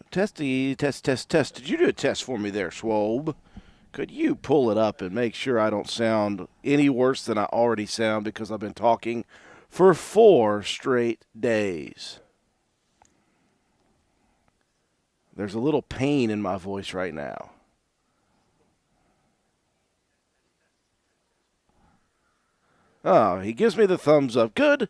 Testy, test, test, test. Did you do a test for me there, Swobe? Could you pull it up and make sure I don't sound any worse than I already sound because I've been talking for 4 straight days? There's a little pain in my voice right now. Oh, he gives me the thumbs up. Good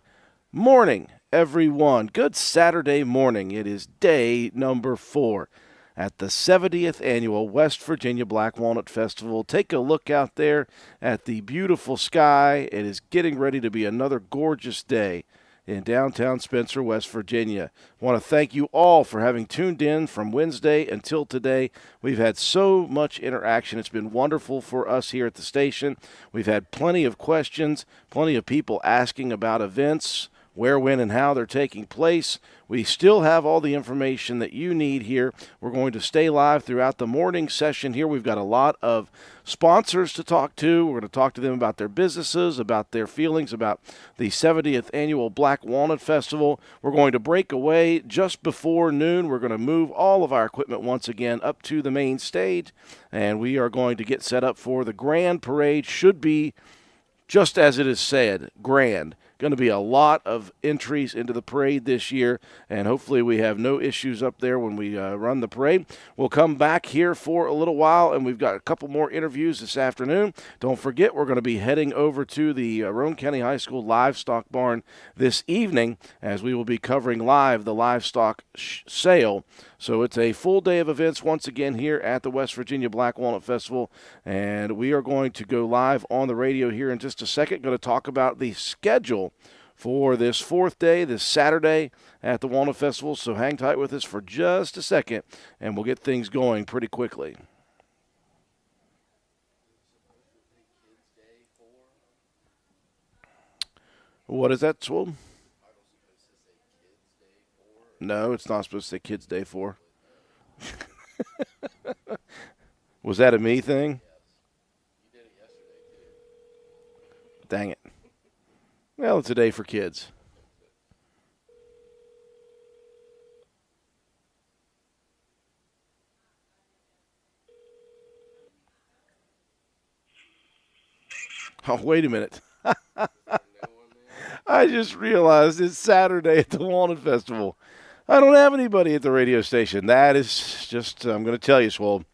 morning, everyone. Good Saturday morning. It is day number 4 at the 70th Annual West Virginia Black Walnut Festival. Take a look out there at the beautiful sky. It is getting ready to be another gorgeous day in downtown Spencer, West Virginia. I want to thank you all for having tuned in from Wednesday until today. We've had so much interaction. It's been wonderful for us here at the station. We've had plenty of questions, plenty of people asking about events, where, when, and how they're taking place. We still have all the information that you need here. We're going to stay live throughout the morning session here. We've got a lot of sponsors to talk to. We're going to talk to them about their businesses, about their feelings about the 70th Annual Black Walnut Festival. We're going to break away just before noon. We're going to move all of our equipment once again up to the main stage, and we are going to get set up for the grand parade. Should be, just as it is said, grand. Going to be a lot of entries into the parade this year, and hopefully we have no issues up there when we run the parade. We'll come back here for a little while, and we've got a couple more interviews this afternoon. Don't forget, we're going to be heading over to the Roane County High School Livestock Barn this evening, as we will be covering live the livestock sale. So it's a full day of events once again here at the West Virginia Black Walnut Festival, and we are going to go live on the radio here in just a second. Going to talk about the schedule for this 4th day, this Saturday at the Walnut Festival. So hang tight with us for just a second, and we'll get things going pretty quickly. What is that, Swoop? No, it's not supposed to say Kids Day 4. Was that a me thing? Dang it. Well, it's a day for kids. Oh, wait a minute. I just realized it's Saturday at the Walnut Festival. I don't have anybody at the radio station. That is just, I'm going to tell you, Swold.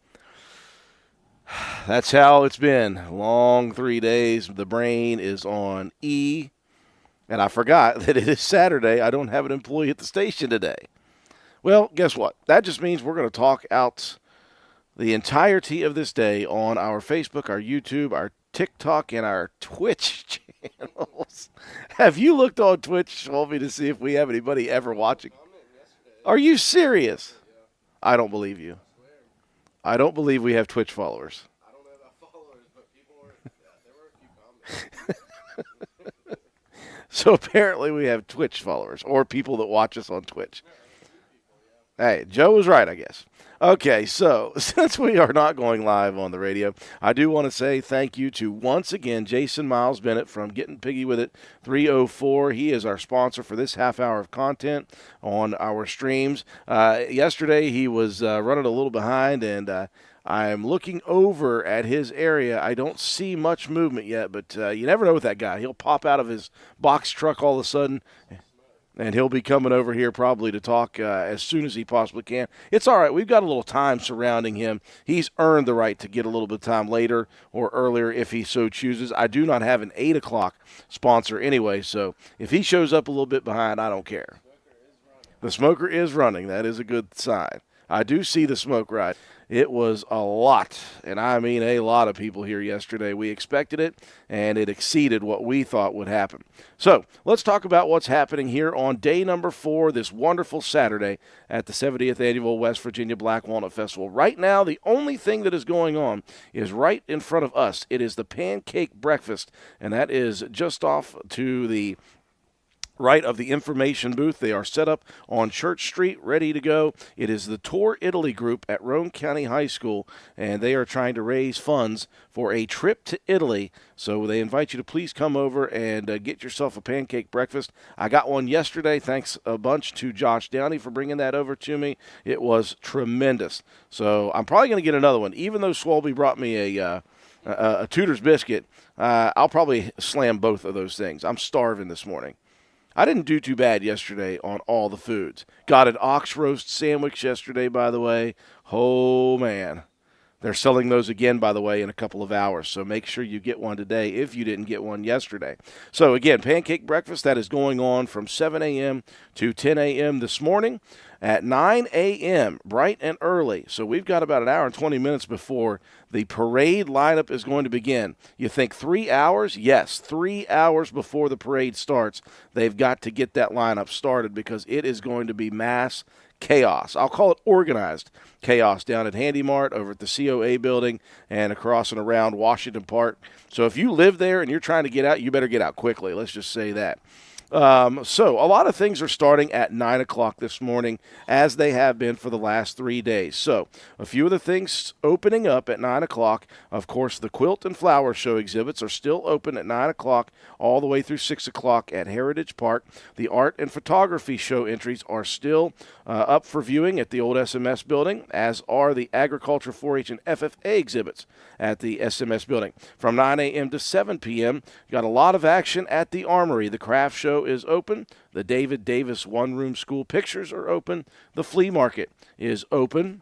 That's how it's been. Long 3 days. The brain is on E. And I forgot that it is Saturday. I don't have an employee at the station today. Well, guess what? That just means we're going to talk out the entirety of this day on our Facebook, our YouTube, our TikTok, and our Twitch channels. Have you looked on Twitch, Shelby, to see if we have anybody ever watching? Are you serious? I don't believe you. I don't believe we have Twitch followers. I don't know about followers, but there were a few comments. So apparently we have Twitch followers or people that watch us on Twitch. Hey, Joe was right, I guess. Okay, so since we are not going live on the radio, I do want to say thank you to, once again, Jason Miles Bennett from Getting Piggy With It 304. He is our sponsor for this half hour of content on our streams. Yesterday he was running a little behind, and I'm looking over at his area. I don't see much movement yet, but you never know with that guy. He'll pop out of his box truck all of a sudden, and he'll be coming over here probably to talk as soon as he possibly can. It's all right. We've got a little time surrounding him. He's earned the right to get a little bit of time later or earlier if he so chooses. I do not have an 8 o'clock sponsor anyway, so if he shows up a little bit behind, I don't care. The smoker is running. That is a good sign. I do see the smoke ride. It was a lot, and I mean a lot of people here yesterday. We expected it, and it exceeded what we thought would happen. So let's talk about what's happening here on day number 4, this wonderful Saturday at the 70th Annual West Virginia Black Walnut Festival. Right now, the only thing that is going on is right in front of us. It is the pancake breakfast, and that is just off to the right of the information booth. They are set up on Church Street, ready to go. It is the Tour Italy group at Roane County High School, and they are trying to raise funds for a trip to Italy. So they invite you to please come over and get yourself a pancake breakfast. I got one yesterday. Thanks a bunch to Josh Downey for bringing that over to me. It was tremendous. So I'm probably going to get another one. Even though Swalby brought me a Tudor's biscuit, I'll probably slam both of those things. I'm starving this morning. I didn't do too bad yesterday on all the foods. Got an ox roast sandwich yesterday, by the way. Oh, man. They're selling those again, by the way, in a couple of hours. So make sure you get one today if you didn't get one yesterday. So, again, pancake breakfast, that is going on from 7 a.m. to 10 a.m. this morning. At 9 a.m., bright and early. So we've got about an hour and 20 minutes before the parade lineup is going to begin. You think 3 hours? Yes, 3 hours before the parade starts, they've got to get that lineup started because it is going to be mass chaos. I'll call it organized chaos down at Handy Mart, over at the COA building, and across and around Washington Park. So if you live there and you're trying to get out, you better get out quickly. Let's just say that. So a lot of things are starting at 9 o'clock this morning, as they have been for the last 3 days. So a few of the things opening up at 9 o'clock. Of course, the Quilt and Flower Show exhibits are still open at 9 o'clock all the way through 6 o'clock at Heritage Park. The Art and Photography Show entries are still up for viewing at the old SMS building, as are the Agriculture 4-H and FFA exhibits at the SMS building. From 9 a.m. to 7 p.m., got a lot of action at the Armory. The Craft Show is open. The David Davis one-room school pictures are open. The flea market is open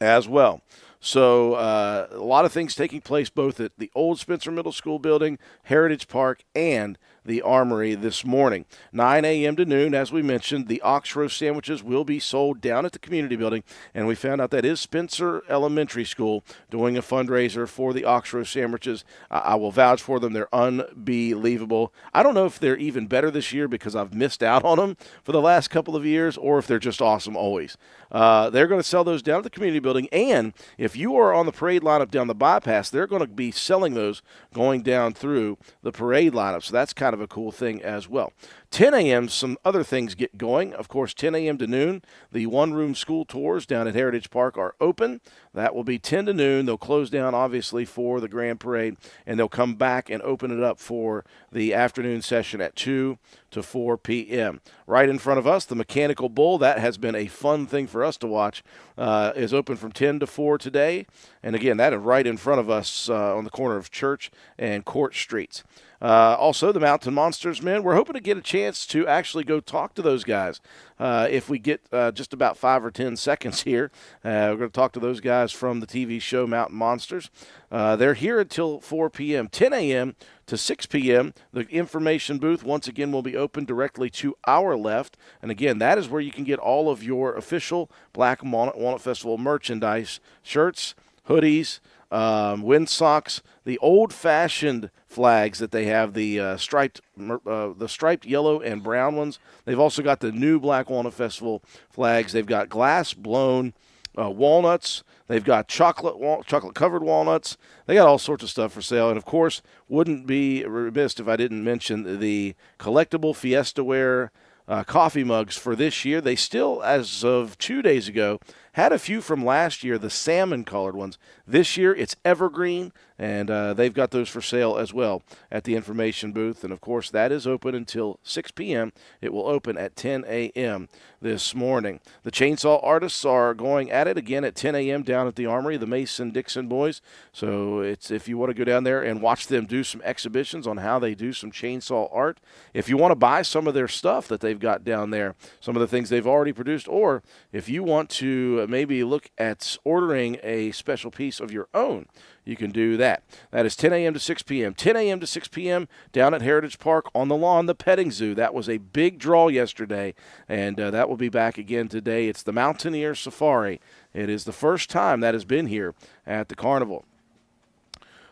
as well. So a lot of things taking place both at the old Spencer Middle School building, Heritage Park, and the Armory this morning. 9 a.m. to noon, as we mentioned, the ox roast sandwiches will be sold down at the community building, and we found out that is Spencer Elementary School doing a fundraiser for the ox roast sandwiches. I will vouch for them. They're unbelievable. I don't know if they're even better this year because I've missed out on them for the last couple of years, or if they're just awesome always. They're going to sell those down at the community building, and if you are on the parade lineup down the bypass, they're going to be selling those going down through the parade lineup. So that's kind of a cool thing as well. 10 a.m., some other things get going. Of course, 10 a.m. to noon, the one-room school tours down at Heritage Park are open. That will be 10 to noon. They'll close down, obviously, for the Grand Parade, and they'll come back and open it up for the afternoon session at 2 to 4 p.m. Right in front of us, the Mechanical Bull, that has been a fun thing for us to watch, is open from 10 to 4 today. And again, that is right in front of us on the corner of Church and Court Streets. Also, the Mountain Monsters men, we're hoping to get a chance to actually go talk to those guys. If we get just about 5 or 10 seconds here, we're going to talk to those guys from the TV show Mountain Monsters. They're here until 4 p.m. 10 a.m. to 6 p.m. The information booth, once again, will be open directly to our left. And again, that is where you can get all of your official Black Walnut Festival merchandise, shirts, hoodies, wind socks, the old-fashioned flags that they have, the striped yellow and brown ones. They've also got the new Black Walnut Festival flags. They've got glass-blown walnuts. They've got chocolate-covered walnuts. They got all sorts of stuff for sale. And, of course, wouldn't be remiss if I didn't mention the collectible Fiesta-ware coffee mugs for this year. They still, as of 2 days ago, had a few from last year, the salmon-colored ones. This year, it's evergreen, and they've got those for sale as well at the information booth. And, of course, that is open until 6 p.m. It will open at 10 a.m. this morning. The chainsaw artists are going at it again at 10 a.m. down at the Armory, the Mason-Dixon boys. So it's if you want to go down there and watch them do some exhibitions on how they do some chainsaw art. If you want to buy some of their stuff that they've got down there, some of the things they've already produced, or if you want to maybe look at ordering a special piece of your own, you can do that. That is 10 a.m. to 6 p.m. 10 a.m. to 6 p.m. down at Heritage Park on the lawn, the petting zoo. That was a big draw yesterday, and that will be back again today. It's the Mountaineer Safari. It is the first time that has been here at the carnival.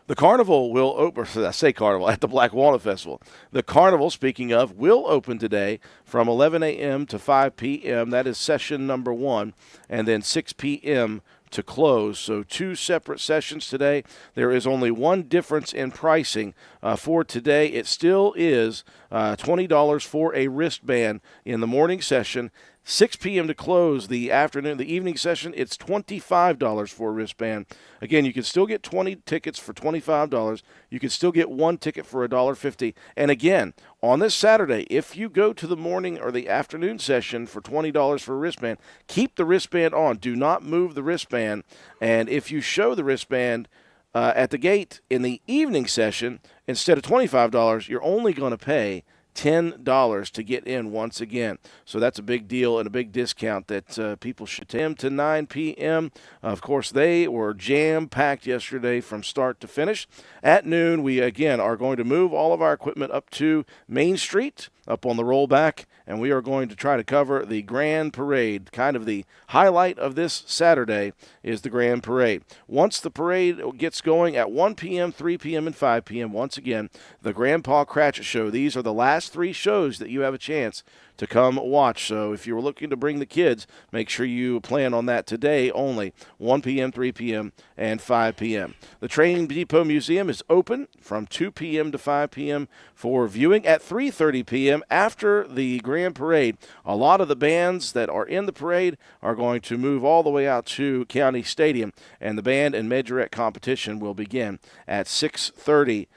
The carnival will open, I say carnival, at the Black Walnut Festival. The carnival, speaking of, will open today from 11 a.m. to 5 p.m. That is session number 1, and then 6 p.m. to close. So 2 separate sessions today. There is only one difference in pricing for today. It still is $20 for a wristband in the morning session. 6 p.m. to close the evening session, it's $25 for a wristband. Again, you can still get 20 tickets for $25. You can still get one ticket for $1.50. And again, on this Saturday, if you go to the morning or the afternoon session for $20 for a wristband, keep the wristband on. Do not move the wristband. And if you show the wristband at the gate in the evening session, instead of $25, you're only going to pay $10 to get in once again. So that's a big deal and a big discount that people should. 10 to 9 p.m. Of course, they were jam-packed yesterday from start to finish. At noon, we, again, are going to move all of our equipment up to Main Street, up on the rollback, and we are going to try to cover the Grand Parade. Kind of the highlight of this Saturday is the Grand Parade. Once the parade gets going at 1 p.m., 3 p.m., and 5 p.m., once again, the Grandpa Cratchit Show. These are the last 3 shows that you have a chance to come watch. So if you're looking to bring the kids, make sure you plan on that today only, 1 p.m., 3 p.m., and 5 p.m. The Train Depot Museum is open from 2 p.m. to 5 p.m. for viewing. At 3:30 p.m. after the Grand Parade, a lot of the bands that are in the parade are going to move all the way out to County Stadium, and the band and majorette competition will begin at 3:30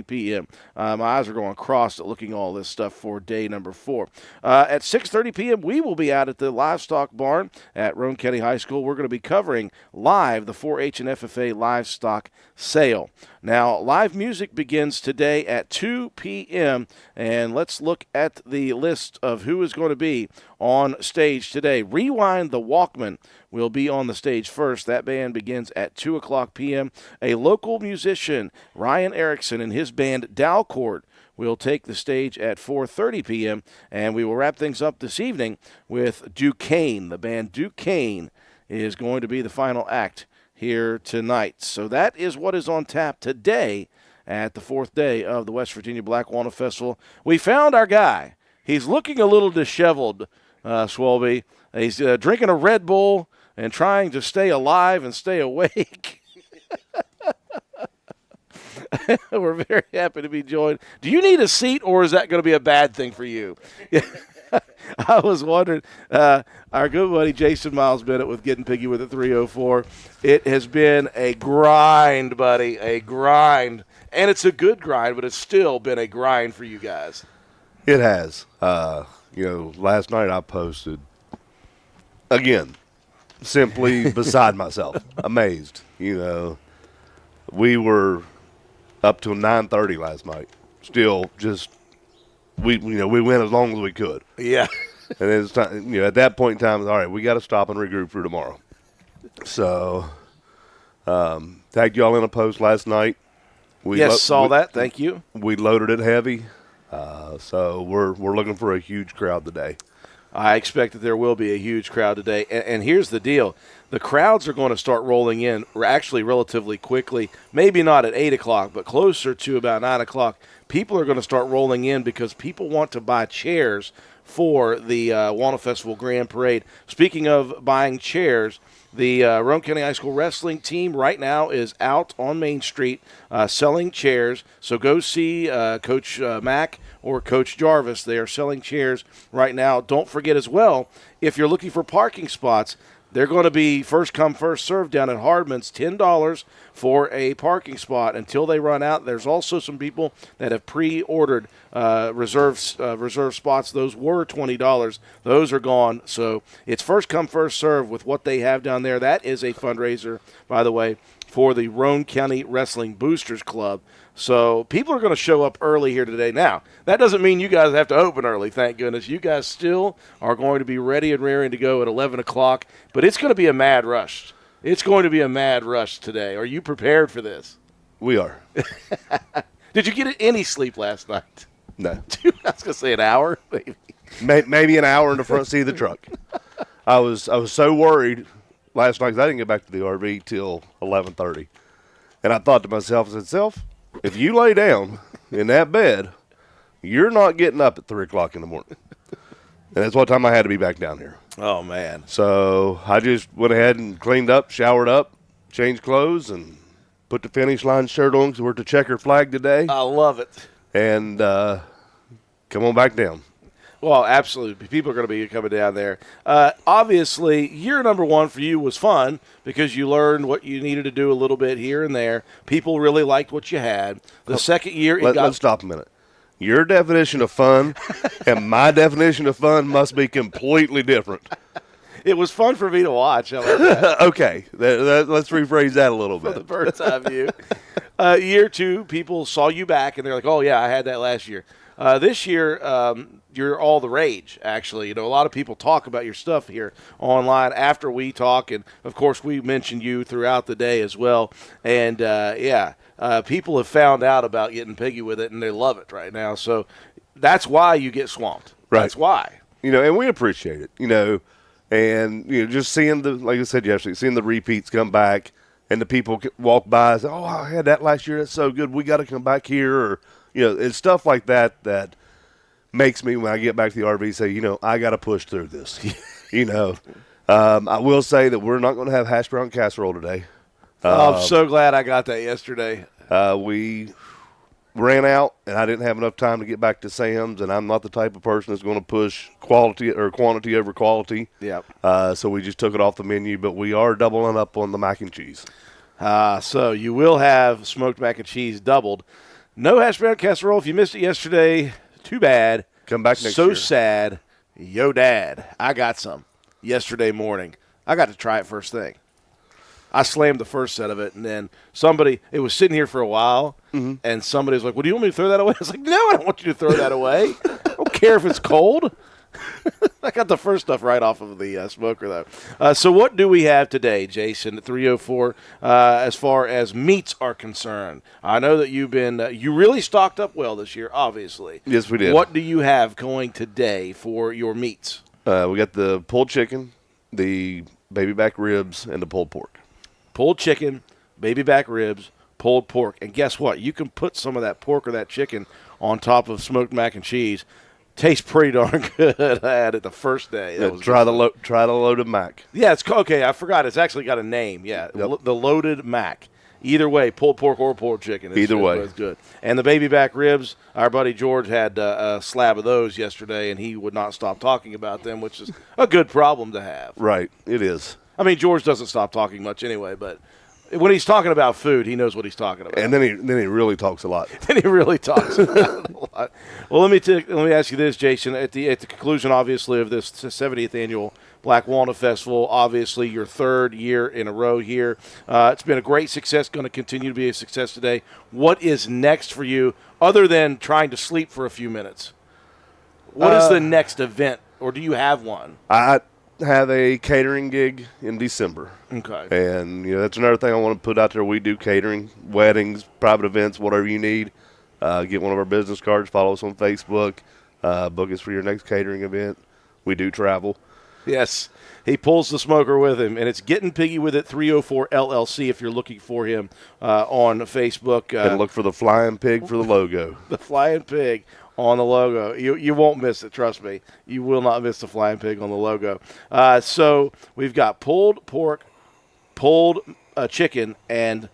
p.m. My eyes are going crossed at looking at all this stuff for day number 4. At 6:30 p.m., we will be out at the Livestock Barn at Roane County High School. We're going to be covering live the 4-H and FFA livestock sale. Now, live music begins today at 2 p.m., and let's look at the list of who is going to be on stage today. Rewind the Walkman will be on the stage first. That band begins at 2 o'clock p.m. A local musician, Ryan Erickson, and his band Dalcord will take the stage at 4:30 p.m., and we will wrap things up this evening with Duquesne. The band Duquesne is going to be the final act here tonight. So that is what is on tap today at the 4th day of the West Virginia Black Walnut Festival. We found our guy. He's looking a little disheveled, Swalby. He's drinking a Red Bull and trying to stay alive and stay awake. We're very happy to be joined. Do you need a seat, or is that going to be a bad thing for you? I was wondering, our good buddy Jason Miles Bennett with Getting Piggy with a 304. It has been a grind, buddy, a grind. And it's a good grind, but it's still been a grind for you guys. It has. Last night I posted, again, simply beside myself, amazed. We were up till 9:30 last night. Still just, we went as long as we could. Yeah. And it's time, at that point in time, all right, we got to stop and regroup for tomorrow. So, tagged y'all in a post last night. Saw that. Thank you. We loaded it heavy. So we're looking for a huge crowd today. I expect that there will be a huge crowd today. And here's the deal. The crowds are going to start rolling in actually relatively quickly, maybe not at 8 o'clock, but closer to about 9 o'clock. People are going to start rolling in because people want to buy chairs for the Walnut Festival Grand Parade. Speaking of buying chairs, the Roane County High School wrestling team right now is out on Main Street selling chairs. So go see Coach Mack or Coach Jarvis. They are selling chairs right now. Don't forget as well, if you're looking for parking spots, they're going to be first come, first served down at Hardman's, $10 for a parking spot until they run out. There's also some people that have pre-ordered reserve spots. Those were $20. Those are gone. So it's first come, first served with what they have down there. That is a fundraiser, by the way, for the Roane County Wrestling Boosters Club. So people are going to show up early here today. Now, that doesn't mean you guys have to open early, thank goodness. You guys still are going to be ready and raring to go at 11 o'clock, but it's going to be a mad rush. It's going to be a mad rush today. Are you prepared for this? We are. Did you get any sleep last night? No. I was going to say an hour, maybe. Maybe an hour in the front seat of the truck. I was so worried last night because I didn't get back to the RV till 11:30. And I thought to myself, if you lay down in that bed, you're not getting up at 3 o'clock in the morning. And that's what time I had to be back down here. Oh, man. So I just went ahead and cleaned up, showered up, changed clothes, and put the finish line shirt on because we're at the checker flag today, I love it. and come on back down. Well, absolutely. People are going to be coming down there. Obviously, year number one for you was fun because you learned what you needed to do a little bit here and there. People really liked what you had. The second year, Let's stop a minute. Your definition of fun and my definition of fun must be completely different. It was fun for me to watch. I like that. Okay, let's rephrase that a little The bit. bird's eye view. Year two, people saw you back, and they're like, oh, yeah, I had that last year. This year, you're all the rage, actually. You know, a lot of people talk about your stuff here online after we talk, and, of course, we mention you throughout the day as well. And, people have found out about getting piggy with it, and they love it right now. So that's why you get swamped. Right. That's why. You know, and we appreciate it, you know, and, you know, just seeing like I said yesterday, seeing the repeats come back and the people walk by and say, oh, I had that last year. That's so good. We got to come back here. Or, you know, it's stuff like that that makes me, when I get back to the RV, say, you know, I got to push through this. You know, I will say that we're not going to have hash brown casserole today. I'm so glad I got that yesterday. We ran out, and I didn't have enough time to get back to Sam's, and I'm not the type of person that's going to push quality or quantity over quality. Yep. So we just took it off the menu, but we are doubling up on the mac and cheese. So you will have smoked mac and cheese doubled. No hash brown casserole. If you missed it yesterday, too bad. Come back next so year. Sad. Yo, Dad, I got some yesterday morning. I got to try it first thing. I slammed the first set of it, and then it was sitting here for a while, and somebody was like, well, do you want me to throw that away? I was like, no, I don't want you to throw that away. I don't care if it's cold. I got the first stuff right off of the smoker, though. So what do we have today, Jason, at 304, as far as meats are concerned? I know that you've been you really stocked up well this year, obviously. Yes, we did. What do you have going today for your meats? We got the pulled chicken, the baby back ribs, and the pulled pork. Pulled chicken, baby back ribs, pulled pork. And guess what? You can put some of that pork or that chicken on top of smoked mac and cheese. Tastes pretty darn good. I had it the first day. That was try the loaded mac. Yeah, okay. I forgot. It's actually got a name. Yeah, Yep. The loaded mac. Either way, pulled pork or pulled chicken. Either way. It's good. And the baby back ribs, our buddy George had a slab of those yesterday, and he would not stop talking about them, which is a good problem to have. Right, it is. I mean, George doesn't stop talking much anyway, but when he's talking about food, he knows what he's talking about. And then he really talks a lot. Then he really talks about it a lot. Well, let me ask you this, Jason. At the conclusion, obviously, of this 70th annual Black Walnut Festival, obviously your third year in a row here. It's been a great success, going to continue to be a success today. What is next for you, other than trying to sleep for a few minutes? What is the next event, or do you have one? I have a catering gig in December. Okay. And, you know, that's another thing I want to put out there. We do catering, weddings, private events, whatever you need. Get one of our business cards, follow us on Facebook, book us for your next catering event. We do travel. Yes. He pulls the smoker with him, and it's Getting Piggy with It 304 LLC if you're looking for him on Facebook. And look for the flying pig for the logo. The flying pig on the logo. You won't miss it, trust me. You will not miss the flying pig on the logo. So we've got pulled pork, pulled chicken, and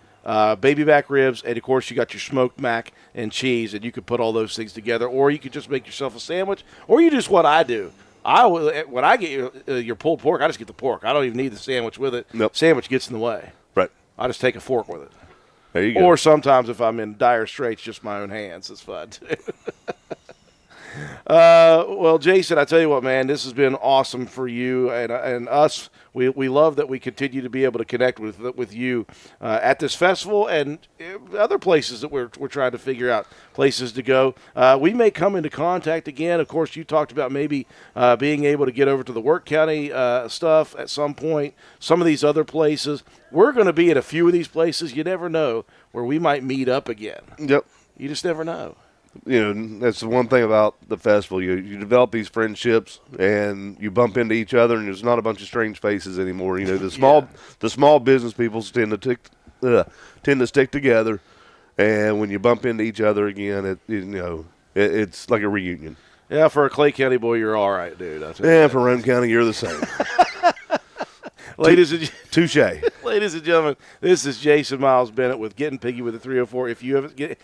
baby back ribs, and of course you got your smoked mac and cheese, and you could put all those things together, or you could just make yourself a sandwich, or you just what I do. When I get your pulled pork, I just get the pork. I don't even need the sandwich with it. Nope. Sandwich gets in the way. Right. I just take a fork with it. There you go. Or sometimes if I'm in dire straits, just my own hands. It's fun too. Well, Jason, I tell you what, man, this has been awesome for you and us. We love that we continue to be able to connect with you at this festival and other places that we're trying to figure out places to go. We may come into contact again. Of course, you talked about maybe being able to get over to the Work County stuff at some point. Some of these other places. We're going to be at a few of these places. You never know where we might meet up again. Yep. You just never know. You know, that's the one thing about the festival. You develop these friendships, and you bump into each other, and there's not a bunch of strange faces anymore. You know, the small business people tend to stick together, and when you bump into each other again, it's like a reunion. Yeah, for a Clay County boy, you're all right, dude. Yeah, for Roane County, you're the same. Ladies and Touche. Ladies and gentlemen, this is Jason Miles Bennett with Getting Piggy with the 304. If you haven't,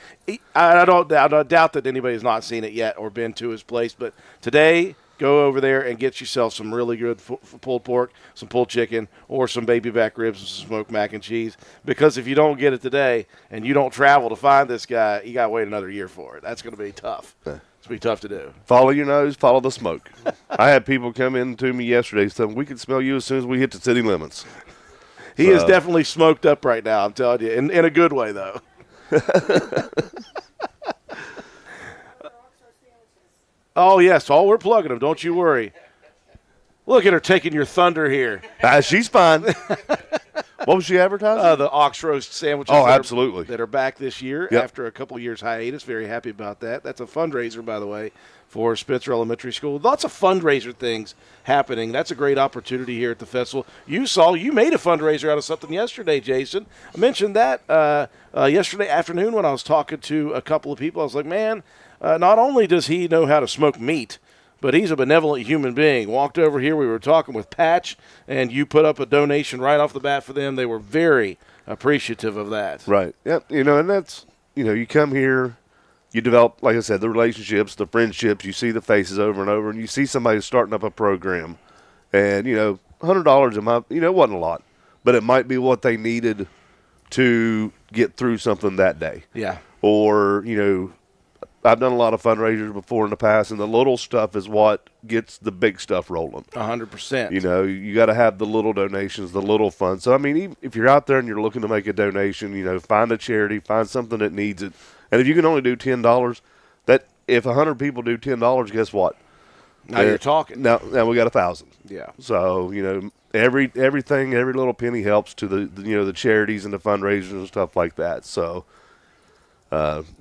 I don't doubt that anybody's not seen it yet or been to his place, but today, go over there and get yourself some really good pulled pork, some pulled chicken, or some baby back ribs and some smoked mac and cheese. Because if you don't get it today and you don't travel to find this guy, you got to wait another year for it. That's going to be tough. It's going to be tough to do. Follow your nose, follow the smoke. I had people come in to me yesterday saying, we can smell you as soon as we hit the city limits. He is definitely smoked up right now, I'm telling you, in a good way, though. Oh, yes, we're plugging them. Don't you worry. Look at her taking your thunder here. She's fine. What was she advertising? The ox roast sandwiches. Oh, absolutely. That are back this year after a couple of years hiatus. Very happy about that. That's a fundraiser, by the way, for Spencer Elementary School. Lots of fundraiser things happening. That's a great opportunity here at the festival. You made a fundraiser out of something yesterday, Jason. I mentioned that yesterday afternoon when I was talking to a couple of people. I was like, man, not only does he know how to smoke meat, but he's a benevolent human being. Walked over here. We were talking with Patch, and you put up a donation right off the bat for them. They were very appreciative of that. Right. Yep. And that's, you come here, you develop, like I said, the relationships, the friendships. You see the faces over and over, and you see somebody starting up a program. And, $100 a month, it wasn't a lot, but it might be what they needed to get through something that day. Yeah. Or, I've done a lot of fundraisers before in the past, and the little stuff is what gets the big stuff rolling. 100%. You got to have the little donations, the little fun. So, I mean, even if you're out there and you're looking to make a donation, find a charity, find something that needs it. And if you can only do $10, if 100 people do $10, guess what? Now you're talking. Now we got 1,000. Yeah. So, everything, every little penny helps to the charities and the fundraisers and stuff like that. So,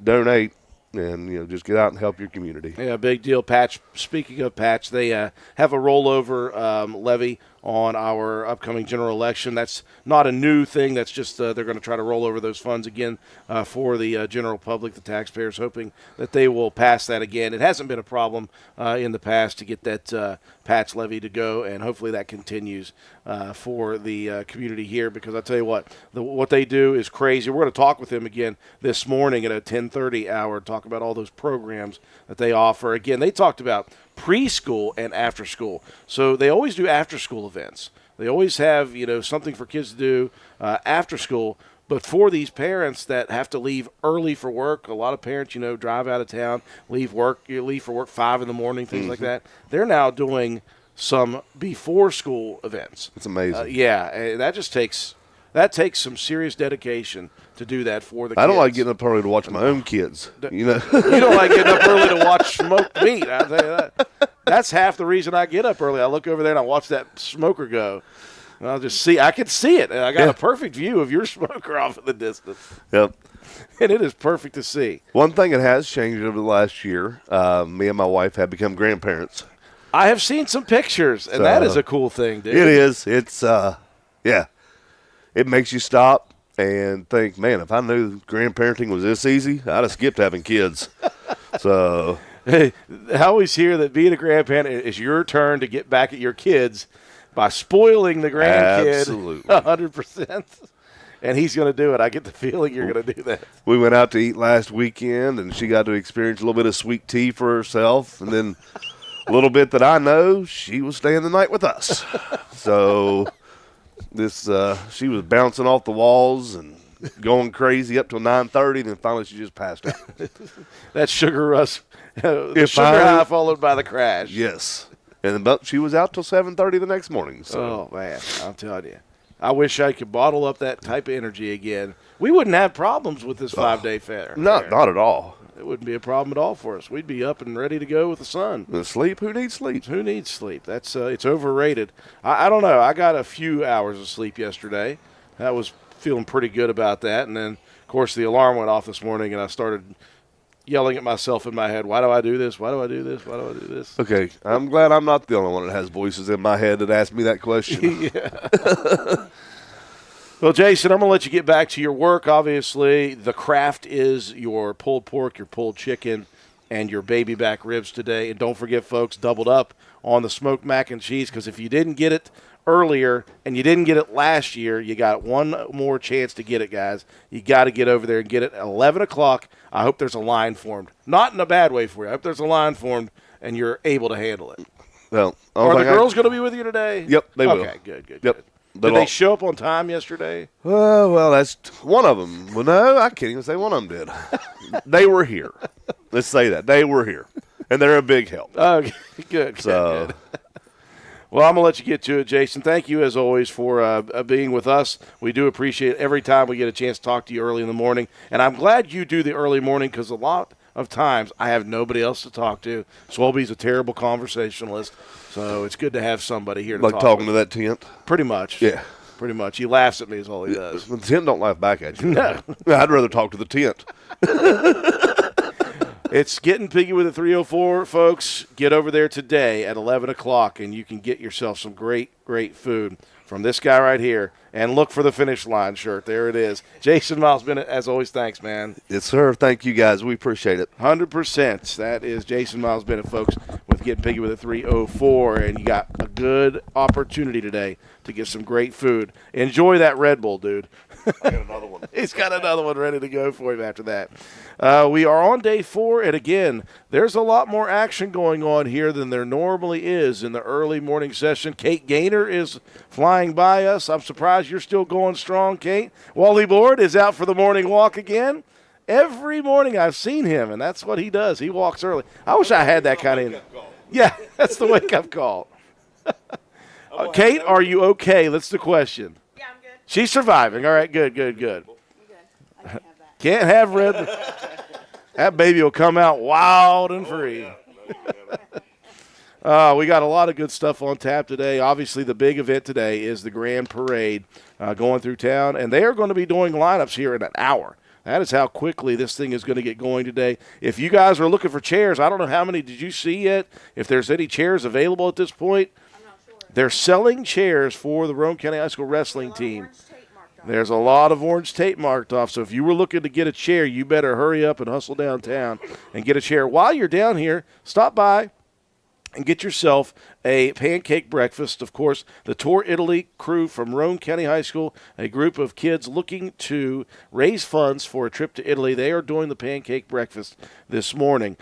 donate. And, just get out and help your community. Yeah, big deal, Patch. Speaking of Patch, they have a rollover levy on our upcoming general election. That's not a new thing. That's just they're going to try to roll over those funds again for the general public, the taxpayers, hoping that they will pass that again. It hasn't been a problem in the past to get that Patch levy to go, and hopefully that continues for the community here, because I tell you what they do is crazy. We're going to talk with them again this morning at a 10:30 hour, talk about all those programs that they offer. Again, they talked about preschool and after school. So they always do after school events. They always have, something for kids to do after school. But for these parents that have to leave early for work, a lot of parents, drive out of town, leave for work 5 in the morning, things like that. They're now doing some before school events. It's amazing. That takes some serious dedication to do that for the kids. I don't like getting up early to watch my own kids. You don't like getting up early to watch smoked meat. I'll tell you that. That's half the reason I get up early. I look over there and I watch that smoker go. And I can see it. And I got a perfect view of your smoker off in the distance. Yep. And it is perfect to see. One thing that has changed over the last year, me and my wife have become grandparents. I have seen some pictures, and that is a cool thing, dude. It is. It's, it makes you stop and think, man, if I knew grandparenting was this easy, I'd have skipped having kids. So, I always hear that being a grandparent is your turn to get back at your kids by spoiling the grandkid. Absolutely. 100%. And he's going to do it. I get the feeling you're going to do that. We went out to eat last weekend, and she got to experience a little bit of sweet tea for herself. And then a little bit that I know, she was staying the night with us. So she was bouncing off the walls and going crazy up till 9:30, then finally she just passed out. That sugar rush, high followed by the crash. Yes. But she was out till 7:30 the next morning. Oh, So. man, I'm telling you. I wish I could bottle up that type of energy again. We wouldn't have problems with this 5-day fair. Not at all. It wouldn't be a problem at all for us. We'd be up and ready to go with the sun. And sleep? Who needs sleep? Who needs sleep? That's it's overrated. I don't know. I got a few hours of sleep yesterday. I was feeling pretty good about that. And then, of course, the alarm went off this morning, and I started yelling at myself in my head, why do I do this? Why do I do this? Why do I do this? Okay, I'm glad I'm not the only one that has voices in my head that ask me that question. Well, Jason, I'm going to let you get back to your work. Obviously, the craft is your pulled pork, your pulled chicken, and your baby back ribs today. And don't forget, folks, doubled up on the smoked mac and cheese, because if you didn't get it earlier and you didn't get it last year, you got one more chance to get it, guys. You got to get over there and get it at 11 o'clock. I hope there's a line formed. Not in a bad way for you. I hope there's a line formed and you're able to handle it. Well, Are the girls going to be with you today? Yep, they will. Okay, good. Yep. Good. Did they show up on time yesterday? Well, that's one of them. Well, no, I can't even say one of them did. They were here. Let's say that. They were here. And they're a big help. Okay, good. So, good. Well, I'm going to let you get to it, Jason. Thank you, as always, for being with us. We do appreciate it every time we get a chance to talk to you early in the morning. And I'm glad you do the early morning because a lot of times I have nobody else to talk to. Swolby's a terrible conversationalist, so it's good to have somebody here to like talk talking with. to that tent? Pretty much. Yeah. Pretty much. He laughs at me is all he does. The tent don't laugh back at you. No. I'd rather talk to the tent. It's Getting Piggy with a 304, folks. Get over there today at 11 o'clock, and you can get yourself some great, great food from this guy right here. And look for the finish line shirt. There it is. Jason Miles Bennett, as always, thanks, man. Yes, sir. Thank you, guys. We appreciate it. 100%. That is Jason Miles Bennett, folks, with Getting Piggy with a 304. And you got a good opportunity today to get some great food. Enjoy that Red Bull, dude. I got another one. He's got another one ready to go for him after that. We are on day 4, and again, there's a lot more action going on here than there normally is in the early morning session. Kate Gaynor is flying by us. I'm surprised you're still going strong, Kate. Wally Board is out for the morning walk again. Every morning I've seen him, and that's what he does. He walks early. I wish I had that kind of – yeah, that's the wake-up call. Kate, are you okay? That's the question. Yeah, I'm good. She's surviving. All right, good. I'm good. I can have that. Can't have red. That baby will come out wild and free. We got a lot of good stuff on tap today. Obviously, the big event today is the Grand Parade going through town, and they are going to be doing lineups here in an hour. That is how quickly this thing is going to get going today. If you guys are looking for chairs, I don't know how many did you see yet, if there's any chairs available at this point. I'm not sure. They're selling chairs for the Rome County High School wrestling team. There's a lot of orange tape marked off, so if you were looking to get a chair, you better hurry up and hustle downtown and get a chair. While you're down here, stop by and get yourself a pancake breakfast. Of course, the Tour Italy crew from Roane County High School, a group of kids looking to raise funds for a trip to Italy. They are doing the pancake breakfast this morning.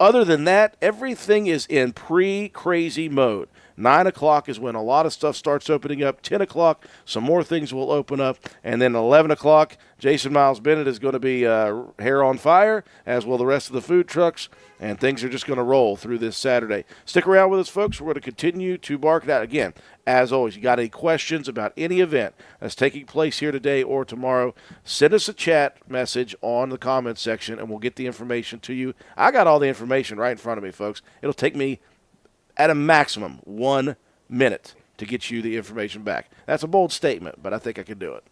Other than that, everything is in pre-crazy mode. 9 o'clock is when a lot of stuff starts opening up. 10 o'clock, some more things will open up. And then 11 o'clock, Jason Miles Bennett is going to be hair on fire, as will the rest of the food trucks. And things are just going to roll through this Saturday. Stick around with us, folks. We're going to continue to bark it out. Again, as always, you got any questions about any event that's taking place here today or tomorrow, send us a chat message on the comments section, and we'll get the information to you. I got all the information right in front of me, folks. It'll take me at a maximum 1 minute to get you the information back. That's a bold statement, but I think I can do it.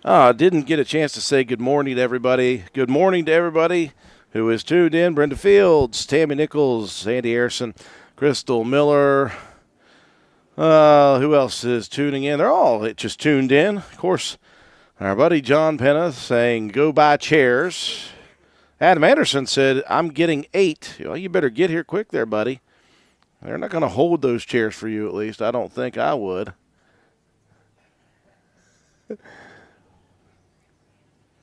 Didn't get a chance to say good morning to everybody. Good morning to everybody who is tuned in. Brenda Fields, Tammy Nichols, Andy Harrison, Crystal Miller. Who else is tuning in? They're all just tuned in. Of course, our buddy John Penna saying go buy chairs. Adam Anderson said, I'm getting 8. Well, you better get here quick there, buddy. They're not going to hold those chairs for you, at least. I don't think I would.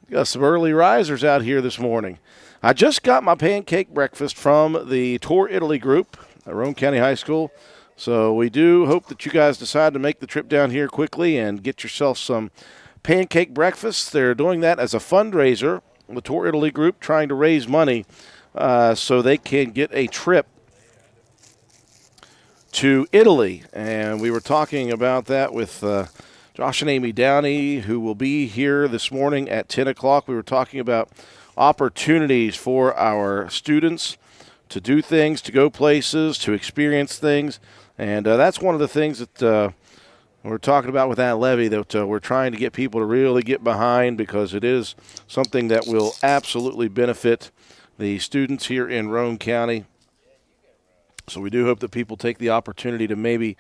Got some early risers out here this morning. I just got my pancake breakfast from the Tour Italy group at Roane County High School. So we do hope that you guys decide to make the trip down here quickly and get yourself some pancake breakfast. They're doing that as a fundraiser, the Tour Italy group, trying to raise money so they can get a trip to Italy. And we were talking about that with Josh and Amy Downey, who will be here this morning at 10 o'clock. We were talking about opportunities for our students to do things, to go places, to experience things. And that's one of the things that we're talking about with that levy that we're trying to get people to really get behind, because it is something that will absolutely benefit the students here in Roane County. So we do hope that people take the opportunity to maybe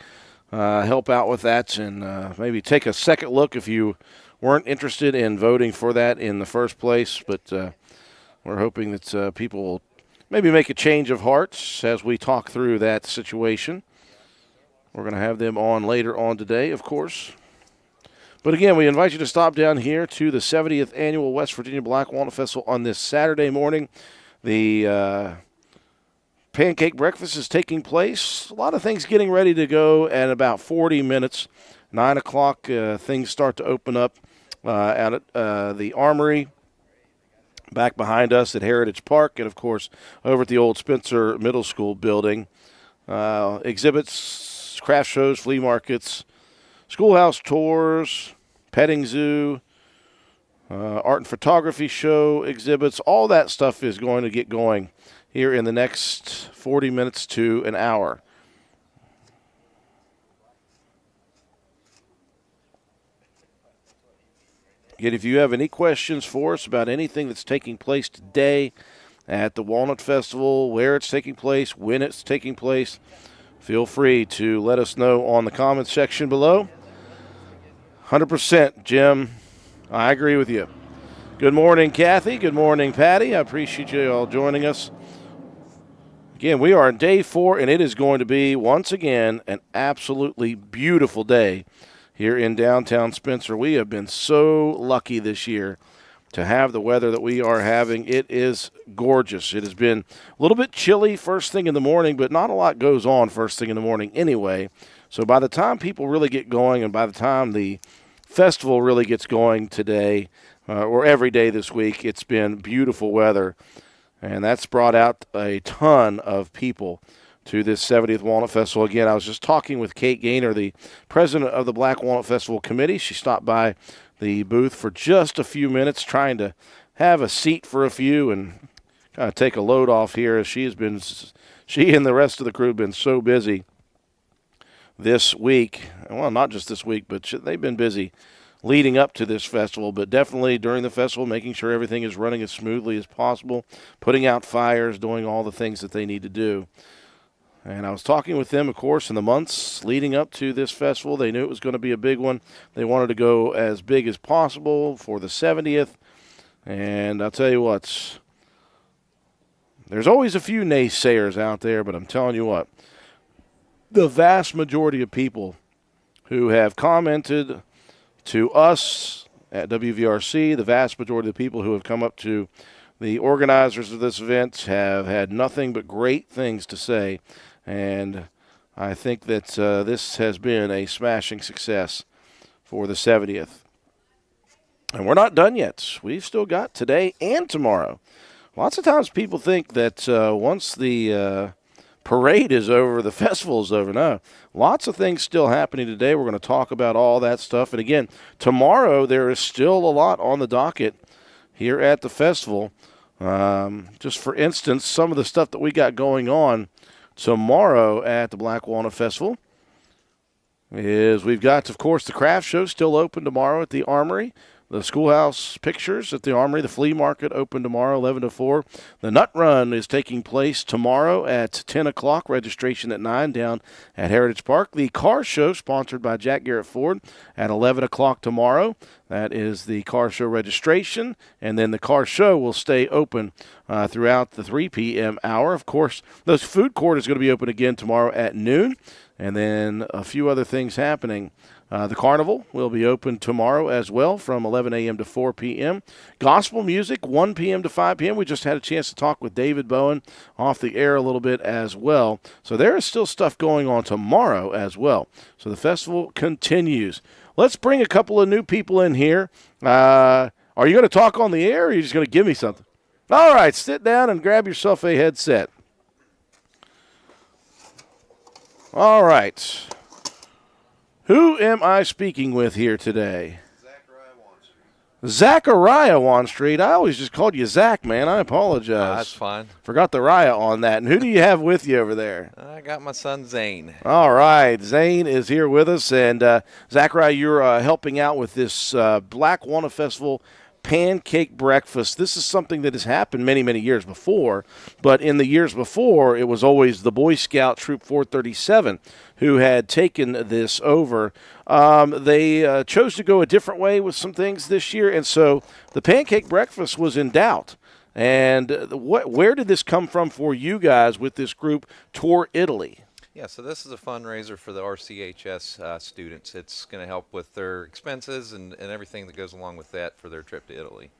help out with that, and maybe take a second look if you weren't interested in voting for that in the first place. But we're hoping that people will maybe make a change of hearts as we talk through that situation. We're going to have them on later on today, of course. But again, we invite you to stop down here to the 70th Annual West Virginia Black Walnut Festival on this Saturday morning. The pancake breakfast is taking place. A lot of things getting ready to go at about 40 minutes. 9 o'clock, things start to open up at the Armory back behind us at Heritage Park, and, of course, over at the old Spencer Middle School building. Exhibits, craft shows, flea markets, schoolhouse tours, petting zoo, art and photography show exhibits. All that stuff is going to get going here in the next 40 minutes to an hour. Again, if you have any questions for us about anything that's taking place today at the Walnut Festival, where it's taking place, when it's taking place, feel free to let us know on the comments section below. 100%, Jim. I agree with you. Good morning, Kathy. Good morning, Patty. I appreciate you all joining us. Again, we are on day 4, and it is going to be, once again, an absolutely beautiful day here in downtown Spencer. We have been so lucky this year to have the weather that we are having. It is gorgeous. It has been a little bit chilly first thing in the morning, but not a lot goes on first thing in the morning anyway. So by the time people really get going, and by the time the festival really gets going today or every day this week, it's been beautiful weather. And that's brought out a ton of people to this 70th Walnut Festival. Again, I was just talking with Kate Gaynor, the president of the Black Walnut Festival Committee. She stopped by the booth for just a few minutes, trying to have a seat for a few and kind of take a load off here, as she and the rest of the crew have been so busy this week. Well, not just this week, but they've been busy leading up to this festival, but definitely during the festival, making sure everything is running as smoothly as possible, putting out fires, doing all the things that they need to do. And I was talking with them, of course, in the months leading up to this festival. They knew it was going to be a big one. They wanted to go as big as possible for the 70th. And I'll tell you what, there's always a few naysayers out there, but I'm telling you what, the vast majority of people who have commented to us at WVRC, the vast majority of the people who have come up to the organizers of this event have had nothing but great things to say. And I think that this has been a smashing success for the 70th. And we're not done yet. We've still got today and tomorrow. Lots of times people think that once the parade is over, the festival is over. No, lots of things still happening today. We're going to talk about all that stuff. And again, tomorrow there is still a lot on the docket here at the festival. Just for instance, some of the stuff that we got going on tomorrow at the Black Walnut Festival is we've got, of course, the craft show still open tomorrow at the Armory. The schoolhouse pictures at the Armory. The flea market open tomorrow, 11 to 4. The Nut Run is taking place tomorrow at 10 o'clock. Registration at 9 down at Heritage Park. The car show, sponsored by Jack Garrett Ford, at 11 o'clock tomorrow. That is the car show registration. And then the car show will stay open throughout the 3 p.m. hour. Of course, the food court is going to be open again tomorrow at noon. And then a few other things happening. The carnival will be open tomorrow as well from 11 a.m. to 4 p.m. Gospel music, 1 p.m. to 5 p.m. We just had a chance to talk with David Bowen off the air a little bit as well. So there is still stuff going on tomorrow as well. So the festival continues. Let's bring a couple of new people in here. Are you going to talk on the air, or are you just going to give me something? All right, sit down and grab yourself a headset. All right. Who am I speaking with here today? Zachariah Wanstreet. I always just called you Zach, man. I apologize. That's fine. Forgot the Raya on that. And who do you have with you over there? I got my son Zane. All right. Zane is here with us. And Zachariah, you're helping out with this Black Walnut Festival pancake breakfast. This is something that has happened many, many years before, but in the years before, it was always the Boy Scout Troop 437 who had taken this over. They chose to go a different way with some things this year, and so the pancake breakfast was in doubt. And where did this come from for you guys with this group, Tour Italy? Yeah, so this is a fundraiser for the RCHS students. It's going to help with their expenses and everything that goes along with that for their trip to Italy.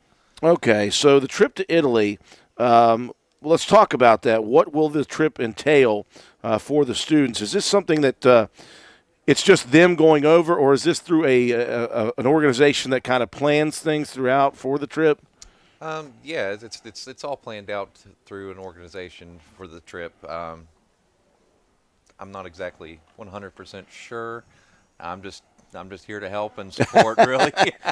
Okay, so the trip to Italy, let's talk about that. What will the trip entail for the students? Is this something that it's just them going over, or is this through an organization that kind of plans things throughout for the trip? Yeah, it's all planned out through an organization for the trip. I'm not exactly 100% sure. I'm just here to help and support, really.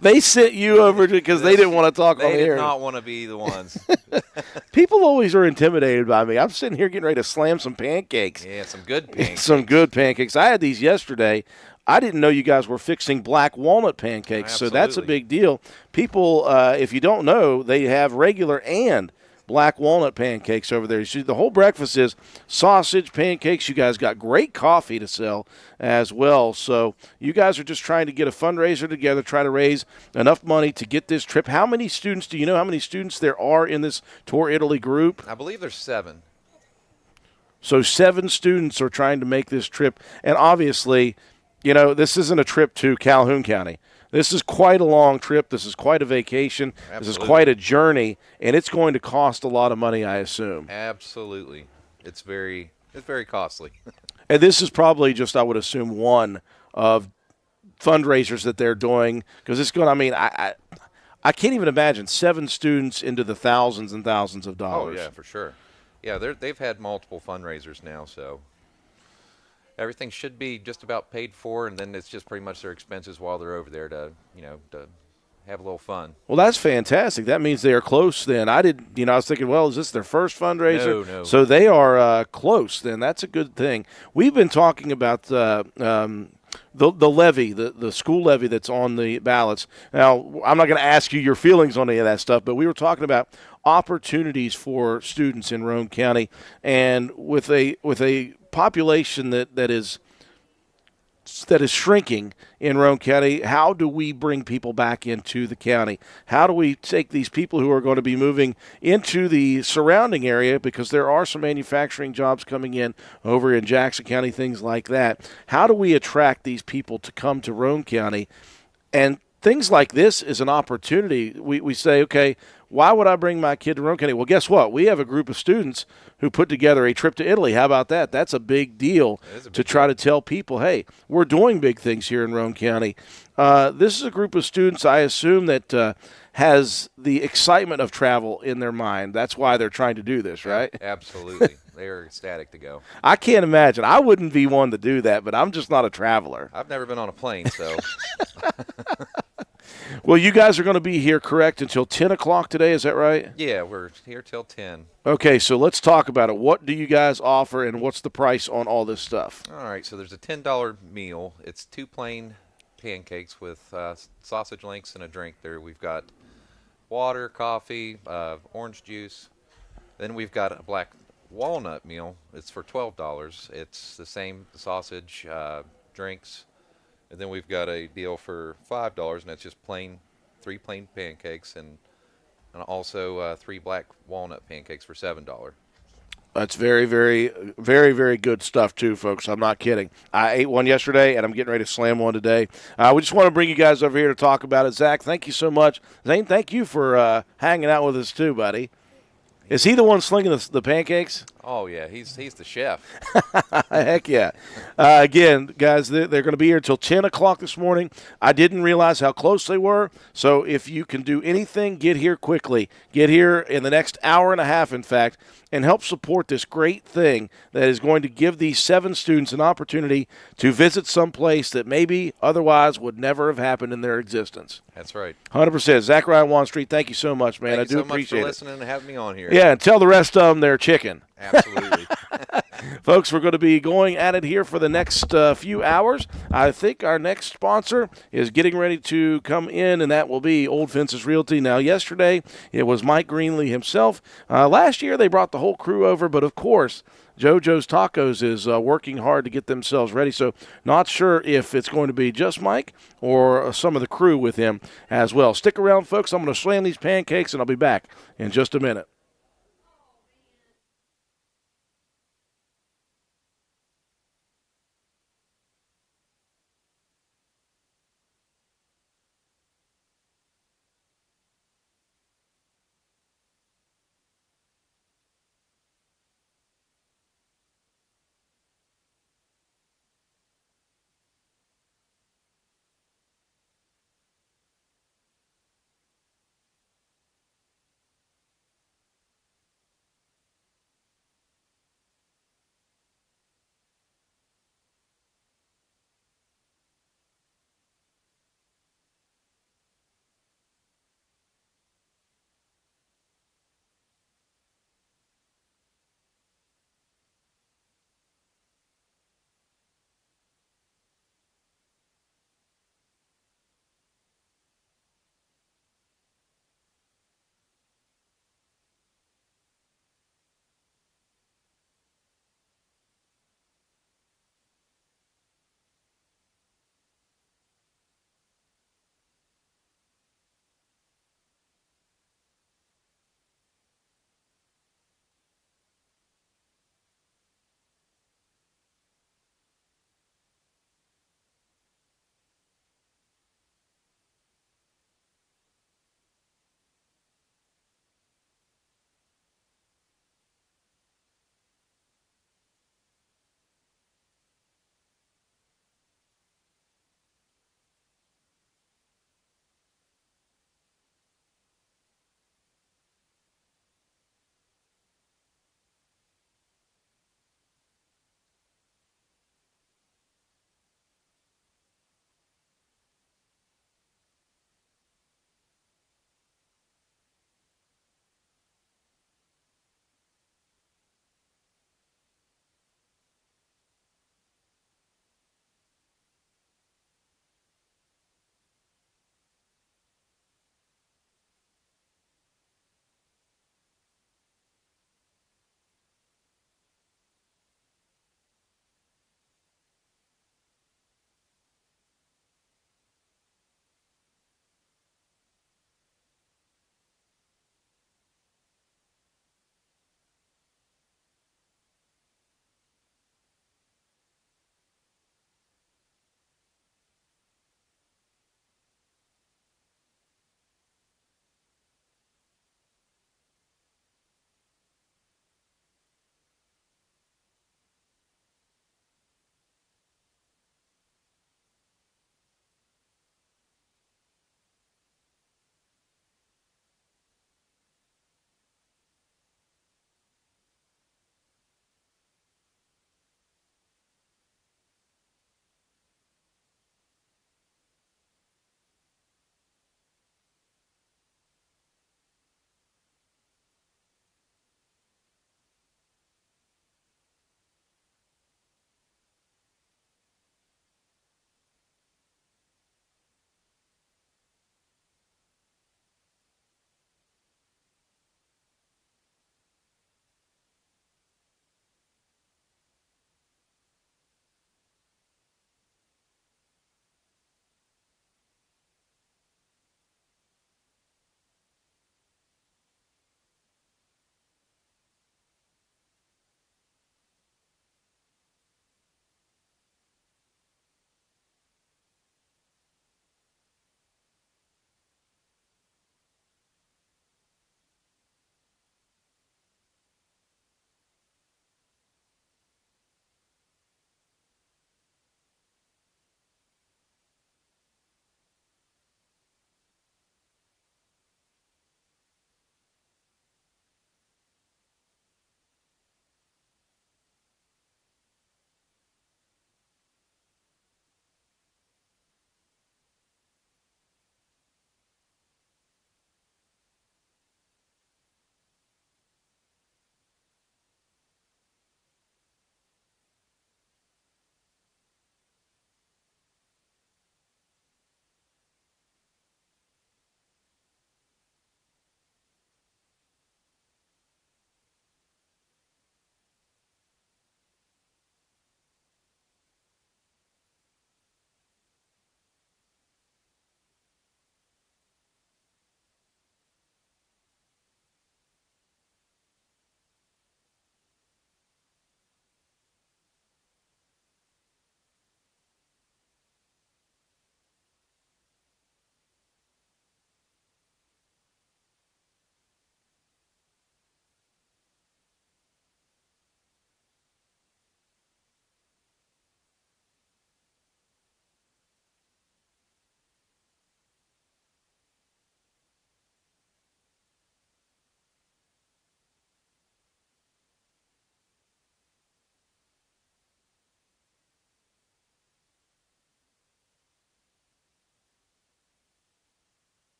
They sent you over because they didn't want to talk on They the air. did not want to be the ones. People always are intimidated by me. I'm sitting here getting ready to slam some pancakes. Yeah, some good pancakes. Some good pancakes. I had these yesterday. I didn't know you guys were fixing black walnut pancakes, so that's a big deal. People, if you don't know, they have regular and black walnut pancakes over there. You see, the whole breakfast is sausage, pancakes. You guys got great coffee to sell as well. So you guys are just trying to get a fundraiser together, try to raise enough money to get this trip. How many students, do you know how many students there are in this Tour Italy group? I believe there's 7. So 7 students are trying to make this trip. And obviously, you know, this isn't a trip to Calhoun County. This is quite a long trip. This is quite a vacation. Absolutely. This is quite a journey, and it's going to cost a lot of money, I assume. Absolutely. It's very costly. And this is probably just, I would assume, one of fundraisers that they're doing, because it's going to, I mean, I can't even imagine 7 students into the thousands and thousands of dollars. Oh, yeah, for sure. Yeah, they've had multiple fundraisers now, so everything should be just about paid for, and then it's just pretty much their expenses while they're over there to have a little fun. Well, that's fantastic. That means they are close then. I was thinking, well, is this their first fundraiser? No. So they are close then. That's a good thing. We've been talking about the levy, the school levy that's on the ballots. Now, I'm not going to ask you your feelings on any of that stuff, but we were talking about opportunities for students in Roane County, and with a population that is shrinking in Roane County, how do we bring people back into the county? How do we take these people who are going to be moving into the surrounding area, because there are some manufacturing jobs coming in over in Jackson County, things like that. How do we attract these people to come to Roane County? And things like this is an opportunity. We say, okay, why would I bring my kid to Roane County? Well, guess what? We have a group of students who put together a trip to Italy. How about that? That's a big deal to try to tell people, hey, we're doing big things here in Roane County. This is a group of students, I assume, that has the excitement of travel in their mind. That's why they're trying to do this, right? Absolutely. They are ecstatic to go. I can't imagine. I wouldn't be one to do that, but I'm just not a traveler. I've never been on a plane, so. Well, you guys are going to be here, correct, until 10 o'clock today, is that right? Yeah, we're here till 10. Okay, so let's talk about it. What do you guys offer, and what's the price on all this stuff? All right, so there's a $10 meal. It's 2 plain pancakes with sausage links and a drink. There we've got water, coffee, orange juice. Then we've got a black walnut meal. It's for $12. It's the same sausage, drinks, and then we've got a deal for $5, and that's just three plain pancakes, and also three black walnut pancakes for $7. That's very, very, very, very good stuff, too, folks. I'm not kidding. I ate one yesterday, and I'm getting ready to slam one today. We just want to bring you guys over here to talk about it. Zach, thank you so much. Zane, thank you for hanging out with us, too, buddy. Is he the one slinging the pancakes? Oh yeah, he's the chef. Heck yeah. Again, guys, they're going to be here until 10 o'clock this morning. I didn't realize how close they were, so if you can do anything, get here quickly. Get here in the next hour and a half, in fact, and help support this great thing that is going to give these 7 students an opportunity to visit some place that maybe otherwise would never have happened in their existence. That's right. 100%. Zachariah Wan Street, thank you so much, man. Thank I do you so much appreciate for it. listening and having me on here. Yeah, and tell the rest of them they're chicken. Absolutely. Folks, we're going to be going at it here for the next few hours. I think our next sponsor is getting ready to come in, and that will be Old Fences Realty. Now, yesterday, it was Mike Greenlee himself. Last year, they brought the whole crew over, but of course, JoJo's Tacos is working hard to get themselves ready, so not sure if it's going to be just Mike or some of the crew with him as well. Stick around, folks. I'm going to slam these pancakes, and I'll be back in just a minute.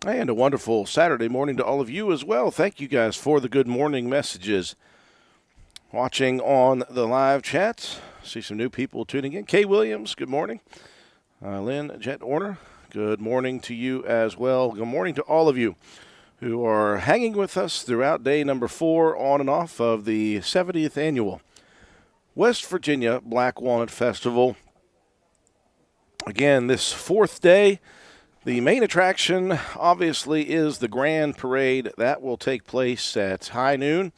And a wonderful Saturday morning to all of you as well. Thank you guys for the good morning messages. Watching on the live chat, see some new people tuning in. Kay Williams, good morning. Lynn Jet Orner, good morning to you as well. Good morning to all of you who are hanging with us throughout day number 4 on and off of the 70th annual West Virginia Black Walnut Festival. Again, this 4th day, the main attraction obviously is the Grand Parade. That will take place at high noon.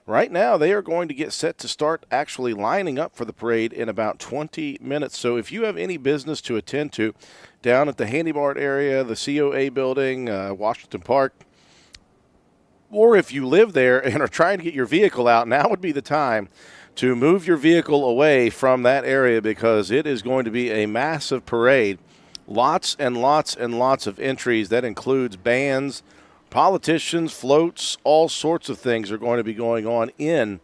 Right now, they are going to get set to start actually lining up for the parade in about 20 minutes. So if you have any business to attend to down at the Handy Mart area, the COA building, Washington Park, or if you live there and are trying to get your vehicle out, now would be the time to move your vehicle away from that area because it is going to be a massive parade. Lots and lots and lots of entries. That includes bands, politicians, floats, all sorts of things are going to be going on in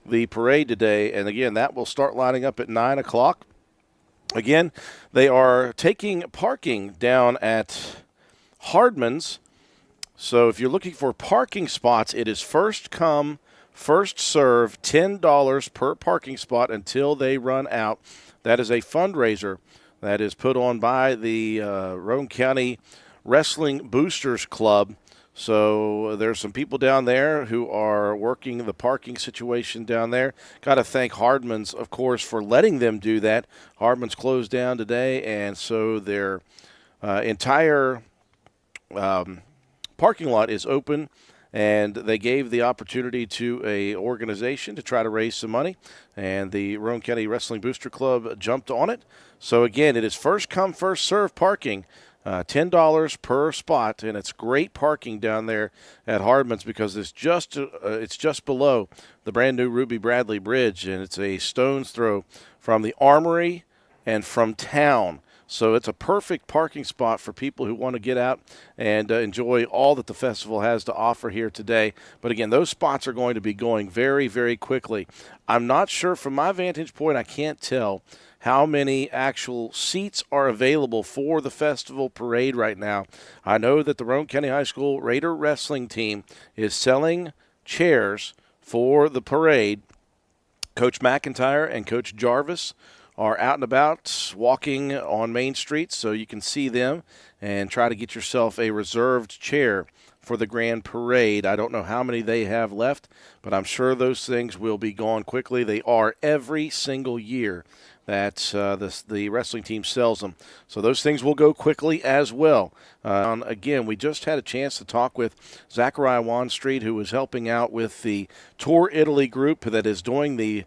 the parade today. And again, that will start lining up at 9 o'clock. Again, they are taking parking down at Hardman's. So if you're looking for parking spots, it is first come, first serve, $10 per parking spot until they run out. That is a fundraiser that is put on by the Roane County Wrestling Boosters Club. So there's some people down there who are working the parking situation down there. Got to thank Hardman's, of course, for letting them do that. Hardman's closed down today, and so their entire parking lot is open, and they gave the opportunity to a organization to try to raise some money, and the Roane County Wrestling Booster Club jumped on it. So again, it is first come, first serve parking. $10 per spot, and it's great parking down there at Hardman's because it's just below the brand new Ruby Bradley Bridge, and it's a stone's throw from the Armory and from town. So it's a perfect parking spot for people who want to get out and enjoy all that the festival has to offer here today. But again, those spots are going to be going very, very quickly. I'm not sure from my vantage point, I can't tell how many actual seats are available for the festival parade right now. I know that the Roane County High School Raider Wrestling team is selling chairs for the parade. Coach McIntyre and Coach Jarvis are out and about walking on Main Street, so you can see them and try to get yourself a reserved chair for the Grand Parade. I don't know how many they have left, but I'm sure those things will be gone quickly. They are every single year that the wrestling team sells them. So those things will go quickly as well. Again, we just had a chance to talk with Zachariah Wanstreet, who was helping out with the Tour Italy group that is doing the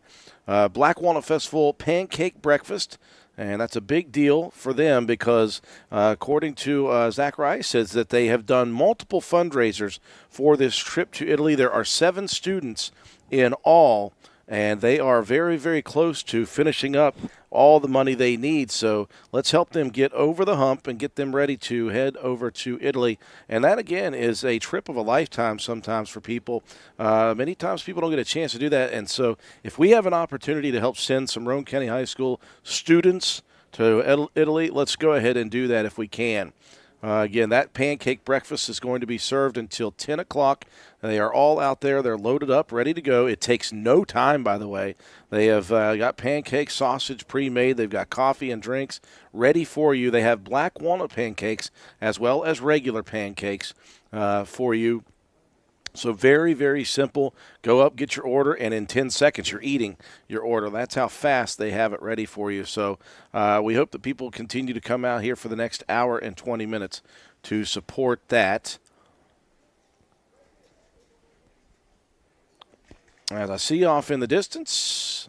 Black Walnut Festival Pancake Breakfast. And that's a big deal for them because, according to Zachariah, says that they have done multiple fundraisers for this trip to Italy. There are 7 students in all, and they are very, very close to finishing up all the money they need. So let's help them get over the hump and get them ready to head over to Italy. And that, again, is a trip of a lifetime sometimes for people. Many times people don't get a chance to do that. And so if we have an opportunity to help send some Roane County High School students to Italy, let's go ahead and do that if we can. Again, that pancake breakfast is going to be served until 10 o'clock. They are all out there. They're loaded up, ready to go. It takes no time, by the way. They have got pancake sausage pre-made. They've got coffee and drinks ready for you. They have black walnut pancakes as well as regular pancakes for you. So very, very simple. Go up, get your order, and in 10 seconds you're eating your order. That's how fast they have it ready for you. So we hope that people continue to come out here for the next hour and 20 minutes to support that. As I see off in the distance,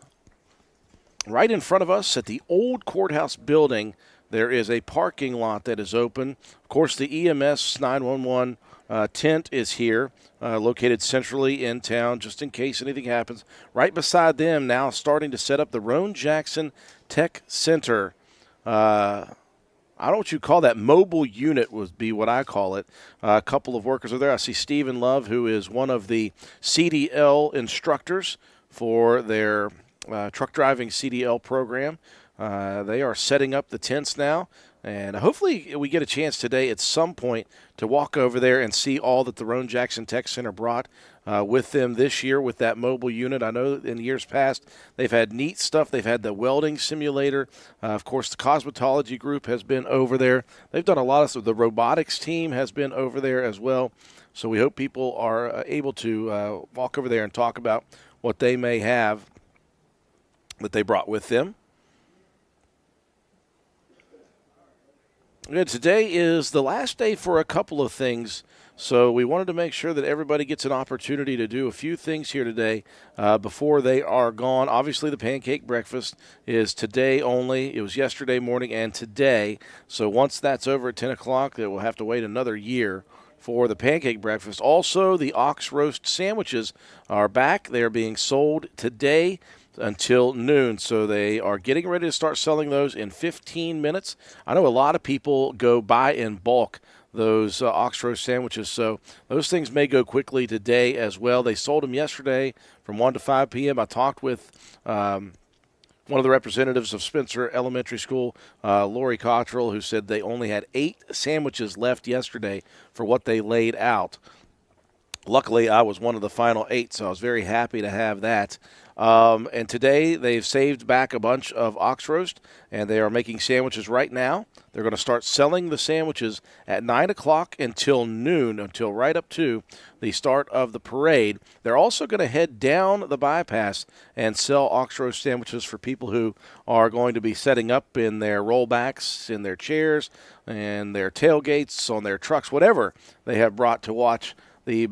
right in front of us at the old courthouse building, there is a parking lot that is open. Of course, the EMS 911 tent is here, located centrally in town, just in case anything happens. Right beside them now starting to set up the Roane Jackson Tech Center. I don't know what you call that. Mobile unit would be what I call it. A couple of workers are there. I see Stephen Love, who is one of the CDL instructors for their truck driving CDL program. They are setting up the tents now. And hopefully we get a chance today at some point to walk over there and see all that the Roan Jackson Tech Center brought with them this year with that mobile unit. I know in years past they've had neat stuff. They've had the welding simulator. Of course, the cosmetology group has been over there. They've done a lot of stuff. The robotics team has been over there as well. So we hope people are able to walk over there and talk about what they may have that they brought with them. And today is the last day for a couple of things, so we wanted to make sure that everybody gets an opportunity to do a few things here today before they are gone. Obviously, the pancake breakfast is today only. It was yesterday morning and today, so once that's over at 10 o'clock, they will have to wait another year for the pancake breakfast. Also, the ox roast sandwiches are back. They are being sold today until noon. So they are getting ready to start selling those in 15 minutes. I know a lot of people go buy in bulk those ox roast sandwiches, so those things may go quickly today as well. They sold them yesterday from 1 to 5 p.m. I talked with one of the representatives of Spencer Elementary School, Lori Cottrell, who said they only had 8 sandwiches left yesterday for what they laid out. Luckily, I was one of the final 8, so I was very happy to have that. And today they've saved back a bunch of ox roast, and they are making sandwiches right now. They're going to start selling the sandwiches at 9 o'clock until noon, until right up to the start of the parade. They're also going to head down the bypass and sell ox roast sandwiches for people who are going to be setting up in their rollbacks, in their chairs, and their tailgates, on their trucks, whatever they have brought to watch the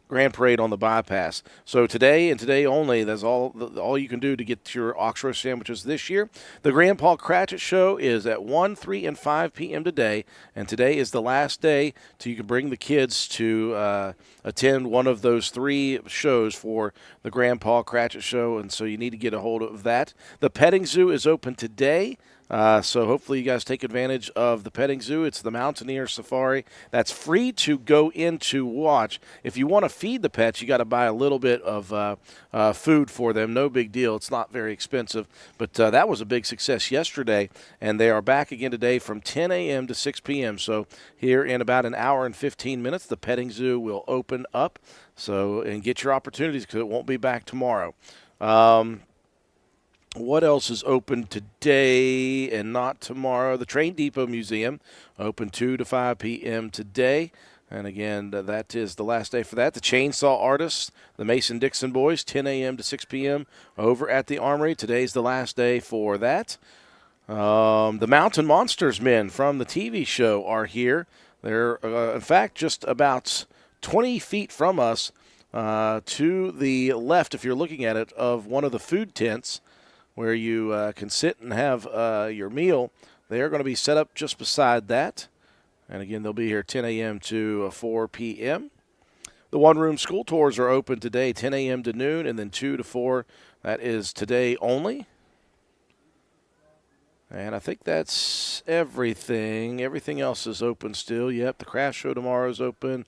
Grand Parade on the bypass. So today and today only, that's all you can do to get your ox roast sandwiches this year. The Grandpa Cratchit Show is at 1, 3, and 5 p.m. today, and today is the last day so you can bring the kids to attend one of those 3 shows for the Grandpa Cratchit Show, and so you need to get a hold of that. The petting zoo is open today. So hopefully you guys take advantage of the petting zoo. It's the Mountaineer Safari. That's free to go in to watch. If you want to feed the pets, you got to buy a little bit of food for them. No big deal. It's not very expensive. But that was a big success yesterday, and they are back again today from 10 a.m. to 6 p.m. So here in about an hour and 15 minutes, the petting zoo will open up. So and get your opportunities because it won't be back tomorrow. What else is open today and not tomorrow? The Train Depot Museum, open 2 to 5 p.m. today. And again, that is the last day for that. The Chainsaw Artists, the Mason-Dixon Boys, 10 a.m. to 6 p.m. over at the Armory. Today's the last day for that. The Mountain Monsters men from the TV show are here. They're, in fact, just about 20 feet from us to the left, if you're looking at it, of one of the food tents where you can sit and have your meal. They're going to be set up just beside that. And, again, they'll be here 10 a.m. to 4 p.m. The one-room school tours are open today, 10 a.m. to noon, and then 2 to 4. That is today only. And I think that's everything. Everything else is open still. Yep, the craft show tomorrow is open.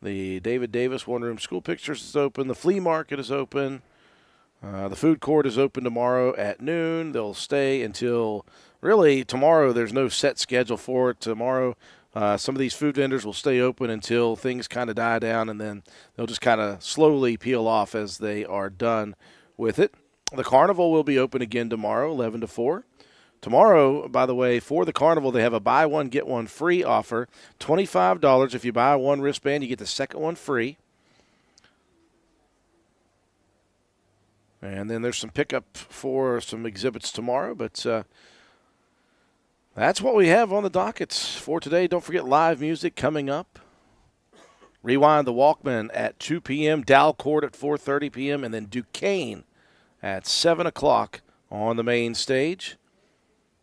The David Davis one-room school pictures is open. The flea market is open. The food court is open tomorrow at noon. They'll stay until, really, tomorrow there's no set schedule for it. Tomorrow, some of these food vendors will stay open until things kind of die down, and then they'll just kind of slowly peel off as they are done with it. The carnival will be open again tomorrow, 11 to 4. Tomorrow, by the way, for the carnival, they have a buy one, get one free offer. $25 if you buy one wristband, you get the second one free. And then there's some pickup for some exhibits tomorrow, but that's what we have on the docket for today. Don't forget live music coming up. Rewind the Walkman at 2 p.m., Dow Court at 4:30 p.m., and then Duquesne at 7 o'clock on the main stage.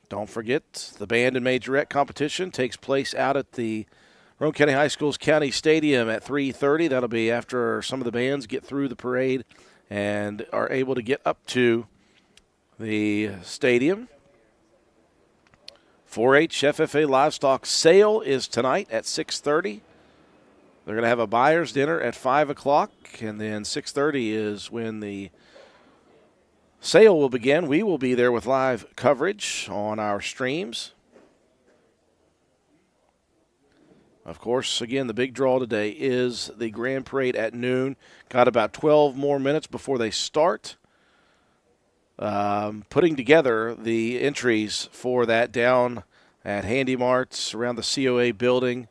Don't forget the band and majorette competition takes place out at the Roane County High School's County Stadium at 3:30. That'll be after some of the bands get through the parade and are able to get up to the stadium. 4-H FFA Livestock Sale is tonight at 6:30. They're going to have a buyer's dinner at 5 o'clock, and then 6:30 is when the sale will begin. We will be there with live coverage on our streams. Of course, again, the big draw today is the Grand Parade at noon. Got about 12 more minutes before they start. Putting together the entries for that down at Handy Marts around the COA building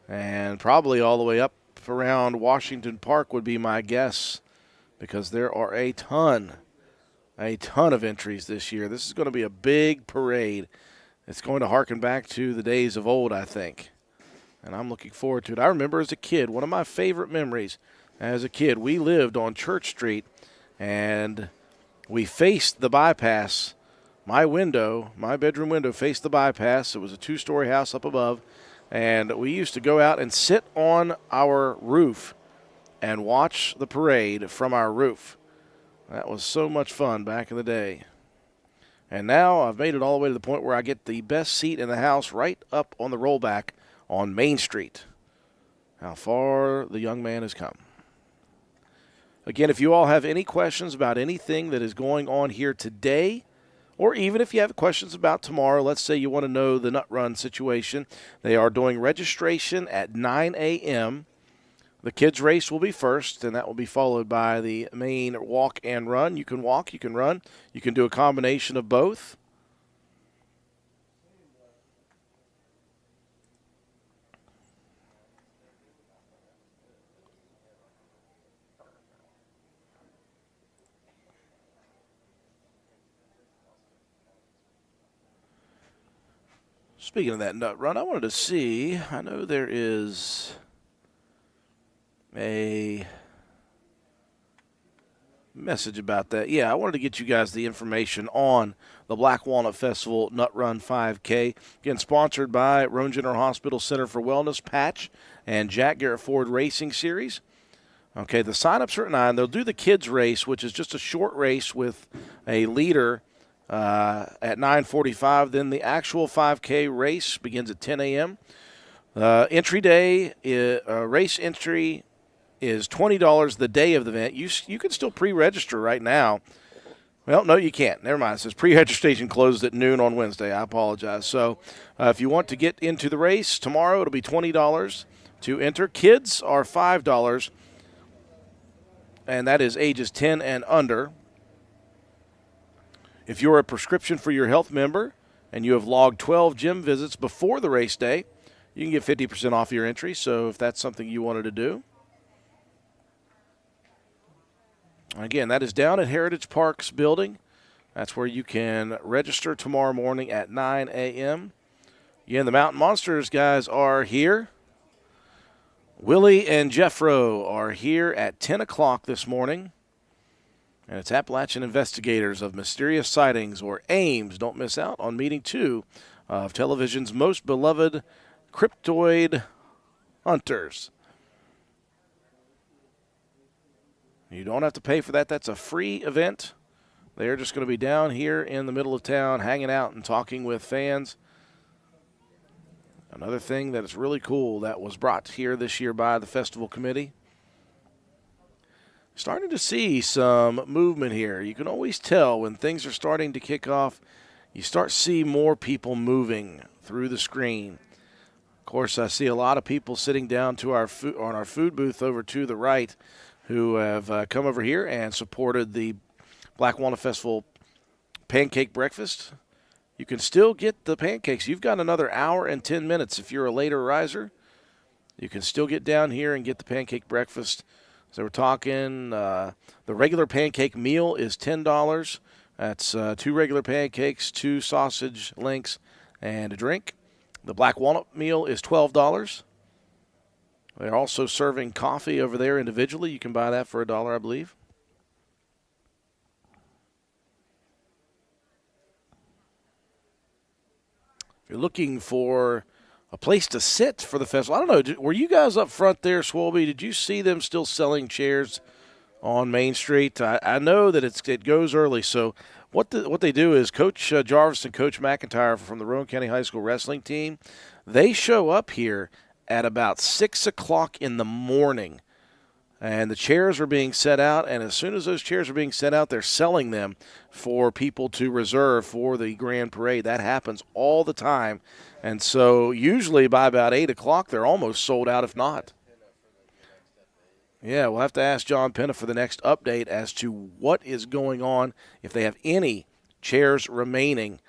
and probably all the way up around Washington Park would be my guess, because there are a ton of entries this year. This is going to be a big parade. It's going to harken back to the days of old, I think, and I'm looking forward to it. I remember as a kid, one of my favorite memories as a kid, we lived on Church Street, and we faced the bypass. My bedroom window faced the bypass. It was a 2-story house up above, and we used to go out and sit on our roof and watch the parade from our roof. That was so much fun back in the day. And now I've made it all the way to the point where I get the best seat in the house right up on the rollback on Main Street. How far the young man has come. Again, if you all have any questions about anything that is going on here today, or even if you have questions about tomorrow, let's say you want to know the Nut Run situation, they are doing registration at 9 a.m. The kids' race will be first, and that will be followed by the main walk and run. You can walk, you can run, you can do a combination of both. Speaking of that Nut Run, I wanted to see, I know there is a message about that. Yeah, I wanted to get you guys the information on the Black Walnut Festival Nut Run 5K. Again, sponsored by Roane General Hospital Center for Wellness, Patch, and Jack Garrett Ford Racing Series. Okay, the sign-ups are at 9. They'll do the kids' race, which is just a short race with a leader at 9:45. Then the actual 5K race begins at 10 a.m. Entry day, race entry is $20 the day of the event. You can still pre-register right now. Well, no, you can't. Never mind. It says pre-registration closed at noon on Wednesday. I apologize. So if you want to get into the race tomorrow, it'll be $20 to enter. Kids are $5, and that is ages 10 and under. If you're a prescription for your health member and you have logged 12 gym visits before the race day, you can get 50% off your entry. So if that's something you wanted to do. Again, that is down at Heritage Park's building. That's where you can register tomorrow morning at 9 a.m. Again, the Mountain Monsters guys are here. Willie and Jeffro are here at 10 o'clock this morning. And it's Appalachian Investigators of Mysterious Sightings, or AIMS. Don't miss out on meeting 2 of television's most beloved cryptoid hunters. You don't have to pay for that. That's a free event. They're just going to be down here in the middle of town hanging out and talking with fans. Another thing that is really cool that was brought here this year by the festival committee. Starting to see some movement here. You can always tell when things are starting to kick off. You start to see more people moving through the screen. Of course, I see a lot of people sitting down to on our food booth over to the right who have come over here and supported the Black Walnut Festival pancake breakfast. You can still get the pancakes. You've got another hour and 10 minutes if you're a later riser. You can still get down here and get the pancake breakfast. So we're talking the regular pancake meal is $10. That's 2 regular pancakes, 2 sausage links, and a drink. The Black Walnut meal is $12. They're also serving coffee over there individually. You can buy that for $1, I believe. If you're looking for a place to sit for the festival, I don't know, were you guys up front there, Swolby? Did you see them still selling chairs on Main Street? I know that it goes early, so what they do is Coach Jarvis and Coach McIntyre from the Roane County High School wrestling team, they show up here at about 6 o'clock in the morning. And the chairs are being set out, and as soon as those chairs are being set out, they're selling them for people to reserve for the Grand Parade. That happens all the time. And so usually by about 8 o'clock, they're almost sold out, if not. Yeah, we'll have to ask John Penna for the next update as to what is going on, if they have any chairs remaining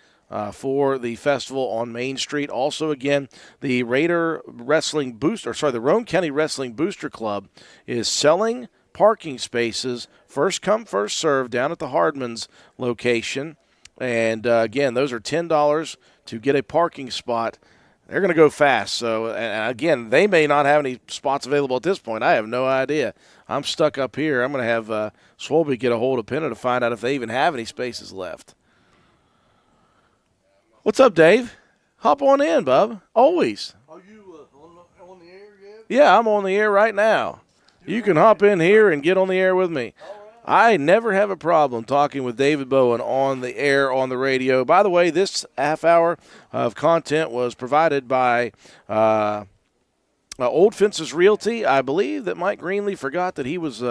for the festival on Main Street. Also, again, the the Roane County Wrestling Booster Club is selling parking spaces, first come, first served, down at the Hardman's location. And, again, those are $10 to get a parking spot. They're going to go fast. So, and again, they may not have any spots available at this point. I have no idea. I'm stuck up here. I'm going to have Swolby get a hold of Penna to find out if they even have any spaces left. What's up, Dave? Hop on in, bub. Always. Are you on the air yet? Yeah, I'm on the air right now. You can hop in here and get on the air with me. I never have a problem talking with David Bowen on the air, on the radio. By the way, this half hour of content was provided by Old Fences Realty. I believe that Mike Greenlee forgot that he was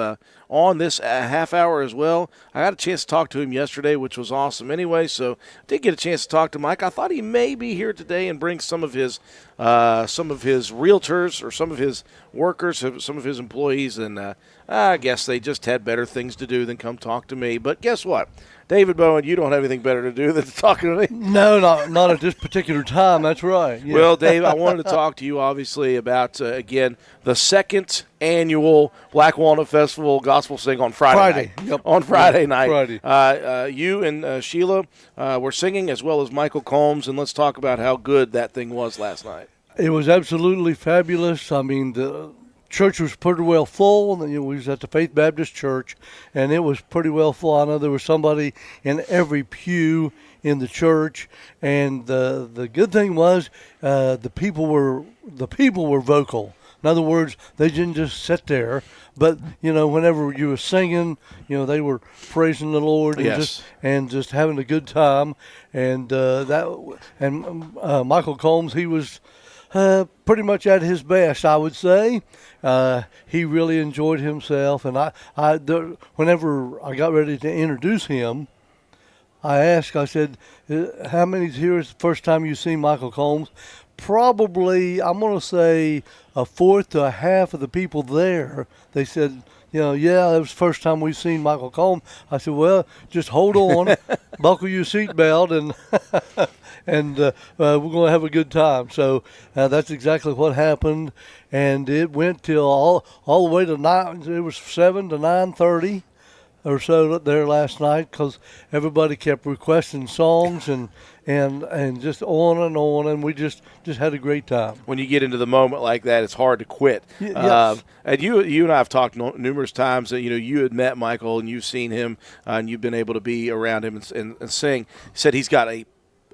on this half hour as well. I got a chance to talk to him yesterday, which was awesome anyway, so I did get a chance to talk to Mike. I thought he may be here today and bring some of his realtors or some of his workers, some of his employees, and I guess they just had better things to do than come talk to me. But guess what? David Bowen, you don't have anything better to do than talking to me. No, not at this particular time. That's right. Yeah. Well, Dave, I wanted to talk to you, obviously, about, again, the second annual Black Walnut Festival Gospel Sing on Friday night. Yep. On Friday night. Friday. You and Sheila were singing, as well as Michael Combs, and let's talk about how good that thing was last night. It was absolutely fabulous. I mean, the church was pretty well full. We was at the Faith Baptist Church, and it was pretty well full. I know there was somebody in every pew in the church, and the good thing was the people were vocal. In other words, they didn't just sit there, but whenever you were singing, they were praising the Lord and just having a good time. And Michael Combs, he was pretty much at his best, I would say. He really enjoyed himself, and whenever I got ready to introduce him, I said, how many's here is the first time you've seen Michael Combs? Probably, I'm going to say a fourth to a half of the people there, they said, yeah, it was the first time we've seen Michael Combs. I said, well, just hold on, buckle your seatbelt, and we're going to have a good time. So that's exactly what happened, and it went till all the way to 9. It was 7 to 9:30 or so there last night, because everybody kept requesting songs and just on, and we just had a great time. When you get into the moment like that, it's hard to quit. Yes. And you and I have talked numerous times that you had met Michael and you've seen him and you've been able to be around him and sing. He said he's got a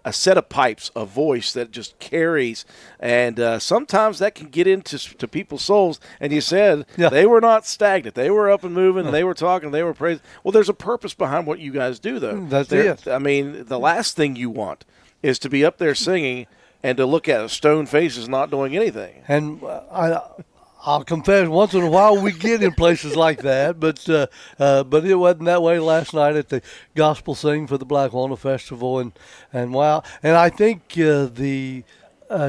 set of pipes, a voice that just carries, and sometimes that can get into people's souls. And you said they were not stagnant; they were up and moving, and they were talking, they were praising. Well, there's a purpose behind what you guys do, though. That's it. I mean, the last thing you want is to be up there singing and to look at stone faces not doing anything. And I'll confess, once in a while we get in places like that, but it wasn't that way last night at the Gospel Sing for the Black Walnut Festival, and wow, and I think the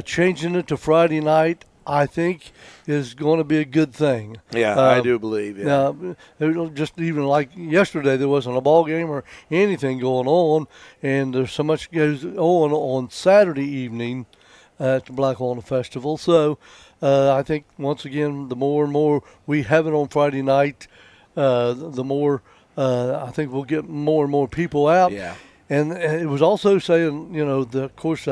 changing it to Friday night, I think, is going to be a good thing. Yeah, I do believe. Yeah. Now, just even like yesterday, there wasn't a ball game or anything going on, and there's so much goes on Saturday evening at the Black Walnut Festival. So I think, once again, the more and more we have it on Friday night, the more I think we'll get more and more people out. Yeah. And it was also saying, of course,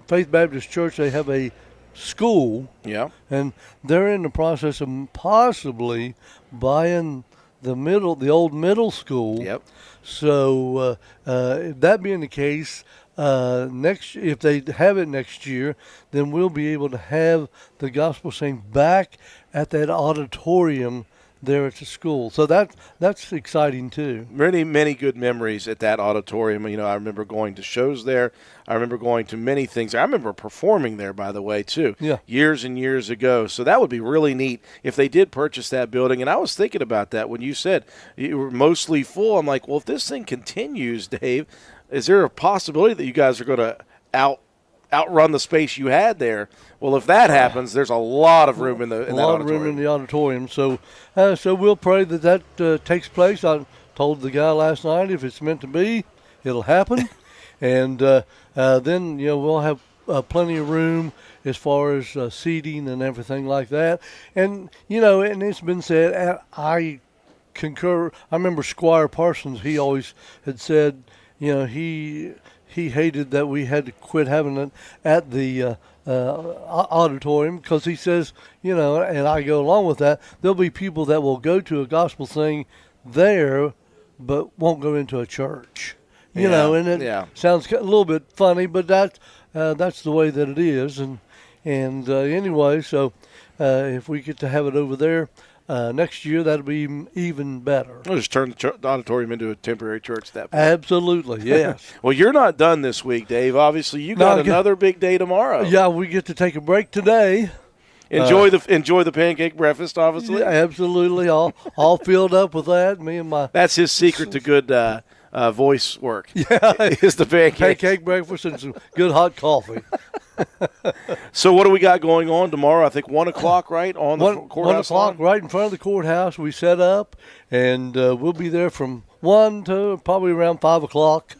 Faith Baptist Church, they have a school. Yeah. And they're in the process of possibly buying the old middle school. Yep. So that being the case, if they have it next year, then we'll be able to have the Gospel Sing back at that auditorium there at the school. So that's exciting too. Many, many good memories at that auditorium. You know, I remember going to shows there. I remember going to many things. I remember performing there, by the way, too, Yeah. years and years ago. So that would be really neat if they did purchase that building. And I was thinking about that when you said you were mostly full. I'm like, well, if this thing continues, Dave, is there a possibility that you guys are going to outrun the space you had there? Well, if that happens, there's a lot of room in that auditorium. A lot of room in the auditorium. So we'll pray that takes place. I told the guy last night, if it's meant to be, it'll happen. And then, we'll have plenty of room as far as seating and everything like that. And, and it's been said, and I concur. I remember Squire Parsons, he always had said, he hated that we had to quit having it at the auditorium, because he says, and I go along with that, there'll be people that will go to a gospel thing there but won't go into a church. And it sounds a little bit funny, but that's the way that it is. And anyway, so if we get to have it over there next year, that'll be even better. We'll just turn the auditorium into a temporary church at that point. Absolutely, yes. Well, you're not done this week, Dave. Obviously, you got another big day tomorrow. Yeah, we get to take a break today. Enjoy the pancake breakfast, obviously. Yeah, absolutely, all filled up with that. Me and my. That's his secret to good voice work. Yeah, is the pancake breakfast and some good hot coffee. So what do we got going on tomorrow? I think 1 o'clock, right, on the courthouse 1 o'clock, right in front of the courthouse. We set up, and we'll be there from 1 to probably around 5 o'clock.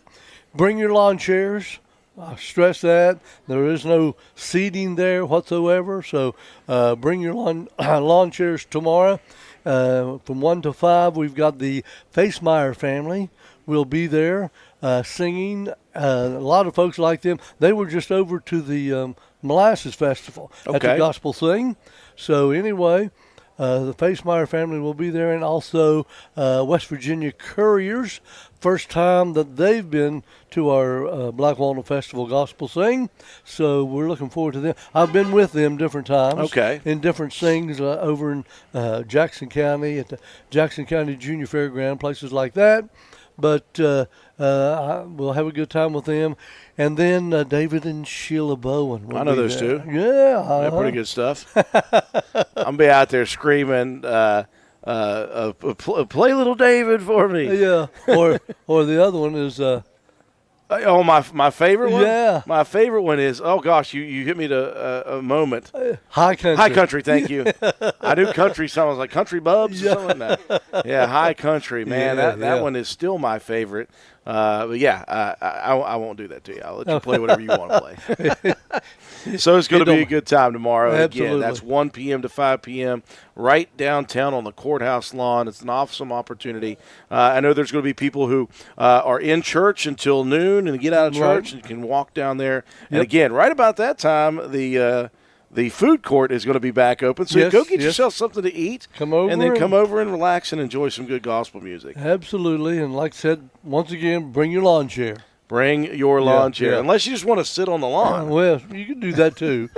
Bring your lawn chairs. I stress that. There is no seating there whatsoever, so bring your lawn chairs tomorrow. From 1 to 5, we've got the Facemeyer family. We'll be there singing. A lot of folks like them. They were just over to the Molasses Festival at the Gospel Sing. So anyway, the Facemeyer family will be there, and also West Virginia Couriers. First time that they've been to our Black Walnut Festival Gospel Sing. So we're looking forward to them. I've been with them different times. In different sings over in Jackson County, at the Jackson County Junior Fairground, places like that. But we'll have a good time with them. And then David and Sheila Bowen. I know those two. Yeah. They're pretty good stuff. I'm going to be out there screaming, play Little David for me. Yeah. Or the other one is... my favorite one? Yeah. My favorite one is, oh, gosh, you hit me to a moment. High Country. High Country, thank you. I do country songs like Country Bubs or something like that. Yeah, High Country, man. That one is still my favorite. But, yeah, I won't do that to you. I'll let you play whatever you want to play. So it's going to be a good time tomorrow. Absolutely. Again, that's 1 p.m. to 5 p.m. right downtown on the courthouse lawn. It's an awesome opportunity. I know there's going to be people who are in church until noon and get out of church and can walk down there. And, again, right about that time, the food court is going to be back open. So go get yourself something to eat. Come over. And then come over and relax and enjoy some good gospel music. Absolutely. And like I said, once again, bring your lawn chair. Bring your lawn chair. Unless you just want to sit on the lawn. Well, you can do that too.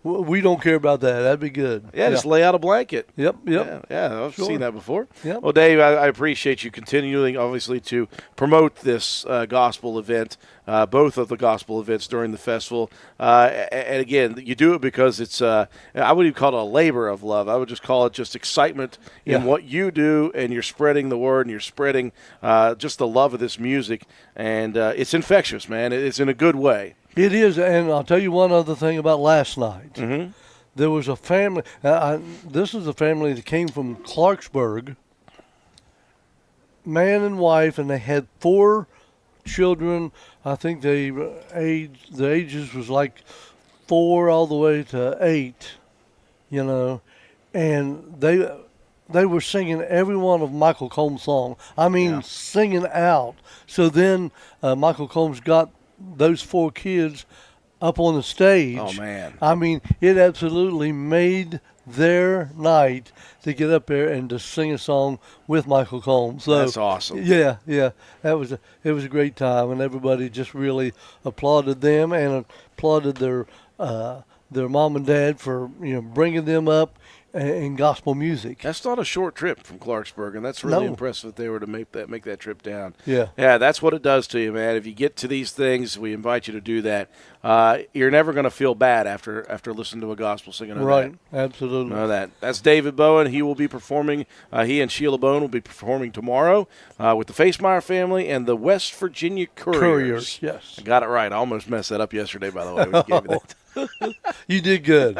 We don't care about that. That'd be good. Yeah, just lay out a blanket. Yep. Yeah, I've seen that before. Yep. Well, Dave, I appreciate you continuing, obviously, to promote this gospel event, both of the gospel events during the festival. And again, you do it because it's, I wouldn't even call it a labor of love. I would just call it just excitement in what you do, and you're spreading the word, and you're spreading just the love of this music. And it's infectious, man. It's in a good way. It is, and I'll tell you one other thing about last night. Mm-hmm. There was a family, this is a family that came from Clarksburg, man and wife, and they had 4 children. I think the ages was like 4 all the way to 8, and they were singing every one of Michael Combs' songs. I mean, singing out. So then Michael Combs got those 4 kids up on the stage. Oh, man. I mean, it absolutely made their night to get up there and to sing a song with Michael Combs. So, that's awesome. Yeah. It was a great time, and everybody just really applauded them and applauded their their mom and dad for bringing them up in gospel music. That's not a short trip from Clarksburg, and that's really No. impressive that they were to make that trip down. Yeah. Yeah, that's what it does to you, man. If you get to these things, we invite you to do that. You're never going to feel bad after listening to a gospel singer. Know Right. that. Absolutely. Know that. That's David Bowen. He will be performing. He and Sheila Bowen will be performing tomorrow with the Facemeyer family and the West Virginia Couriers. Yes. I got it right. I almost messed that up yesterday, by the way. When you gave me that. You did good.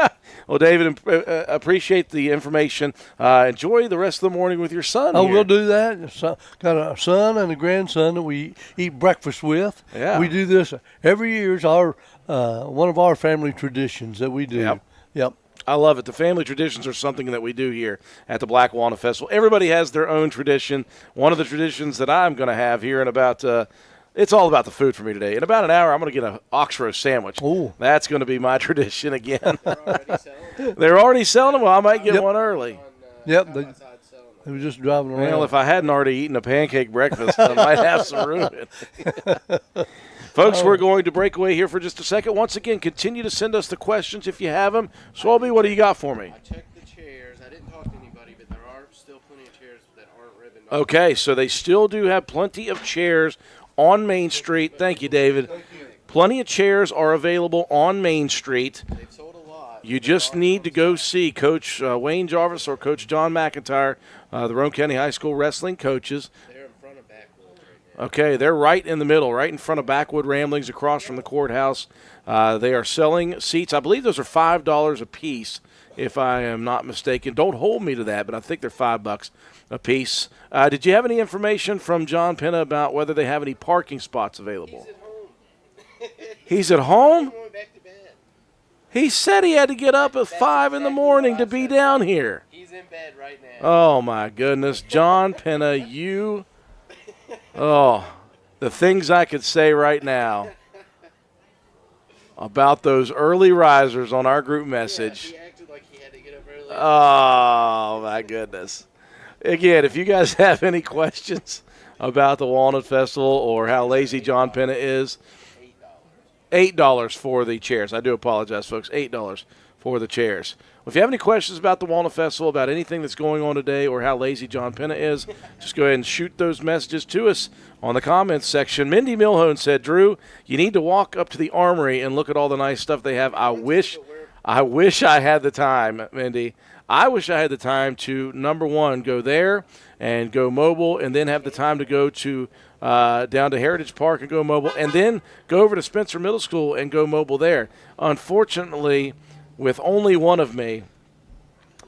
Well, David, appreciate the information. Enjoy the rest of the morning with your son. Oh, here. we'll do that. Got a son and a grandson that we eat breakfast with. Yeah. We do this every year. It's our one of our family traditions that we do. Yep. Yep. I love it. The family traditions are something that we do here at the Black Walnut Festival. Everybody has their own tradition. One of the traditions that I'm going to have here in about it's all about the food for me today. In about an hour, I'm going to get an ox roast sandwich. Ooh. That's going to be my tradition again. They're already selling. They're already selling them. Well, I might get Yep. one early. On, Yep, they- outside selling them. They were just driving around. Well, if I hadn't already eaten a pancake breakfast, I might have some room. Folks, we're going to break away here for just a second. Once again, continue to send us the questions if you have them. Swalby, what do you got for me? I checked the chairs. I didn't talk to anybody, but there are still plenty of chairs that aren't ribbon. Okay, so they still do have plenty of chairs on Main Street. Thank you, David. Plenty of chairs are available on Main Street. They've sold a lot. You just need to go see Coach Wayne Jarvis or Coach John McIntyre, the Roane County High School wrestling coaches. They're in front of Backwood right now. Okay, they're right in the middle, right in front of Backwood Ramblings across from the courthouse. They are selling seats. I believe those are $5 a piece, if I am not mistaken. Don't hold me to that, but I think they're $5 a piece. Did you have any information from John Penna about whether they have any parking spots available? He's at home. He's at home? I'm going back to bed. He said he had to get up at 5 in the morning to be down here. He's in bed right now. Oh, my goodness. John Penna, you. Oh, the things I could say right now about those early risers on our group message. He acted like he had to get up early. Oh, my goodness. Again, if you guys have any questions about the Walnut Festival or how lazy John Penna is, $8 for the chairs. I do apologize, folks. $8 for the chairs. Well, if you have any questions about the Walnut Festival, about anything that's going on today, or how lazy John Penna is, just go ahead and shoot those messages to us on the comments section. Mindy Milhone said, Drew, you need to walk up to the Armory and look at all the nice stuff they have. I wish I had the time, Mindy. I wish I had the time to, number one, go there and go mobile, and then have the time to go to down to Heritage Park and go mobile, and then go over to Spencer Middle School and go mobile there. Unfortunately, with only one of me,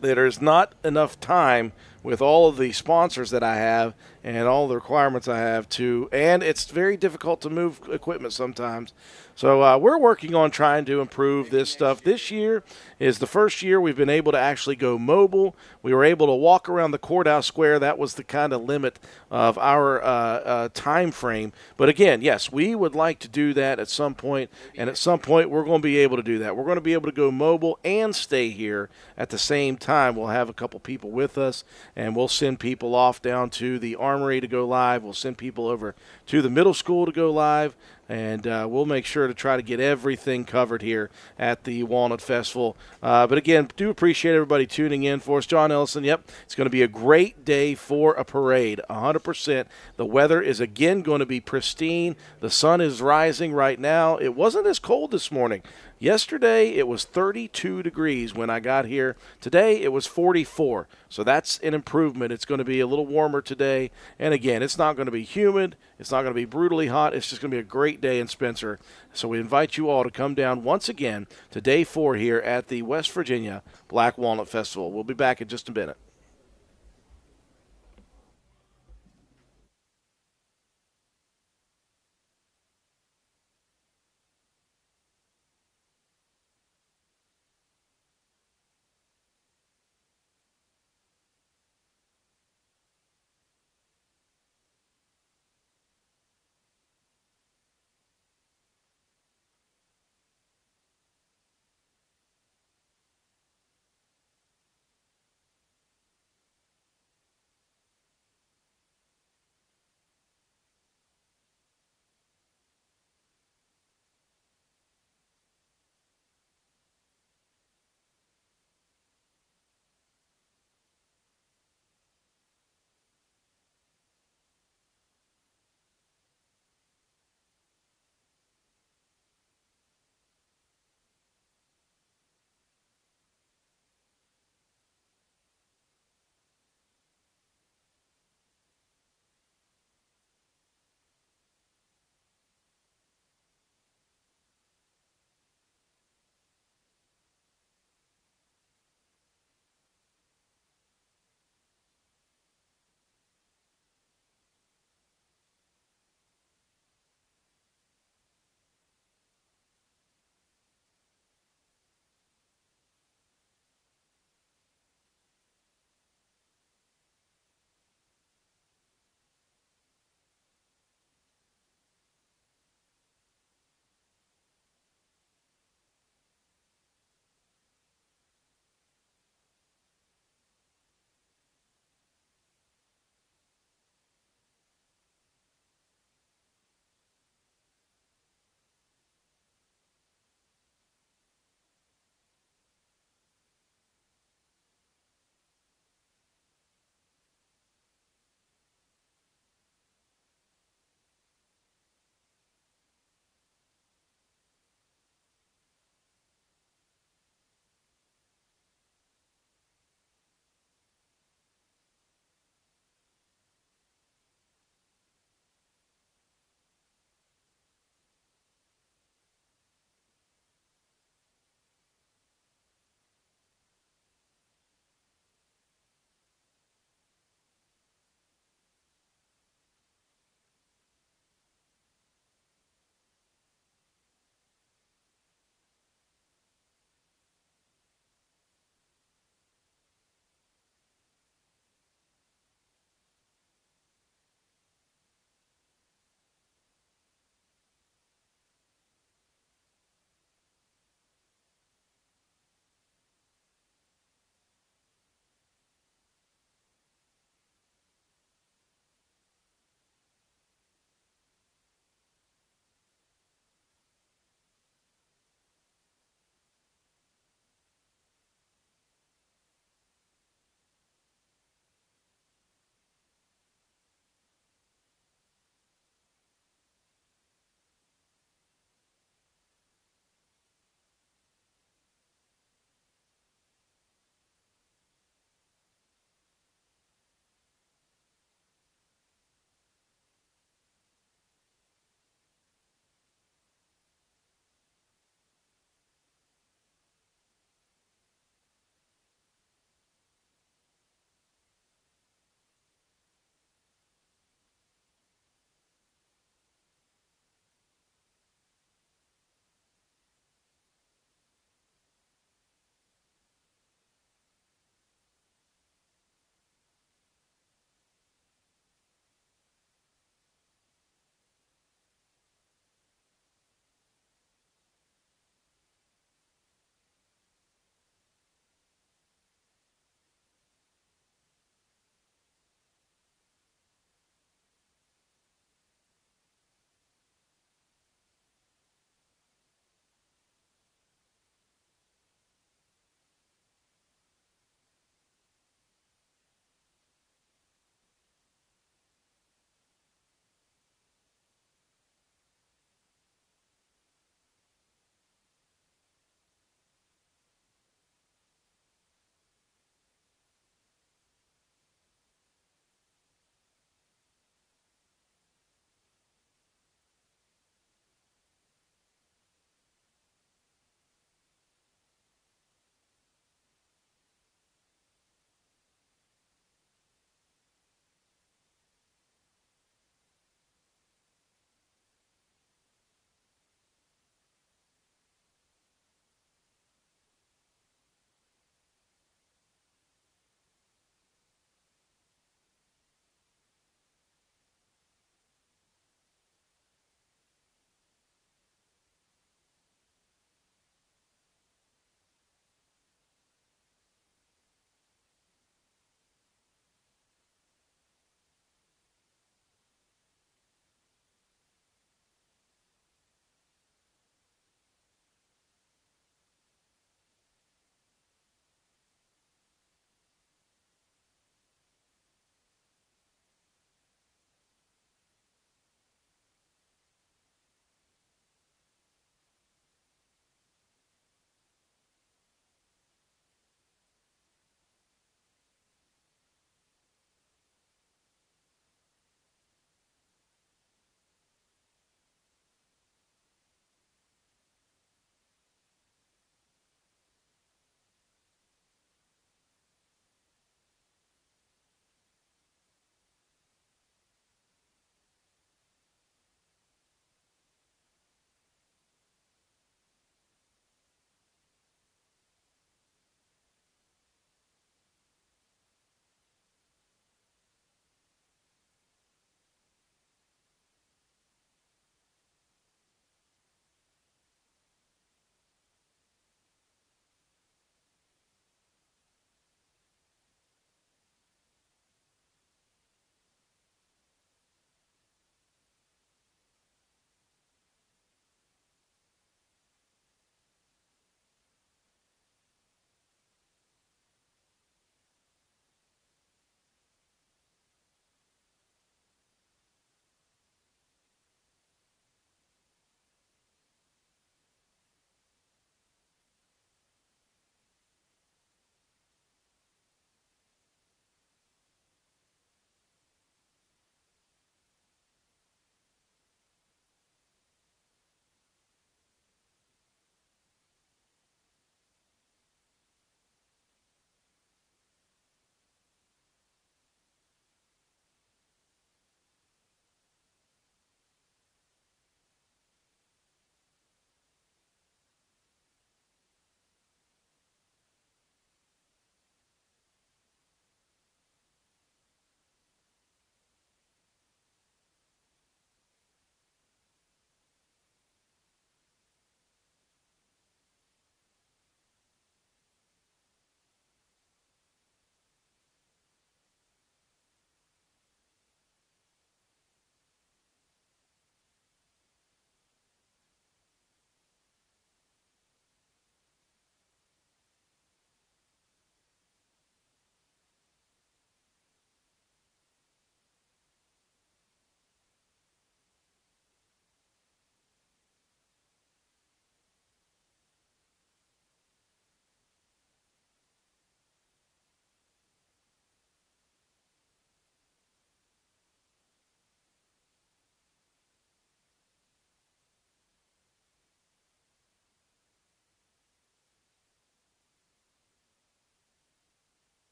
there's not enough time with all of the sponsors that I have and all the requirements I have to, and it's very difficult to move equipment sometimes. So we're working on trying to improve this stuff. This year is the first year we've been able to actually go mobile. We were able to walk around the courthouse square. That was the kind of limit of our time frame. But again, yes, we would like to do that at some point, and at some point we're going to be able to do that. We're going to be able to go mobile and stay here at the same time. We'll have a couple people with us, and we'll send people off down to the Armory to go live. We'll send people over to the middle school to go live. And we'll make sure to try to get everything covered here at the Walnut Festival. But again, do appreciate everybody tuning in for us. John Ellison, yep, it's going to be a great day for a parade, 100%. The weather is again going to be pristine. The sun is rising right now. It wasn't as cold this morning. Yesterday, it was 32 degrees when I got here. Today, it was 44. So that's an improvement. It's going to be a little warmer today. And again, it's not going to be humid. It's not going to be brutally hot. It's just going to be a great day in Spencer. So we invite you all to come down once again to day 4 here at the West Virginia Black Walnut Festival. We'll be back in just a minute.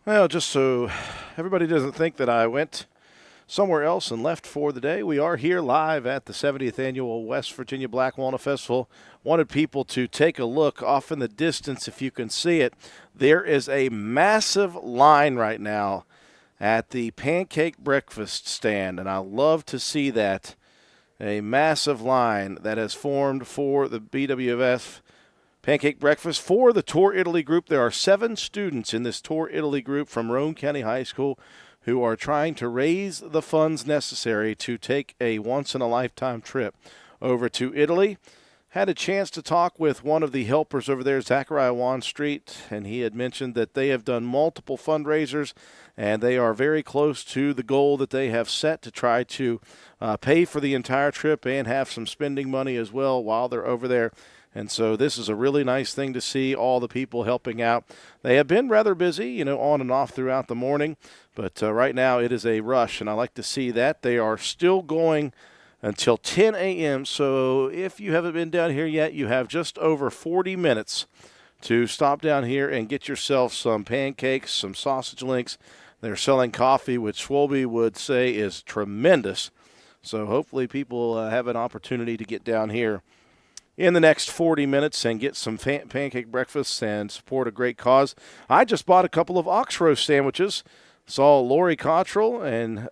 Well, just so everybody doesn't think that I went somewhere else and left for the day, we are here live at the 70th Annual West Virginia Black Walnut Festival. Wanted people to take a look off in the distance if you can see it. There is a massive line right now at the pancake breakfast stand, and I love to see that. A massive line that has formed for the BWF Pancake Breakfast for the Tour Italy group. There are 7 students in this Tour Italy group from Roane County High School who are trying to raise the funds necessary to take a once-in-a-lifetime trip over to Italy. Had a chance to talk with one of the helpers over there, Zachariah Wan Street, and he had mentioned that they have done multiple fundraisers, and they are very close to the goal that they have set to try to pay for the entire trip and have some spending money as well while they're over there. And so this is a really nice thing to see, all the people helping out. They have been rather busy, on and off throughout the morning, but right now it is a rush, and I like to see that. They are still going until 10 a.m., so if you haven't been down here yet, you have just over 40 minutes to stop down here and get yourself some pancakes, some sausage links. They're selling coffee, which Swolby would say is tremendous. So hopefully people have an opportunity to get down here in the next 40 minutes and get some pancake breakfasts and support a great cause. I just bought a couple of ox roast sandwiches. Saw Lori Cottrell and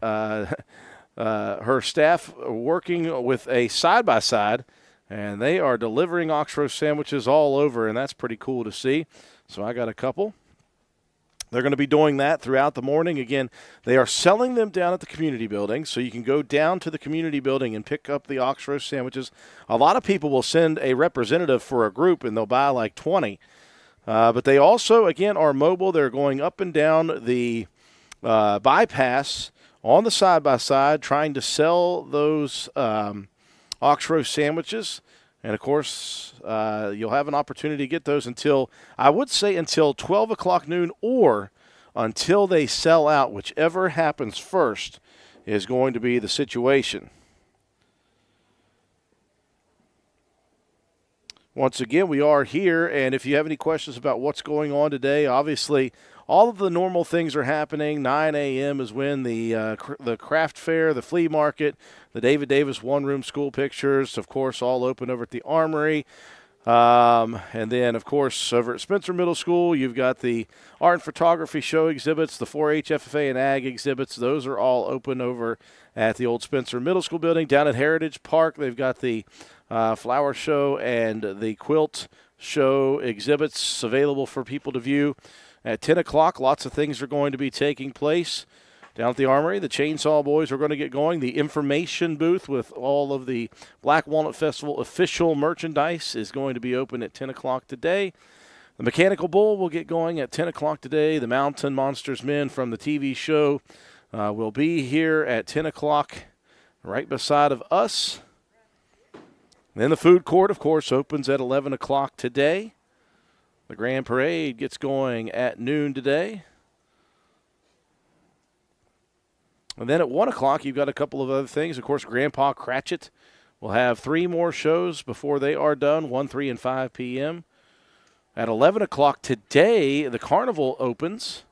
her staff working with a side-by-side, and they are delivering ox roast sandwiches all over, and that's pretty cool to see. So I got a couple. They're going to be doing that throughout the morning. Again, they are selling them down at the community building, so you can go down to the community building and pick up the ox roast sandwiches. A lot of people will send a representative for a group, and they'll buy like 20. But they also, again, are mobile. They're going up and down the bypass on the side-by-side trying to sell those ox roast sandwiches. And, of course, you'll have an opportunity to get those until 12 o'clock noon or until they sell out. Whichever happens first is going to be the situation. Once again, we are here, and if you have any questions about what's going on today, obviously all of the normal things are happening. 9 a.m. is when the craft fair, the flea market, the David Davis one-room school pictures, of course, all open over at the Armory. And then, of course, over at Spencer Middle School, you've got the art and photography show exhibits, the 4-H, FFA, and Ag exhibits. Those are all open over at the old Spencer Middle School building. Down at Heritage Park, they've got the flower show and the quilt show exhibits available for people to view. At 10 o'clock, lots of things are going to be taking place. Down at the Armory, the Chainsaw Boys are going to get going. The information booth with all of the Black Walnut Festival official merchandise is going to be open at 10 o'clock today. The Mechanical Bull will get going at 10 o'clock today. The Mountain Monsters Men from the TV show will be here at 10 o'clock right beside of us. Then the food court, of course, opens at 11 o'clock today. The Grand Parade gets going at noon today. And then at 1 o'clock, you've got a couple of other things. Of course, Grandpa Cratchit will have 3 more shows before they are done, 1, 3, and 5 p.m. At 11 o'clock today, the carnival opens.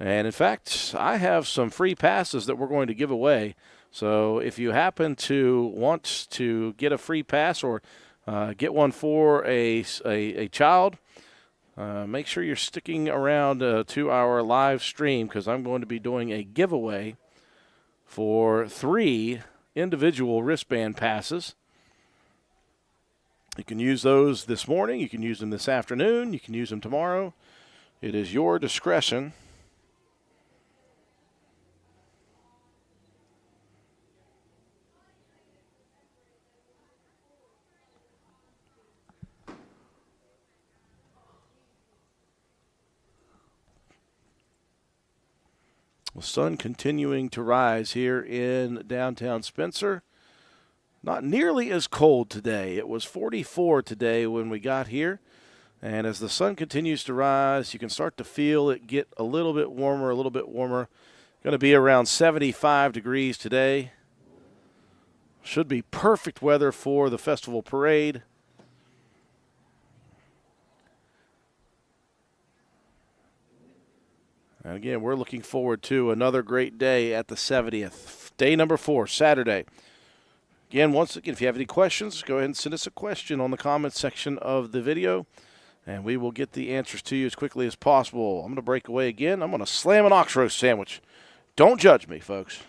And, in fact, I have some free passes that we're going to give away. So if you happen to want to get a free pass or get one for a child, make sure you're sticking around to our live stream because I'm going to be doing a giveaway for 3 individual wristband passes. You can use those this morning. You can use them this afternoon. You can use them tomorrow. It is your discretion. The sun continuing to rise here in downtown Spencer. Not nearly as cold today. It was 44 today when we got here. And as the sun continues to rise, you can start to feel it get a little bit warmer, a little bit warmer. Going to be around 75 degrees today. Should be perfect weather for the festival parade. And again, we're looking forward to another great day at the 70th. Day number 4, Saturday. Again, once again, if you have any questions, go ahead and send us a question on the comments section of the video, and we will get the answers to you as quickly as possible. I'm going to break away again. I'm going to slam an ox roast sandwich. Don't judge me, folks.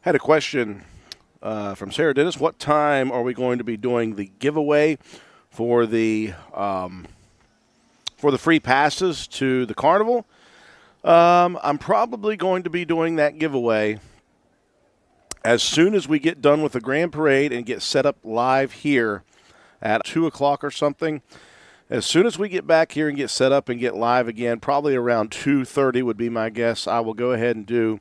Had a question from Sarah Dennis. What time are we going to be doing the giveaway for the free passes to the carnival? I'm probably going to be doing that giveaway as soon as we get done with the grand parade and get set up live here at 2 o'clock or something. As soon as we get back here and get set up and get live again, probably around 2:30 would be my guess, I will go ahead and do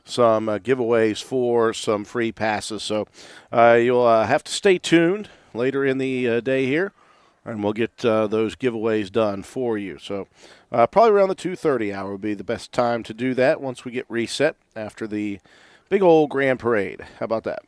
some giveaways for some free passes. So you'll have to stay tuned later in the day here, and we'll get those giveaways done for you. So probably around the 2:30 hour would be the best time to do that once we get reset after the big old grand parade. How about that?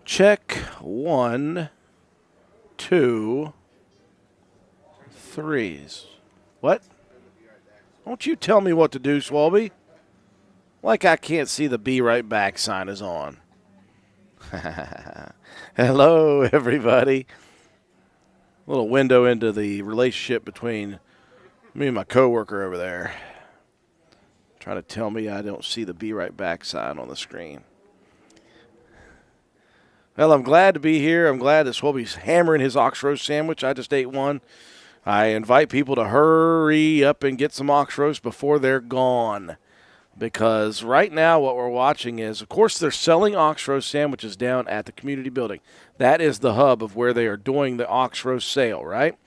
Check 1, 2, 3s. What? Don't you tell me what to do, Swalby. Like I can't see the be right back sign is on. Hello, everybody. A little window into the relationship between me and my coworker over there. Trying to tell me I don't see the be right back sign on the screen. Well, I'm glad to be here. I'm glad that Swalby's hammering his ox roast sandwich. I just ate one. I invite people to hurry up and get some ox roast before they're gone. Because right now what we're watching is, of course, they're selling ox roast sandwiches down at the community building. That is the hub of where they are doing the ox roast sale, right?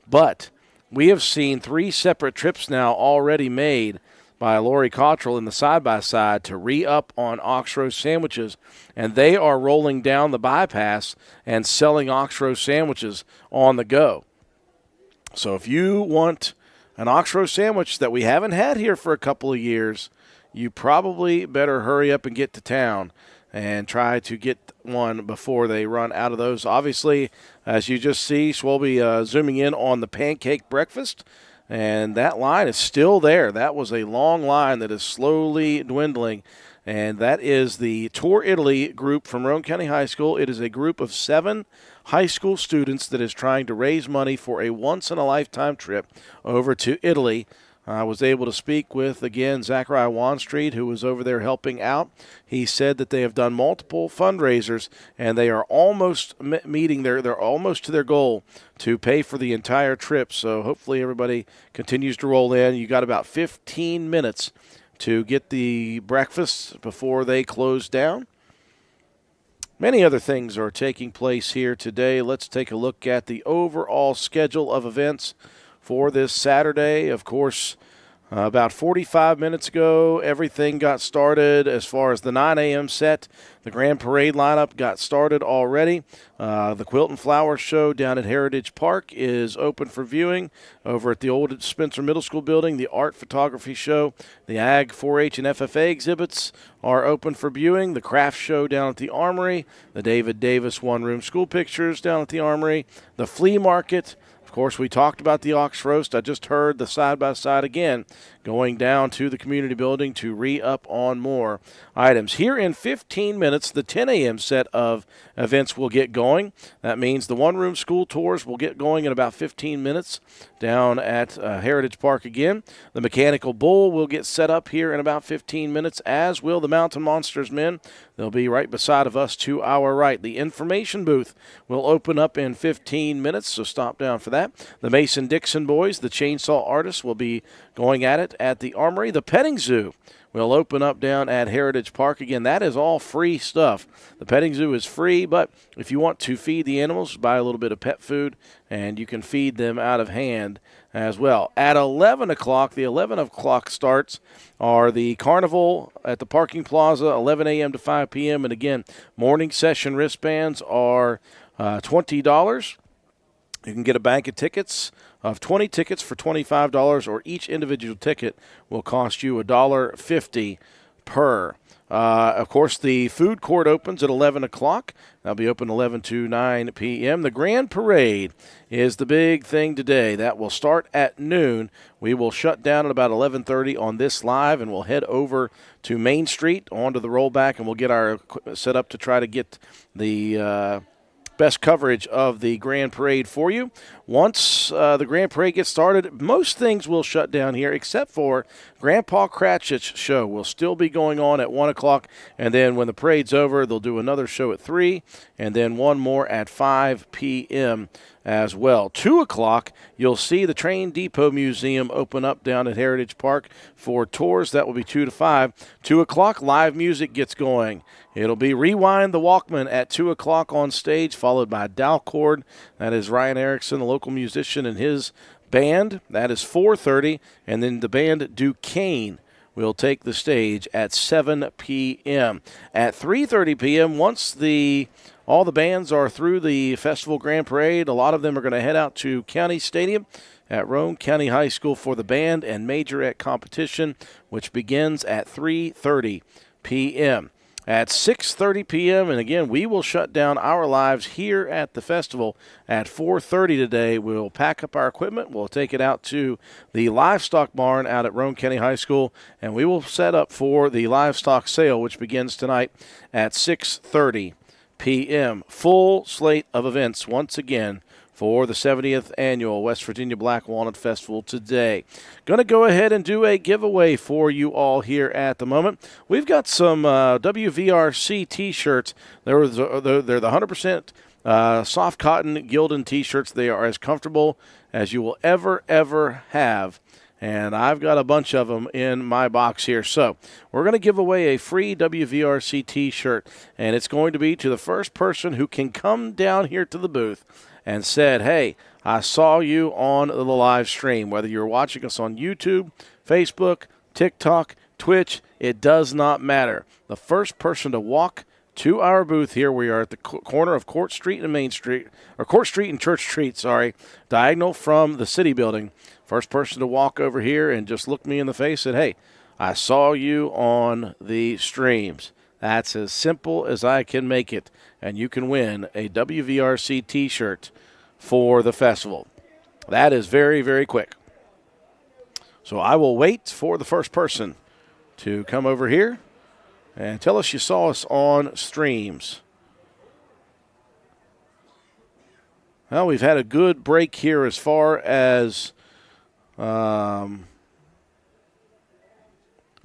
But we have seen 3 separate trips now already made by Lori Cottrell in the side-by-side to re-up on ox roast sandwiches, and they are rolling down the bypass and selling ox roast sandwiches on the go. So if you want an ox roast sandwich that we haven't had here for a couple of years, you probably better hurry up and get to town and try to get one before they run out of those. Obviously, as you just see, Swalby zooming in on the pancake breakfast, and that line is still there. That was a long line that is slowly dwindling, and that is the Tour Italy group from Roane County High School. It is a group of 7 high school students that is trying to raise money for a once-in-a-lifetime trip over to Italy. I was able to speak with, again, Zachariah Wanstreet, who was over there helping out. He said that they have done multiple fundraisers, and they are almost meeting they're almost to their goal to pay for the entire trip. So hopefully everybody continues to roll in. You got about 15 minutes to get the breakfast before they close down. Many other things are taking place here today. Let's take a look at the overall schedule of events for this Saturday. Of course, about 45 minutes ago, everything got started as far as the 9 a.m. set. The Grand Parade lineup got started already. The Quilt and Flower Show down at Heritage Park is open for viewing. Over at the old Spencer Middle School building, the Art Photography Show, the Ag 4-H and FFA exhibits are open for viewing. The Craft Show down at the Armory, the David Davis one-room school pictures down at the Armory, the Flea Market. Of course, we talked about the ox roast. I just heard the side-by-side again going down to the community building to re-up on more items. Here in 15 minutes, the 10 a.m. set of events will get going. That means the one-room school tours will get going in about 15 minutes down at Heritage Park again. The Mechanical Bull will get set up here in about 15 minutes, as will the Mountain Monsters men. They'll be right beside of us to our right. The information booth will open up in 15 minutes, so stop down for that. The Mason-Dixon boys, the chainsaw artists, will be going at it at the Armory. The Petting Zoo will open up down at Heritage Park. Again, that is all free stuff. The Petting Zoo is free, but if you want to feed the animals, buy a little bit of pet food, and you can feed them out of hand as well. At 11 o'clock, the 11 o'clock starts are the Carnival at the Parking Plaza, 11 a.m. to 5 p.m. And again, morning session wristbands are $20. You can get a bank of tickets of 20 tickets for $25, or each individual ticket will cost you $1.50 per. Of course, the food court opens at 11 o'clock. That'll be open 11 to 9 p.m. The Grand Parade is the big thing today. That will start at noon. We will shut down at about 11:30 on this live, and we'll head over to Main Street onto the rollback, and we'll get our equipment set up to try to get the best coverage of the Grand Parade for you. Once the Grand Parade gets started, most things will shut down here except for Grandpa Cratchit's show will still be going on at 1 o'clock, and then when the parade's over, they'll do another show at 3, and then one more at 5 p.m. as well. 2 o'clock, you'll see the Train Depot Museum open up down at Heritage Park for tours. That will be 2 to 5. 2 o'clock, live music gets going. It'll be Rewind the Walkman at 2 o'clock on stage, followed by Dalcord. That is Ryan Erickson, the local musician, and his band. That is 4:30. And then the band Duquesne will take the stage at 7 p.m. At 3:30 p.m., once all the bands are through the Festival Grand Parade, a lot of them are going to head out to County Stadium at Roane County High School for the band and majorette competition, which begins at 3:30 p.m. at 6:30 p.m. And again, we will shut down our lives here at the festival at 4:30 today. We'll pack up our equipment. We'll take it out to the livestock barn out at Roane County High School, and we will set up for the livestock sale, which begins tonight at 6:30 p.m. Full slate of events once again for the 70th Annual West Virginia Black Walnut Festival today. Going to go ahead and do a giveaway for you all here at the moment. We've got some WVRC T-shirts. They're the 100% soft cotton Gildan T-shirts. They are as comfortable as you will ever have. And I've got a bunch of them in my box here. So we're going to give away a free WVRC T-shirt, and it's going to be to the first person who can come down here to the booth and said, hey, I saw you on the live stream. Whether you're watching us on YouTube, Facebook, TikTok, Twitch, it does not matter. The first person to walk to our booth here, we are at the corner of Court Street and Main Street, or Court Street and Church Street, diagonal from the City Building. First person to walk over here and just look me in the face and said, hey, I saw you on the streams. That's as simple as I can make it, and you can win a WVRC T-shirt for the festival. That is very, very quick. So I will wait for the first person to come over here and tell us you saw us on streams. Well, we've had a good break here as far as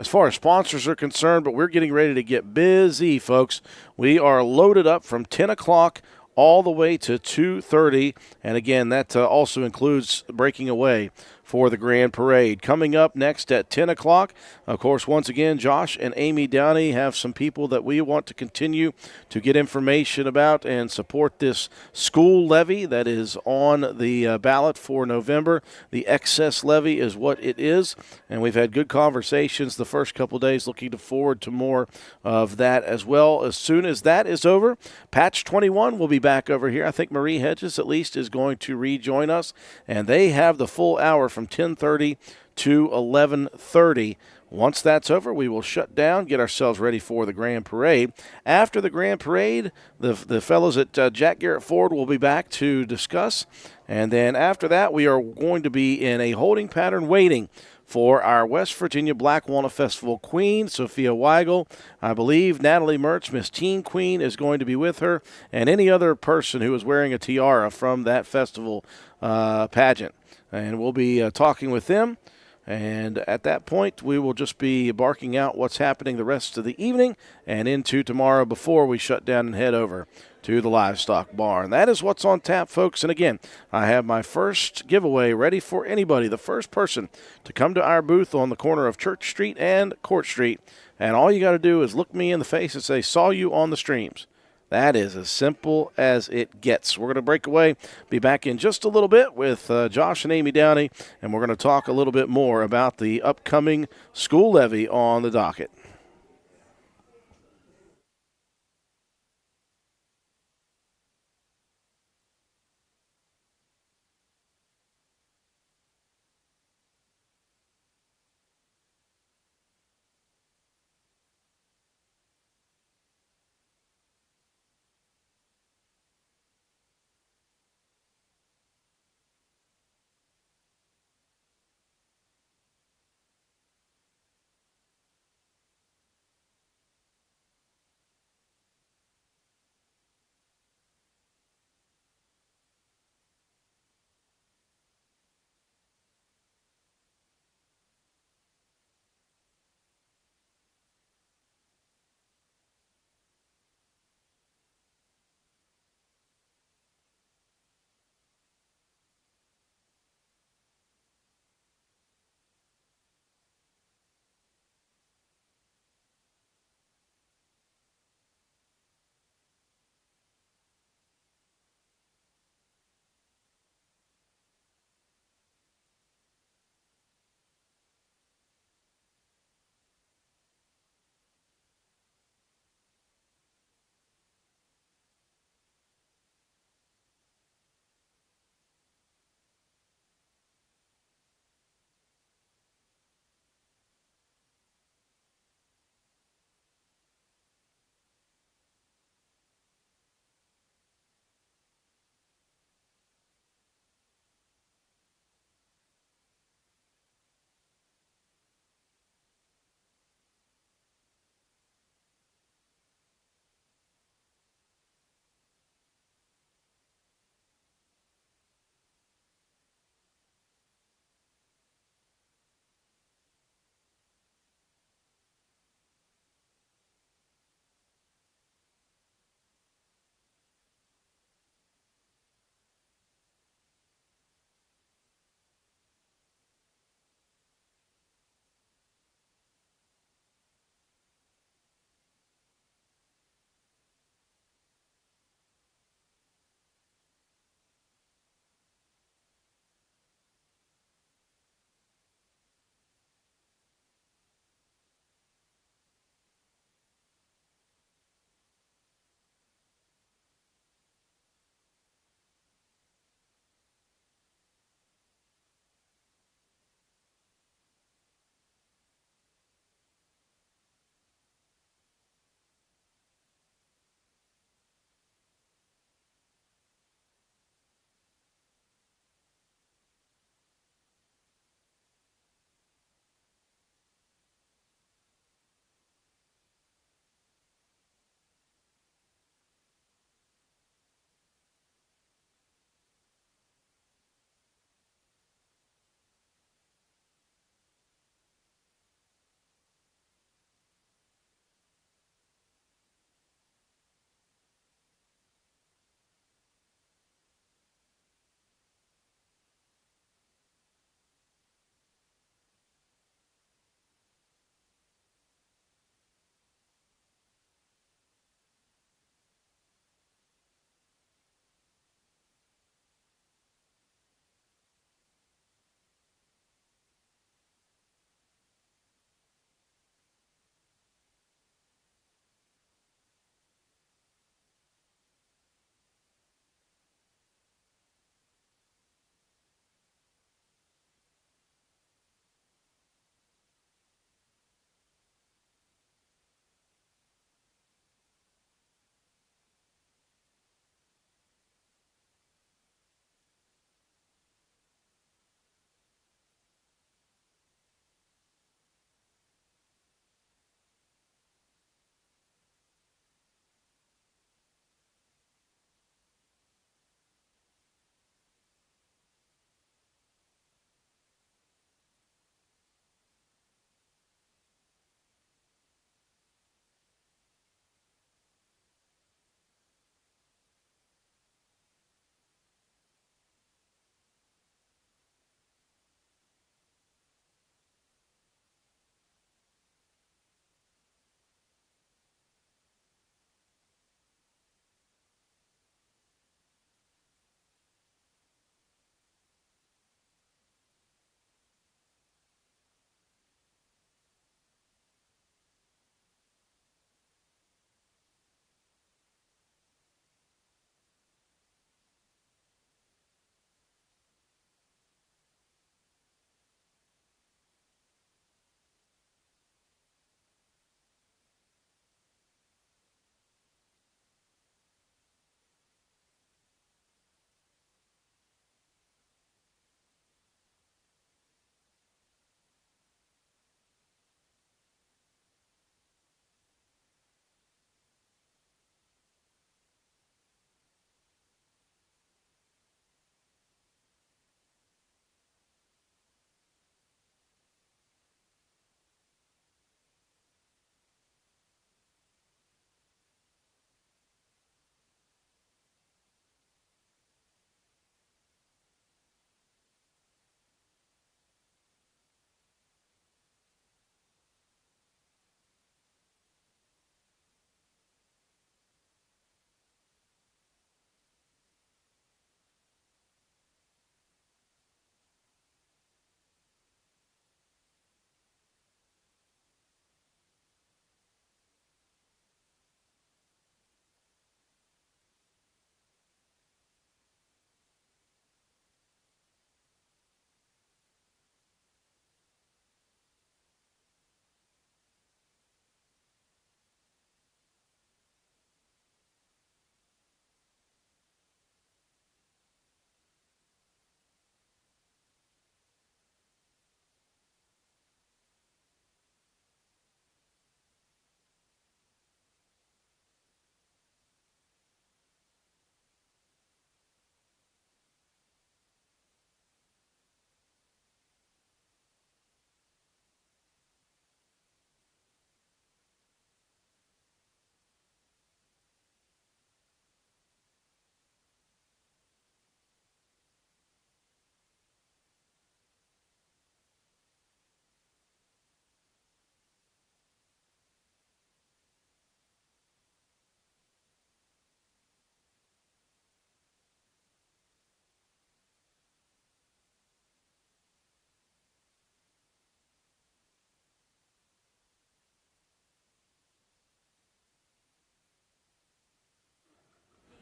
sponsors are concerned, but we're getting ready to get busy, folks. We are loaded up from 10 o'clock all the way to 2:30, and again, that also includes breaking away for the Grand Parade. Coming up next at 10 o'clock, of course, once again, Josh and Amy Downey have some people that we want to continue to get information about and support this school levy that is on the ballot for November. The excess levy is what it is, and we've had good conversations the first couple of days, looking forward to more of that as well. As soon as that is over, Patch 21 will be back over here. I think Marie Hedges, at least, is going to rejoin us, and they have the full hour from 10:30 to 11:30. Once that's over, we will shut down, get ourselves ready for the Grand Parade. After the Grand Parade, the fellows at Jack Garrett Ford will be back to discuss, and then after that, we are going to be in a holding pattern waiting for our West Virginia Black Walnut Festival Queen, Sophia Weigel. I believe Natalie Mertz, Miss Teen Queen, is going to be with her, and any other person who is wearing a tiara from that festival pageant. And we'll be talking with them. And at that point, we will just be barking out what's happening the rest of the evening and into tomorrow before we shut down and head over to the livestock barn. That is what's on tap, folks. And again, I have my first giveaway ready for anybody, the first person to come to our booth on the corner of Church Street and Court Street. And all you got to do is look me in the face and say, saw you on the streams. That is as simple as it gets. We're going to break away, be back in just a little bit with Josh and Amy Downey, and we're going to talk a little bit more about the upcoming school levy on the docket.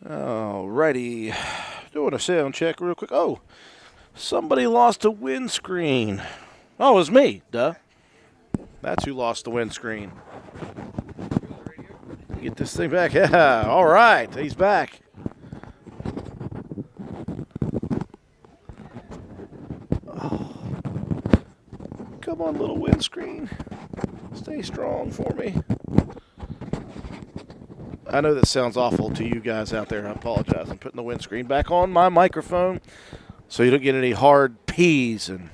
Alrighty. Doing a sound check real quick. Oh, somebody lost a windscreen. Oh, it was me. Duh. That's who lost the windscreen. Get this thing back. Yeah. All right. He's back. Oh. Come on, little windscreen. Stay strong for me. I know that sounds awful to you guys out there. I apologize. I'm putting the windscreen back on my microphone so you don't get any hard P's and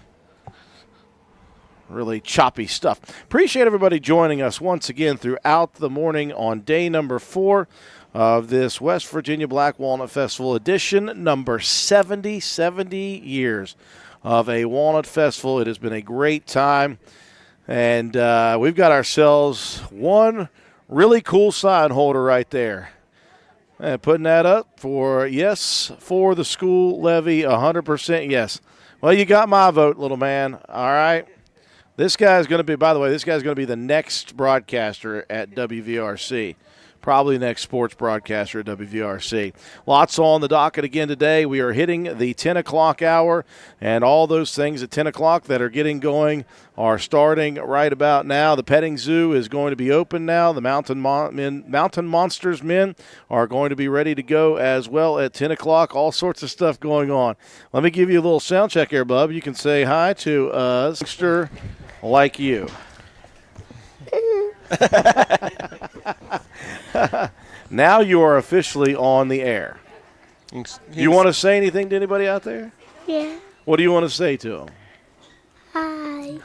really choppy stuff. Appreciate everybody joining us once again throughout the morning on day number 4 of this West Virginia Black Walnut Festival edition, number 70 years of a Walnut Festival. It has been a great time, and we've got ourselves one really cool sign holder right there. And putting that up for yes for the school levy, 100% yes. Well, you got my vote, little man. All right. This guy's going to be, by the way, this guy's going to be the next broadcaster at WVRC. Probably the next sports broadcaster at WVRC. Lots on the docket again today. We are hitting the 10 o'clock hour, and all those things at 10 o'clock that are getting going are starting right about now. The petting zoo is going to be open now. The Mountain Monsters men are going to be ready to go as well at 10 o'clock. All sorts of stuff going on. Let me give you a little sound check here, bub. You can say hi to a youngster like you. Now you are officially on the air. Do you want to say anything to anybody out there? Yeah. What do you want to say to them? Hi.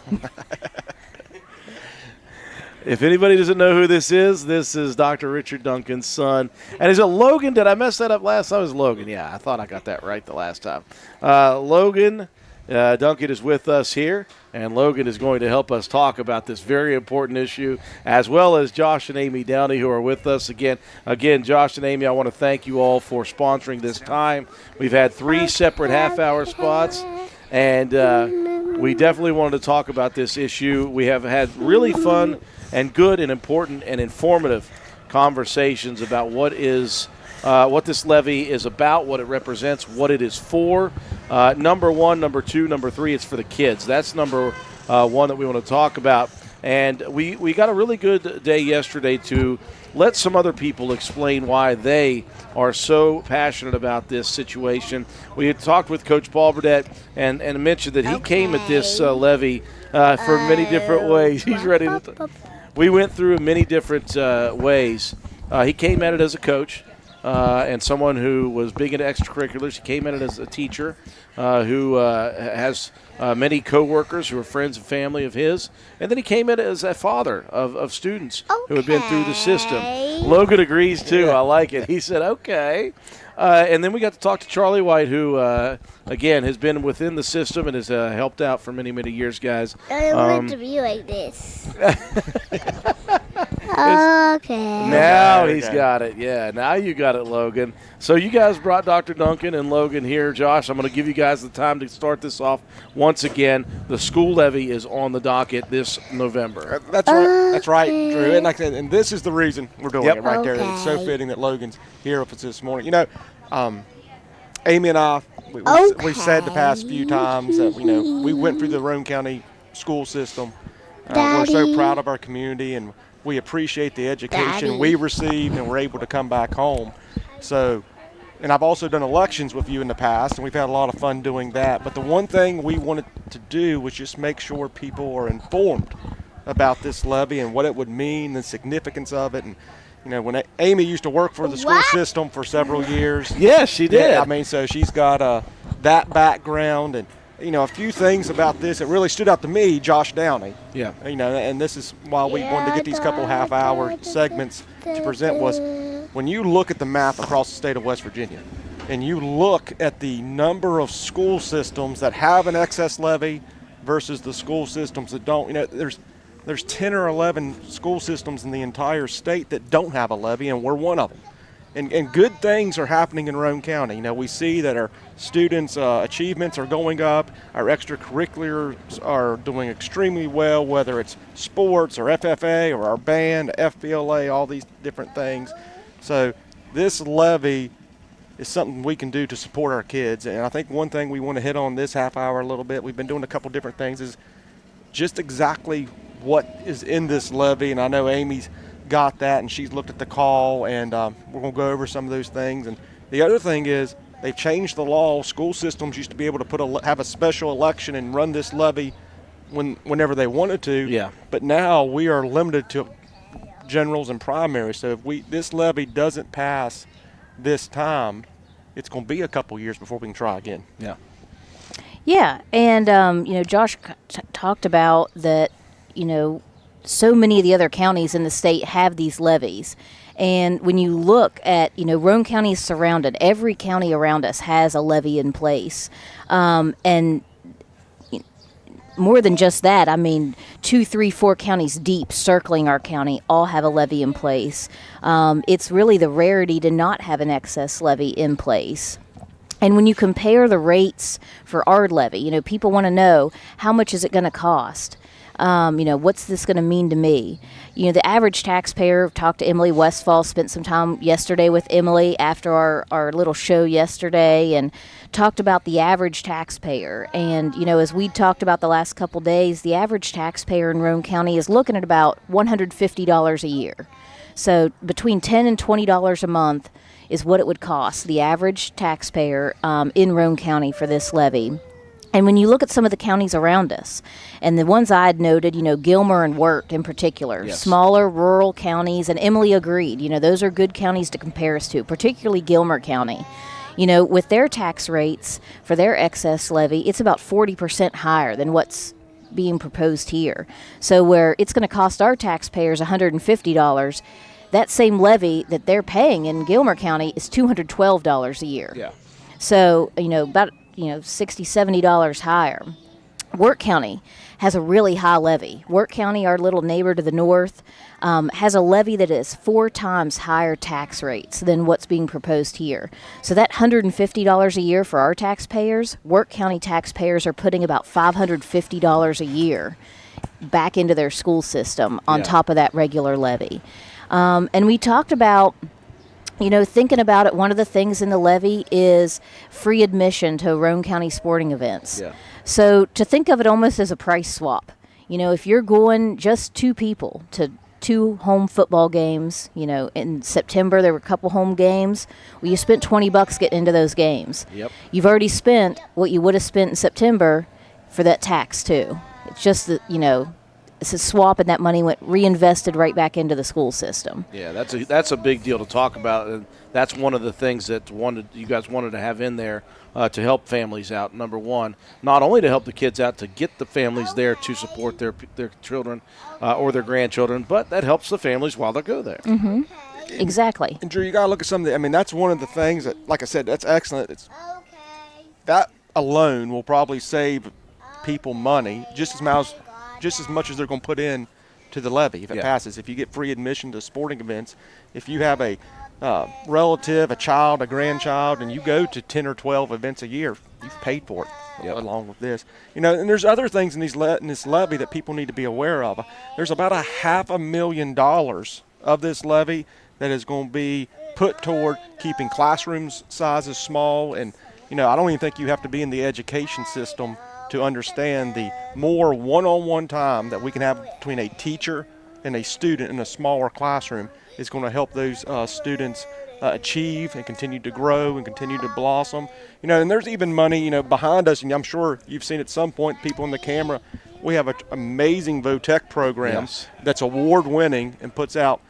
If anybody doesn't know who this is Dr. Richard Duncan's son. And is it Logan? Did I mess that up last time? It was Logan. Yeah, I thought I got that right the last time. Logan Duncan is with us here, and Logan is going to help us talk about this very important issue, as well as Josh and Amy Downey, who are with us again. Again, Josh and Amy, I want to thank you all for sponsoring this time. We've had 3 separate half-hour spots, and we definitely wanted to talk about this issue. We have had really fun and good and important and informative conversations about what this levy is about, what it represents, what it is for. Number 1, number 2, number 3, it's for the kids. That's number 1 that we want to talk about. And we got a really good day yesterday to let some other people explain why they are so passionate about this situation. We had talked with Coach Paul Burdett and mentioned that he came at this levy for many different ways. He's ready to we went through many different ways. He came at it as a coach. And someone who was big into extracurriculars. He came at it as a teacher who has many coworkers who are friends and family of his. And then he came at it as a father of students who had been through the system. Logan agrees, too. I like it. He said, okay. And then we got to talk to Charlie White, who, again, has been within the system and has helped out for many, many years, guys. I want to be like this. Okay. Now he's got it. Yeah, now you got it, Logan. So you guys brought Dr. Duncan and Logan here. Josh, I'm going to give you guys the time to start this off. Once again, the school levy is on the docket this November. That's right. That's right, Drew. And, like I said, and this is the reason we're doing it right there. It's so Okay. fitting that Logan's here with us this morning. You know, Amy and I, we've said the past few times that, you know, we went through the Roane County school system. We're so Daddy. proud of our community, and we appreciate the education Daddy. we received, and we're able to come back home. So, and I've also done elections with you in the past, and we've had a lot of fun doing that. But the one thing we wanted to do was just make sure people are informed about this levy and what it would mean, the significance of it. And, you know, when Amy used to work for the school What? system for several years. Yes, she did. Yeah, I mean, so she's got that background, and, you know, a few things about this that really stood out to me, Josh Downey. Yeah. You know, and this is why we wanted to get these couple half-hour segments to present was when you look at the map across the state of West Virginia and you look at the number of school systems that have an excess levy versus the school systems that don't, you know, there's 10 or 11 school systems in the entire state that don't have a levy, and we're one of them. And good things are happening in Roane County. You know, we see that our students' achievements are going up. Our extracurriculars are doing extremely well, whether it's sports or FFA or our band, FBLA, all these different things. So this levy is something we can do to support our kids. And I think one thing we want to hit on this half hour a little bit, we've been doing a couple different things, is just exactly what is in this levy. And I know Amy's got that, and she's looked at the call, and we're going to go over some of those things. And the other thing is they've changed the law. School systems used to be able to have a special election and run this levy whenever they wanted to. Yeah. But now we are limited to generals and primaries. So if this levy doesn't pass this time, it's going to be a couple years before we can try again. Yeah. Yeah, and Josh talked about that. So many of the other counties in the state have these levies, and when you look at, Roane County is surrounded. Every county around us has a levy in place, and more than just that, I mean, 2, 3, 4 counties deep circling our county all have a levy in place. It's really the rarity to not have an excess levy in place. And when you compare the rates for our levy, people want to know, how much is it going to cost? What's this going to mean to me? The average taxpayer, talked to Emily Westfall, spent some time yesterday with Emily after our little show yesterday, and talked about the average taxpayer. And, as we talked about the last couple days, the average taxpayer in Roane County is looking at about $150 a year. So between $10 and $20 a month is what it would cost the average taxpayer in Roane County for this levy. And when you look at some of the counties around us, and the ones I had noted, Gilmer and Wirt in particular, Yes. smaller rural counties, and Emily agreed, those are good counties to compare us to, particularly Gilmer County. With their tax rates for their excess levy, it's about 40% higher than what's being proposed here. So where it's going to cost our taxpayers $150, that same levy that they're paying in Gilmer County is $212 a year. Yeah. So, about $60, $70 higher. Wirt County has a really high levy. Wirt County, our little neighbor to the north, has a levy that is 4 times higher tax rates than what's being proposed here. So that $150 a year for our taxpayers, Wirt County taxpayers are putting about $550 a year back into their school system on top of that regular levy. And we talked about, thinking about it, one of the things in the levy is free admission to Roane County sporting events. Yeah. So to think of it almost as a price swap. If you're going just 2 people to 2 home football games, in September there were a couple home games. Well, you spent $20 getting into those games. Yep. You've already spent what you would have spent in September for that tax too. It's just that, it's a swap, and that money went reinvested right back into the school system. Yeah, that's a big deal to talk about, and that's one of the things that you guys wanted to have in there to help families out. Number one, not only to help the kids out, to get the families there to support their children or their grandchildren, but that helps the families while they go there. Mm-hmm. Exactly. And Drew, you got to look at some of the, that's one of the things that, like I said, that's excellent. That alone will probably save people money just as much as they're going to put in to the levy if it passes. If you get free admission to sporting events, if you have a relative, a child, a grandchild, and you go to 10 or 12 events a year, you've paid for it along with this. And there's other things in this levy that people need to be aware of. There's about $500,000 of this levy that is going to be put toward keeping classrooms sizes small. And, I don't even think you have to be in the education system to understand the more one-on-one time that we can have between a teacher and a student in a smaller classroom is going to help those students achieve and continue to grow and continue to blossom. And there's even money, behind us, and I'm sure you've seen at some point, people in the camera, we have an amazing VOTEC program that's award-winning and puts out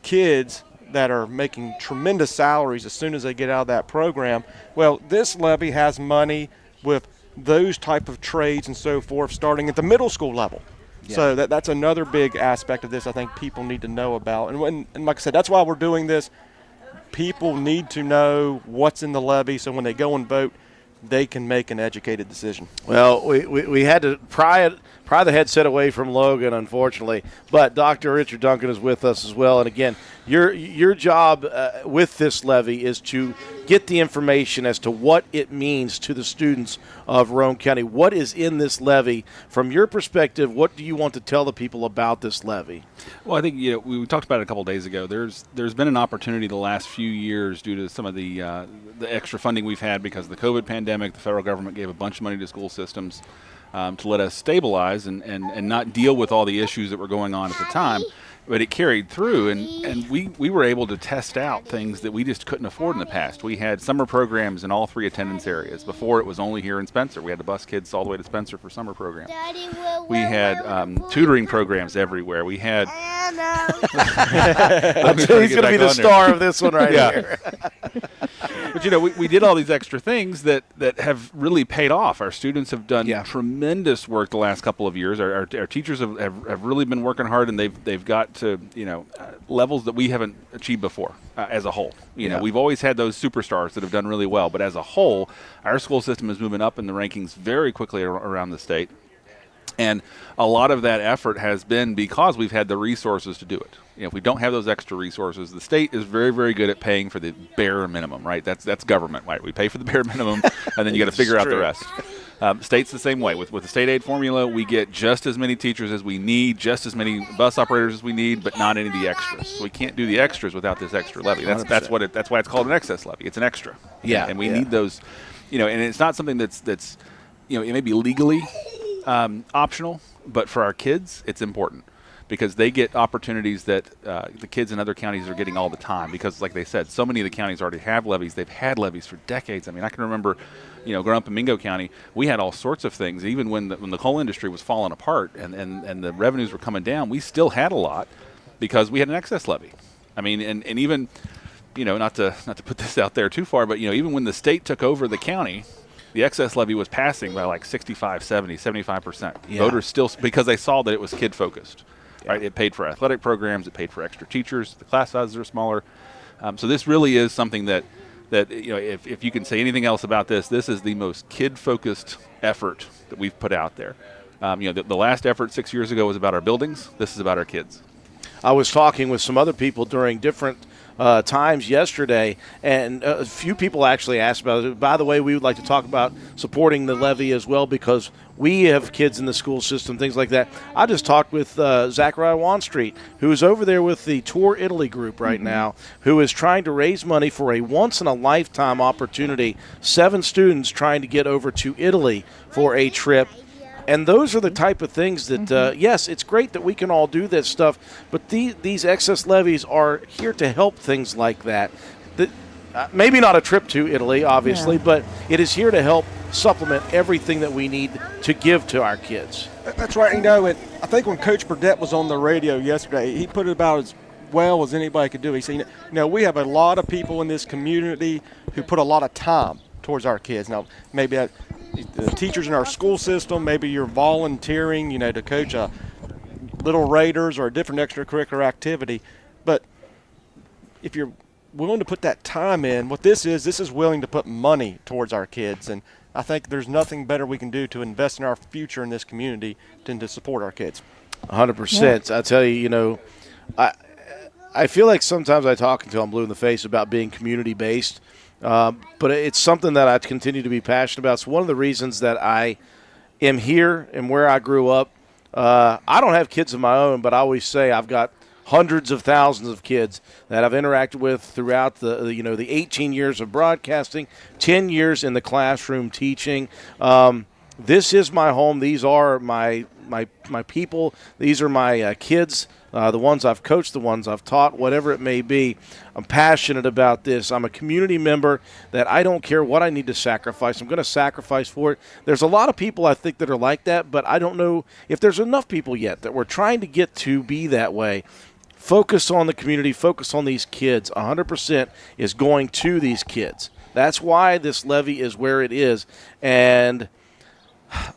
kids that are making tremendous salaries as soon as they get out of that program. Well, this levy has money with those type of trades and so forth starting at the middle school level. Yeah. So that's another big aspect of this I think people need to know about. And like I said, that's why we're doing this. People need to know what's in the levy so when they go and vote, they can make an educated decision. Well, we had to pry the headset away from Logan, unfortunately. But Dr. Richard Duncan is with us as well. And again, your job with this levy is to get the information as to what it means to the students of Roane County. What is in this levy? From your perspective, what do you want to tell the people about this levy? Well, I think we talked about it a couple of days ago. There's been an opportunity the last few years due to some of the extra funding we've had because of the COVID pandemic. The federal government gave a bunch of money to school systems to let us stabilize and not deal with all the issues that were going on at the time. But it carried through, and we were able to test out things that we just couldn't afford in the past. We had summer programs in all 3 attendance areas. Before, it was only here in Spencer. We had to bus kids all the way to Spencer for summer programs. We had tutoring programs everywhere. We had... He's going to be the star of this one right here. But, we did all these extra things that have really paid off. Our students have done tremendous work the last couple of years. Our teachers have really been working hard, and they've got to levels that we haven't achieved before as a whole. We've always had those superstars that have done really well, but as a whole, our school system is moving up in the rankings very quickly around the state. And a lot of that effort has been because we've had the resources to do it. If we don't have those extra resources, the state is very, very good at paying for the bare minimum, right? That's government, right? We pay for the bare minimum, and then you got to figure out the rest. State's the same way. With the state aid formula, we get just as many teachers as we need, just as many bus operators as we need, but not any of the extras. So we can't do the extras without this extra levy. That's why it's called an excess levy. It's an extra. And we need those, and it's not something that's it may be legally optional, but for our kids, it's important because they get opportunities that the kids in other counties are getting all the time because, like they said, so many of the counties already have levies. They've had levies for decades. I mean, I can remember, growing up in Mingo County, we had all sorts of things. Even when the coal industry was falling apart and the revenues were coming down, we still had a lot because we had an excess levy. I mean, and even, not to put this out there too far, but, even when the state took over the county, the excess levy was passing by like 65, 70, 75%. Voters still, because they saw that it was kid-focused. Right? It paid for athletic programs. It paid for extra teachers. The class sizes are smaller. So this really is something that if you can say anything else about this is the most kid-focused effort that we've put out there. The last effort 6 years ago was about our buildings. This is about our kids. I was talking with some other people during different times yesterday, and a few people actually asked about it. By the way, we would like to talk about supporting the levy as well because we have kids in the school system, things like that. I just talked with Zachariah Wanstreet, who is over there with the Tour Italy group right now, who is trying to raise money for a once-in-a-lifetime opportunity. 7 students trying to get over to Italy for a trip. And those are the type of things that, yes, it's great that we can all do this stuff, but these excess levies are here to help things like that. Maybe not a trip to Italy, obviously, but it is here to help supplement everything that we need to give to our kids. That's right. And I think when Coach Burdett was on the radio yesterday, he put it about as well as anybody could do. He said, we have a lot of people in this community who put a lot of time towards our kids. Now, maybe the teachers in our school system, maybe you're volunteering, to coach a Little Raiders or a different extracurricular activity. But if you're willing to put that time in, what this is willing to put money towards our kids. And I think there's nothing better we can do to invest in our future in this community than to support our kids. 100%. I tell you, I feel like sometimes I talk until I'm blue in the face about being community-based. But it's something that I continue to be passionate about. It's one of the reasons that I am here and where I grew up. I don't have kids of my own, but I always say I've got hundreds of thousands of kids that I've interacted with throughout the 18 years of broadcasting, 10 years in the classroom teaching. This is my home. These are my people. These are my kids. The ones I've coached, the ones I've taught, whatever it may be. I'm passionate about this. I'm a community member that I don't care what I need to sacrifice. I'm going to sacrifice for it. There's a lot of people I think that are like that, but I don't know if there's enough people yet that we're trying to get to be that way. Focus on the community. Focus on these kids. 100% is going to these kids. That's why this levy is where it is. And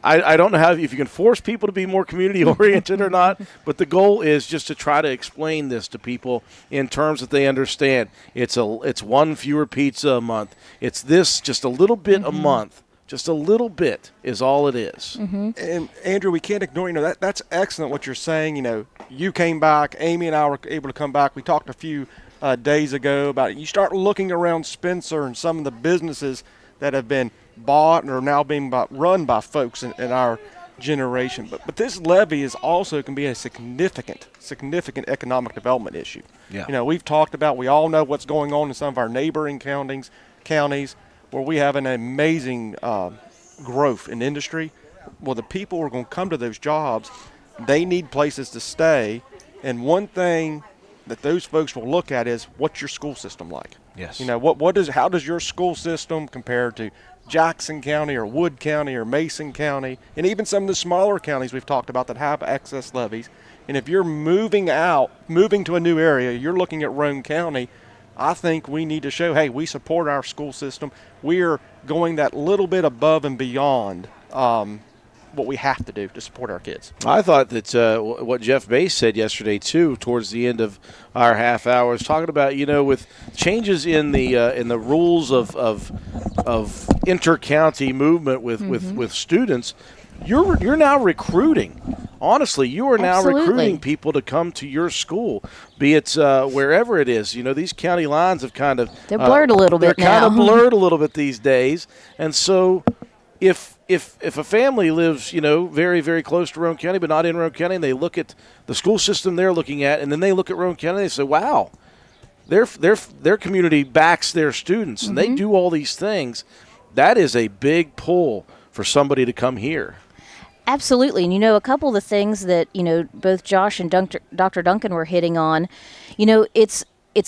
I don't know if you can force people to be more community-oriented or not, but the goal is just to try to explain this to people in terms that they understand. It's one fewer pizza a month. It's this just a little bit a month. Just a little bit is all it is. And, Andrew, we can't ignore, that's excellent what you're saying. You came back. Amy and I were able to come back. We talked to a few days ago about you start looking around Spencer and some of the businesses that have been bought and are now being run by folks in our generation. But this levy is also can be a significant economic development issue. Yeah. You know, we've talked about, we all know what's going on in some of our neighboring counties where we have an amazing growth in industry. Well, the people who are going to come to those jobs, they need places to stay. And one thing that those folks will look at is, what's your school system like? Yes. You know, how does your school system compare to Jackson County or Wood County or Mason County, and even some of the smaller counties we've talked about that have excess levies? And if you're moving to a new area, you're looking at Roane County, I think we need to show, hey, we support our school system. We're going that little bit above and beyond what we have to do to support our kids. I thought that what Jeff Bass said yesterday too, towards the end of our half hour, is talking about, you know, with changes in the rules of inter-county movement with students, you're now recruiting. Honestly, you are now Absolutely. recruiting people to come to your school, be it wherever it is. You know, these county lines have kind of They're blurred a little bit They're kind of now. blurred a little bit these days, and so if a family lives, you know, very, very close to Roane County but not in Roane County, and they look at the school system they're looking at, and then they look at Roane County, they say, wow, their community backs their students, and they do all these things. That is a big pull for somebody to come here. Absolutely. And, you know, a couple of the things that, you know, both Josh and Dr. Duncan were hitting on, you know, it's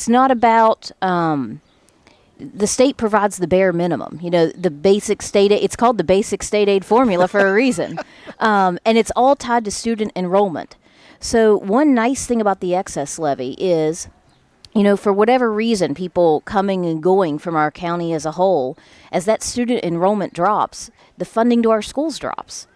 not about the state provides the bare minimum, you know, the basic state aid. It's called the basic state aid formula for a reason. And it's all tied to student enrollment. So one nice thing about the excess levy is, you know, for whatever reason, people coming and going from our county as a whole, as that student enrollment drops, the funding to our schools drops.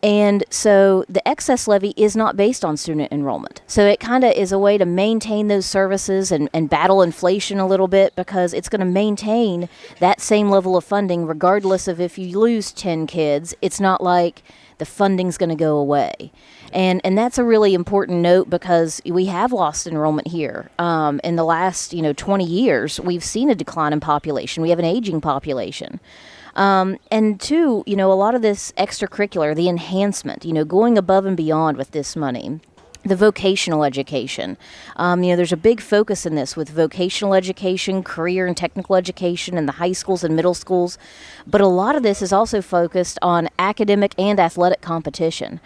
And so the excess levy is not based on student enrollment. So it kind of is a way to maintain those services and battle inflation a little bit, because it's going to maintain that same level of funding regardless of if you lose 10 kids. It's not like the funding's going to go away. And that's a really important note, because we have lost enrollment here. In the last, 20 years, we've seen a decline in population. We have an aging population. And two, a lot of this extracurricular, the enhancement, going above and beyond with this money, the vocational education. There's a big focus in this with vocational education, career and technical education in the high schools and middle schools. But a lot of this is also focused on academic and athletic competition.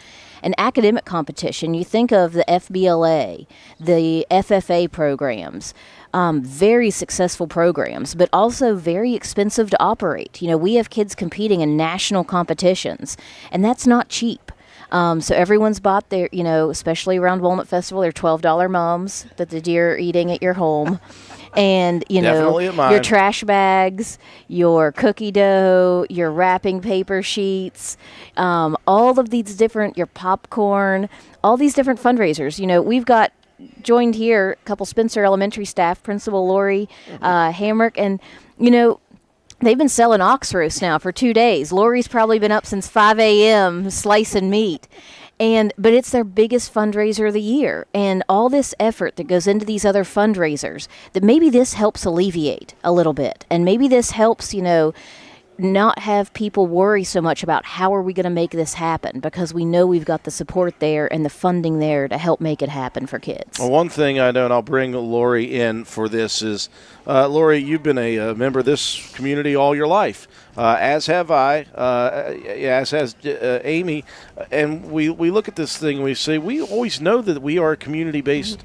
And academic competition, you think of the FBLA, the FFA programs, very successful programs, but also very expensive to operate. We have kids competing in national competitions, and that's not cheap. So everyone's bought their, especially around Walnut Festival, their $12 mums that the deer are eating at your home. And, your trash bags, your cookie dough, your wrapping paper sheets, all of these different, your popcorn, all these different fundraisers. We've got joined here a couple Spencer Elementary staff, Principal Lori Hamrick, and, they've been selling ox roast now for 2 days. Lori's probably been up since 5 a.m. slicing meat. But it's their biggest fundraiser of the year. And all this effort that goes into these other fundraisers, that maybe this helps alleviate a little bit. And maybe this helps, not have people worry so much about how are we going to make this happen, because we know we've got the support there and the funding there to help make it happen for kids. Well, one thing I know, and I'll bring Lori in for this, is, Lori, you've been a member of this community all your life, as have I, as has Amy, and we look at this thing and we say, we always know that we are a community-based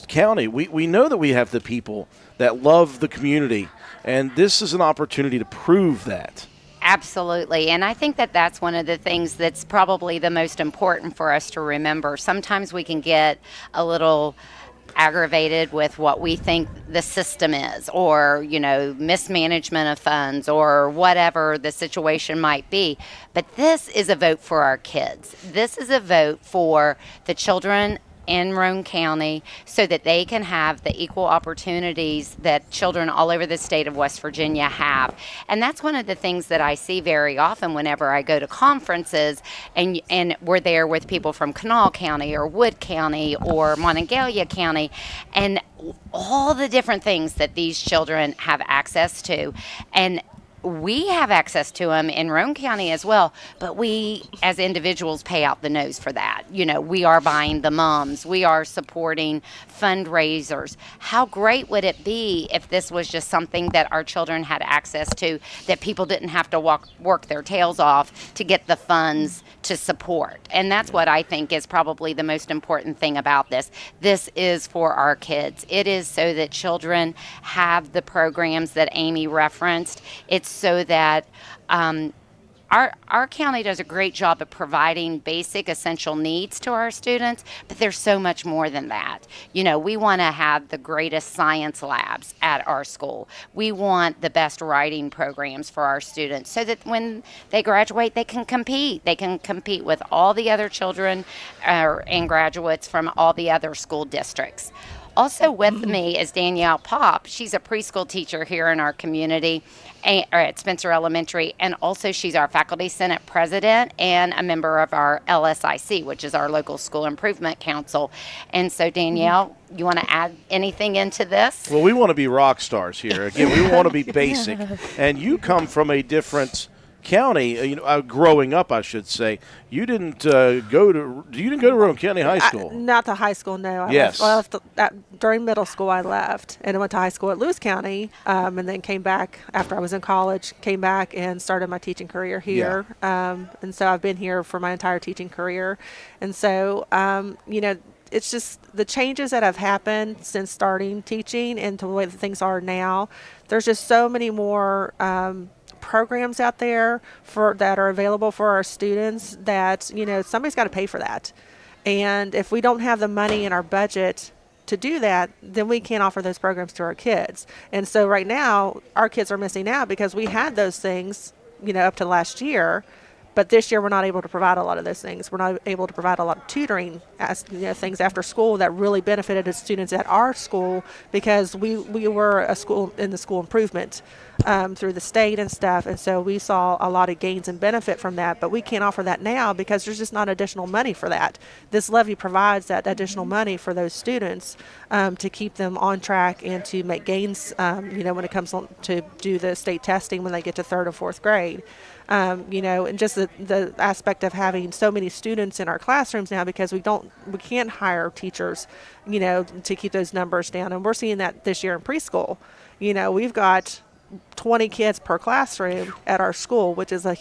county. We know that we have the people that love the community, and this is an opportunity to prove that. Absolutely. And I think that that's one of the things that's probably the most important for us to remember. Sometimes we can get a little aggravated with what we think the system is, or, mismanagement of funds, or whatever the situation might be. But this is a vote for our kids. This is a vote for the children in Roane County so that they can have the equal opportunities that children all over the state of West Virginia have. And that's one of the things that I see very often whenever I go to conferences and we're there with people from Kanawha County or Wood County or Monongalia County, and all the different things that these children have access to. And we have access to them in Roane County as well, but we as individuals pay out the nose for that. You know, we are buying the mums, we are supporting fundraisers. How great would it be if this was just something that our children had access to, that people didn't have to work their tails off to get the funds to support? And that's what I think is probably the most important thing about this. This is for our kids. It is so that children have the programs that Amy referenced. It's so that our county does a great job of providing basic essential needs to our students, but there's so much more than that. You know, we want to have the greatest science labs at our school. We want the best writing programs for our students so that when they graduate, they can compete. They can compete with all the other children and graduates from all the other school districts. Also with me is Danielle Pop. She's a preschool teacher here in our community at Spencer Elementary, and also she's our Faculty Senate President and a member of our LSIC, which is our Local School Improvement Council. And so, Danielle, you want to add anything into this? Well, we want to be rock stars here. Again, we want to be basic. And you come from a different county, growing up, I should say. You didn't go to Roane County High School. Not to high school, no. Yes. I left during middle school. I left and I went to high school at Lewis County, and then came back after I was in college. Came back and started my teaching career here. Yeah. And so I've been here for my entire teaching career. And so, it's just the changes that have happened since starting teaching and to the way that things are now. There's just so many more programs out there that are available for our students that somebody's got to pay for that, and if we don't have the money in our budget to do that, then we can't offer those programs to our kids. And so right now our kids are missing out because we had those things up to last year, but this year we're not able to provide a lot of those things. We're not able to provide a lot of tutoring things after school that really benefited the students at our school, because we were a school in the school improvement through the state and stuff, and so we saw a lot of gains and benefit from that, but we can't offer that now because there's just not additional money for that. This levy provides that additional money for those students to keep them on track and to make gains when it comes to do the state testing when they get to third or fourth grade. And just the aspect of having so many students in our classrooms now, because we can't hire teachers, to keep those numbers down. And we're seeing that this year in preschool. We've got 20 kids per classroom at our school, which is a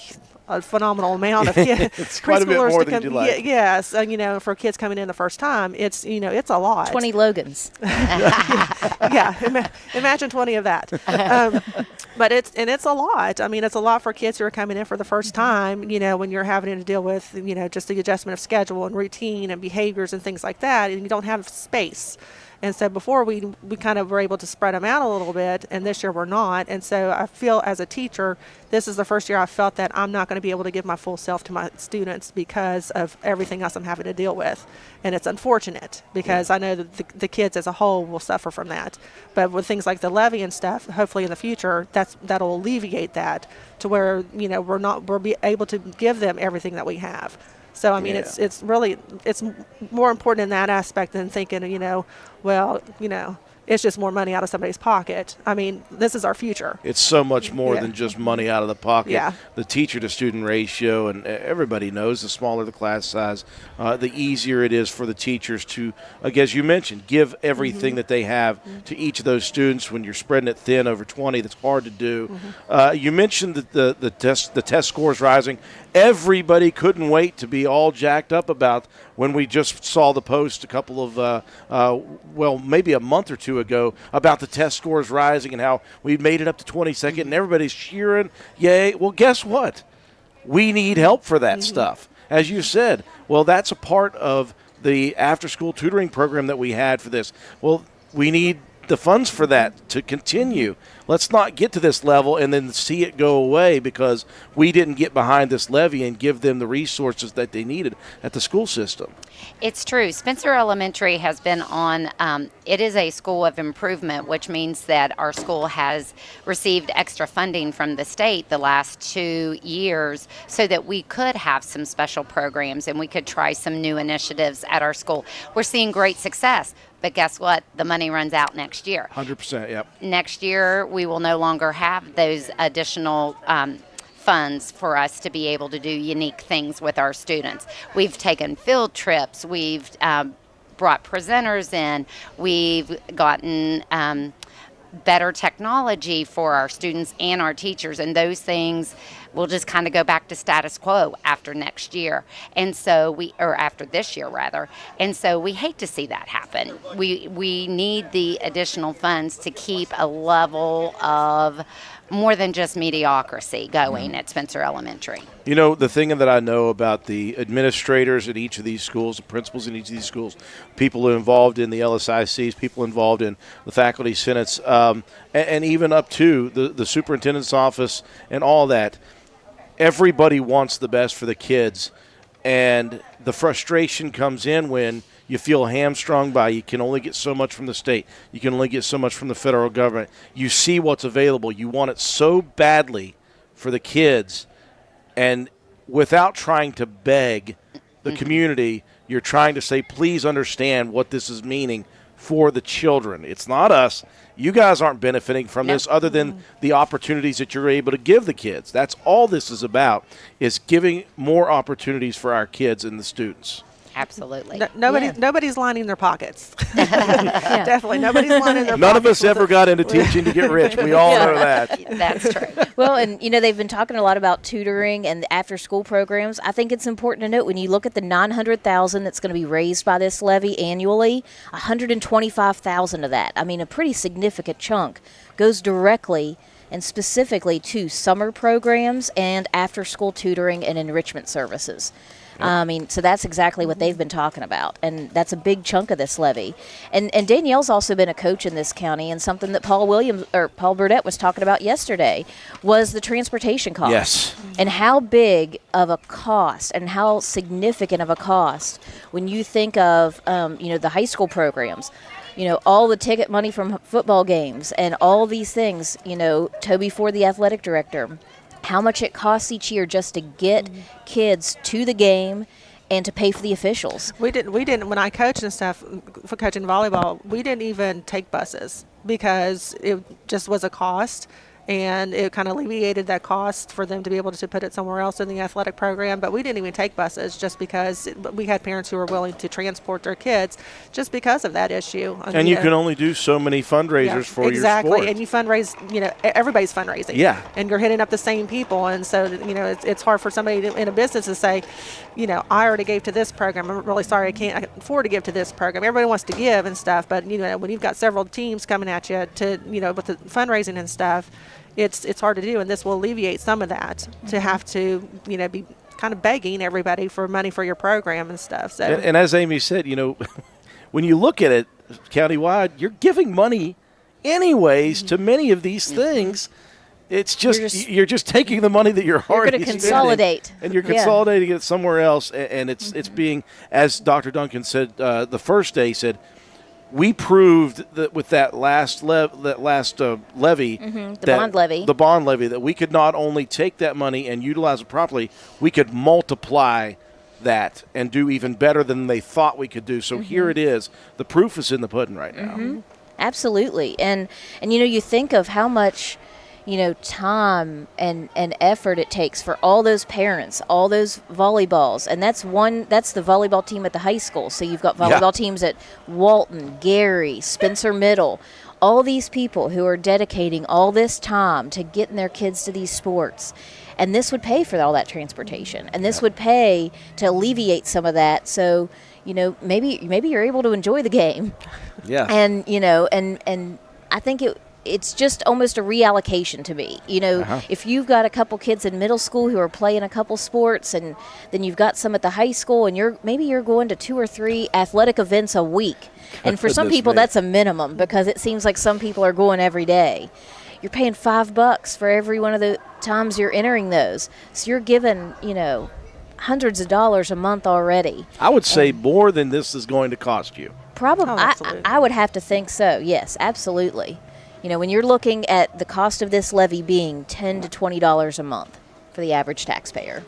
phenomenal amount of kids. It's quite a bit more than you like. Yes, for kids coming in the first time, it's it's a lot. 20 Logans. Imagine 20 of that. But it's a lot. I mean, it's a lot for kids who are coming in for the first time. When you're having to deal with just the adjustment of schedule and routine and behaviors and things like that, and you don't have space. And so before we kind of were able to spread them out a little bit, and this year we're not. And so I feel as a teacher, this is the first year I felt that I'm not going to be able to give my full self to my students because of everything else I'm having to deal with. And it's unfortunate because I know that the kids as a whole will suffer from that. But with things like the levy and stuff, hopefully in the future, that'll alleviate that to where, we'll be able to give them everything that we have. So, I mean, it's really more important in that aspect than thinking, it's just more money out of somebody's pocket. I mean, this is our future. It's so much more than just money out of the pocket. Yeah. The teacher-to-student ratio, and everybody knows the smaller the class size, the easier it is for the teachers to, as you mentioned, give everything that they have to each of those students. When you're spreading it thin over 20, that's hard to do. You mentioned that the test scores rising. Everybody couldn't wait to be all jacked up about when we just saw the post a couple of, maybe a month or two ago about the test scores rising and how we made it up to 22nd and everybody's cheering. Yay. Well, guess what? We need help for that stuff. As you said, that's a part of the after-school tutoring program that we had for this. Well, we need the funds for that to continue. let's not get to this level and then see it go away because we didn't get behind this levy and give them the resources that they needed at the school system. It's true. Spencer Elementary has been on, it is a school of improvement, which means that our school has received extra funding from the state the last 2 years so that we could have some special programs and we could try some new initiatives at our school. We're seeing great success. But guess what? The money runs out next year. 100%, yep. Next year, we will no longer have those additional funds for us to be able to do unique things with our students. We've taken field trips. We've brought presenters in. We've gotten better technology for our students and our teachers, and those things will just kind of go back to status quo after next year. And so or after this year rather. And so we hate to see that happen. We need the additional funds to keep a level of more than just mediocrity going at Spencer Elementary. You know, the thing that I know about the administrators at each of these schools, the principals in each of these schools, people involved in the LSICs, people involved in the faculty senates, and even up to the superintendent's office and all that, everybody wants the best for the kids. And the frustration comes in when you feel hamstrung by you can only get so much from the state. You can only get so much from the federal government. You see what's available. You want it so badly for the kids. And without trying to beg the community, you're trying to say, please understand what this is meaning for the children. It's not us. You guys aren't benefiting from this other than the opportunities that you're able to give the kids. That's all this is about, is giving more opportunities for our kids and the students. Absolutely. Nobody's lining their pockets. Definitely. Nobody's lining their pockets. None of us ever got into teaching to get rich. We all know that. That's true. Well, and, they've been talking a lot about tutoring and after-school programs. I think it's important to note when you look at the $900,000 that's going to be raised by this levy annually, $125,000 of that, a pretty significant chunk, goes directly and specifically to summer programs and after-school tutoring and enrichment services. So that's exactly what they've been talking about, and that's a big chunk of this levy. And Danielle's also been a coach in this county, and something that Paul Burdett was talking about yesterday was the transportation cost. Yes. And how big of a cost and how significant of a cost when you think of, the high school programs. All the ticket money from football games and all these things, Toby Ford, the athletic director, how much it costs each year just to get kids to the game and to pay for the officials. We didn't when I coached and stuff for coaching volleyball, we didn't even take buses because it just was a cost. And it kind of alleviated that cost for them to be able to put it somewhere else in the athletic program. But we didn't even take buses just because we had parents who were willing to transport their kids just because of that issue. And you can only do so many fundraisers for your sport. Exactly. And you fundraise, everybody's fundraising. Yeah. And you're hitting up the same people. And so, it's hard for somebody in a business to say, I already gave to this program. I'm really sorry I can't afford to give to this program. Everybody wants to give and stuff. But, when you've got several teams coming at you to, with the fundraising and stuff, it's hard to do, and this will alleviate some of that to have to, be kind of begging everybody for money for your program and stuff. So, and as Amy said, when you look at it countywide, you're giving money anyways to many of these things. It's just you're just taking the money that you're already going to consolidate, and you're consolidating it somewhere else, and it's being, as Dr. Duncan said the first day, he said, we proved that with that last levy, the bond levy, that we could not only take that money and utilize it properly, we could multiply that and do even better than they thought we could do. So here it is. The proof is in the pudding right now. Absolutely. And you think of how much time and effort it takes for all those parents, all those volleyballs. And that's the volleyball team at the high school. So you've got volleyball teams at Walton, Gary, Spencer Middle, all these people who are dedicating all this time to getting their kids to these sports. And this would pay for all that transportation. And this would pay to alleviate some of that. So, maybe you're able to enjoy the game. Yeah. And, and I think it's just almost a reallocation to me. If you've got a couple kids in middle school who are playing a couple sports, and then you've got some at the high school, and you're going to 2 or 3 athletic events a week. And for some people, that's a minimum because it seems like some people are going every day. you're paying $5 for every one of the times you're entering those. So you're giving, hundreds of dollars a month already. I would say more than this is going to cost you. Probably, absolutely. I would have to think so. Yes, absolutely. When you're looking at the cost of this levy being $10 to $20 a month for the average taxpayer.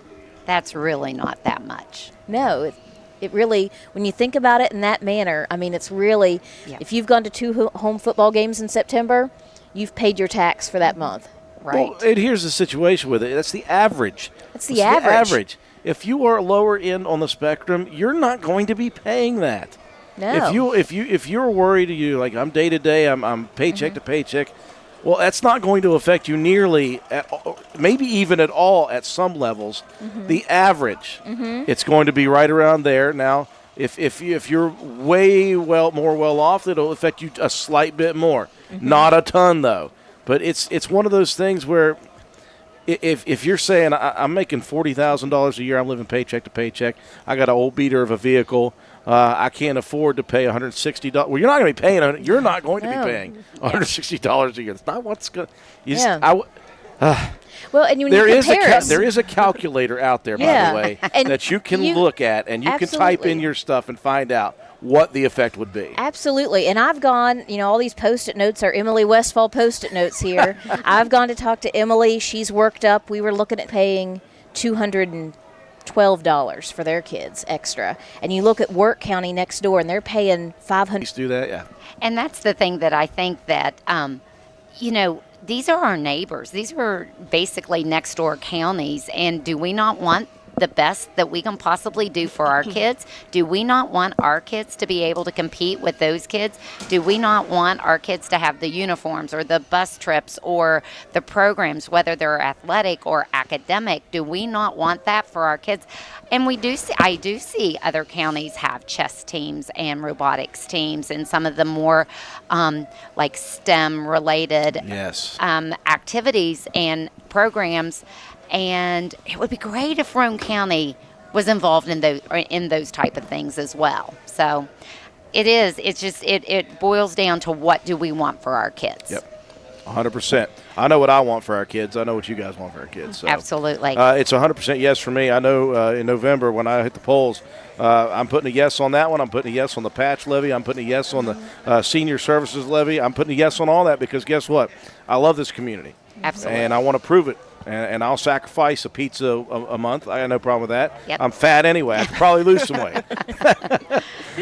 That's really not that much. No, it really, when you think about it in that manner, I mean, it's really, if you've gone to 2 home football games in September, you've paid your tax for that month. Right. Well, and here's the situation with it. That's the average. That's the average. If you are lower end on the spectrum, you're not going to be paying that. No. If you're worried, I'm day to day, I'm paycheck to paycheck. Well, that's not going to affect you nearly, maybe even at all at some levels. The average, it's going to be right around there. Now, if you're way more well off, it'll affect you a slight bit more. Not a ton though. But it's one of those things where if you're saying I'm making $40,000 a year, I'm living paycheck to paycheck, I got an old beater of a vehicle. I can't afford to pay $160. Well, you're not going to be paying. You're not going to be paying $160 a year. It's not what's going. Well, and when there you is compare there is a calculator out there, by the way, that you can look at, and you can type in your stuff and find out what the effect would be. Absolutely. And I've gone, all these Post-it notes are Emily Westfall Post-it notes here. I've gone to talk to Emily. She's worked up. We were looking at paying $212 for their kids extra. And you look at Work County next door, and they're paying $500. Do that, yeah. And that's the thing that I think that, these are our neighbors. These are basically next door counties. And do we not want the best that we can possibly do for our kids? Do we not want our kids to be able to compete with those kids? Do we not want our kids to have the uniforms or the bus trips or the programs, whether they're athletic or academic? Do we not want that for our kids? And I do see other counties have chess teams and robotics teams and some of the more like STEM related activities and programs. And it would be great if Roane County was involved in those type of things as well. So it boils down to what do we want for our kids. Yep. 100%. I know what I want for our kids. I know what you guys want for our kids. So, absolutely. It's 100% yes for me. I know in November when I hit the polls, I'm putting a yes on that one. I'm putting a yes on the patch levy. I'm putting a yes on the senior services levy. I'm putting a yes on all that because guess what? I love this community. Absolutely. And I want to prove it. And I'll sacrifice a pizza a month. I got no problem with that. Yep. I'm fat anyway. I could probably lose some weight.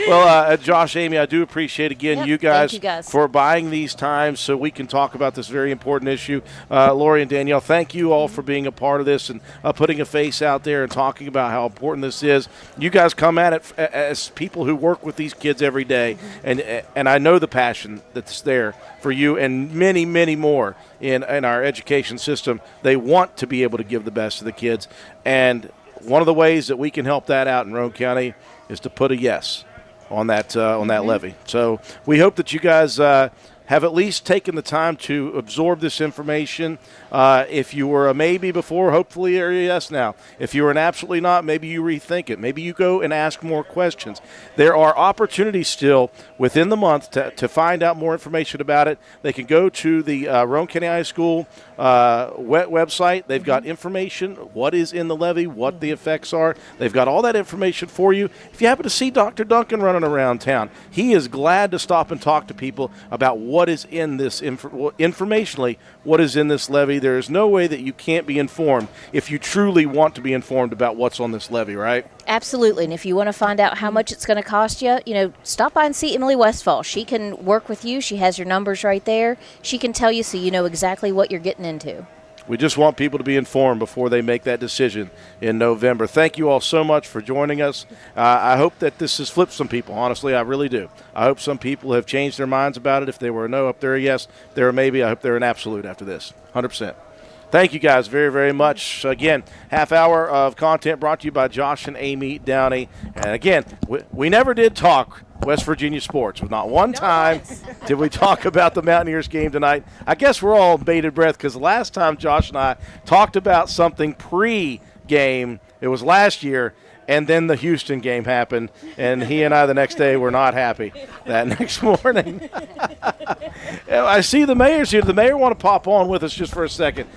Well, Josh, Amy, I do appreciate, again, you guys for buying these times so we can talk about this very important issue. Lori and Danielle, thank you all for being a part of this and putting a face out there and talking about how important this is. You guys come at it as people who work with these kids every day, and I know the passion that's there for you and many, many more in our education system. They want to be able to give the best to the kids, and one of the ways that we can help that out in Roane County is to put a yes on that levy. So we hope that you guys have at least taken the time to absorb this information. If you were a maybe before, hopefully you're a yes now. If you were an absolutely not, maybe you rethink it. Maybe you go and ask more questions. There are opportunities still within the month to find out more information about it. They can go to the Roane County High School website. They've got information, what is in the levy, what the effects are. They've got all that information for you. If you happen to see Dr. Duncan running around town, he is glad to stop and talk to people about what is in this informationally, what is in this levy. There is no way that you can't be informed if you truly want to be informed about what's on this levy, right? Absolutely. And if you want to find out how much it's going to cost you, stop by and see Emily Westfall. She can work with you. She has your numbers right there. She can tell you so you know exactly what you're getting into. We just want people to be informed before they make that decision in November. Thank you all so much for joining us. I hope that this has flipped some people, honestly. I really do. I hope some people have changed their minds about it. If they were a no, up there a yes. If they're a maybe, I hope they're an absolute after this. 100%. Thank you guys very, very much. Again, half hour of content brought to you by Josh and Amy Downey. And again, we never did talk West Virginia sports. Not one time did we talk about the Mountaineers game tonight. I guess we're all bated breath because last time Josh and I talked about something pre-game, it was last year, And then the Houston game happened, and he and I the next day were not happy that next morning. I see the mayor's here. The mayor want to pop on with us just for a second.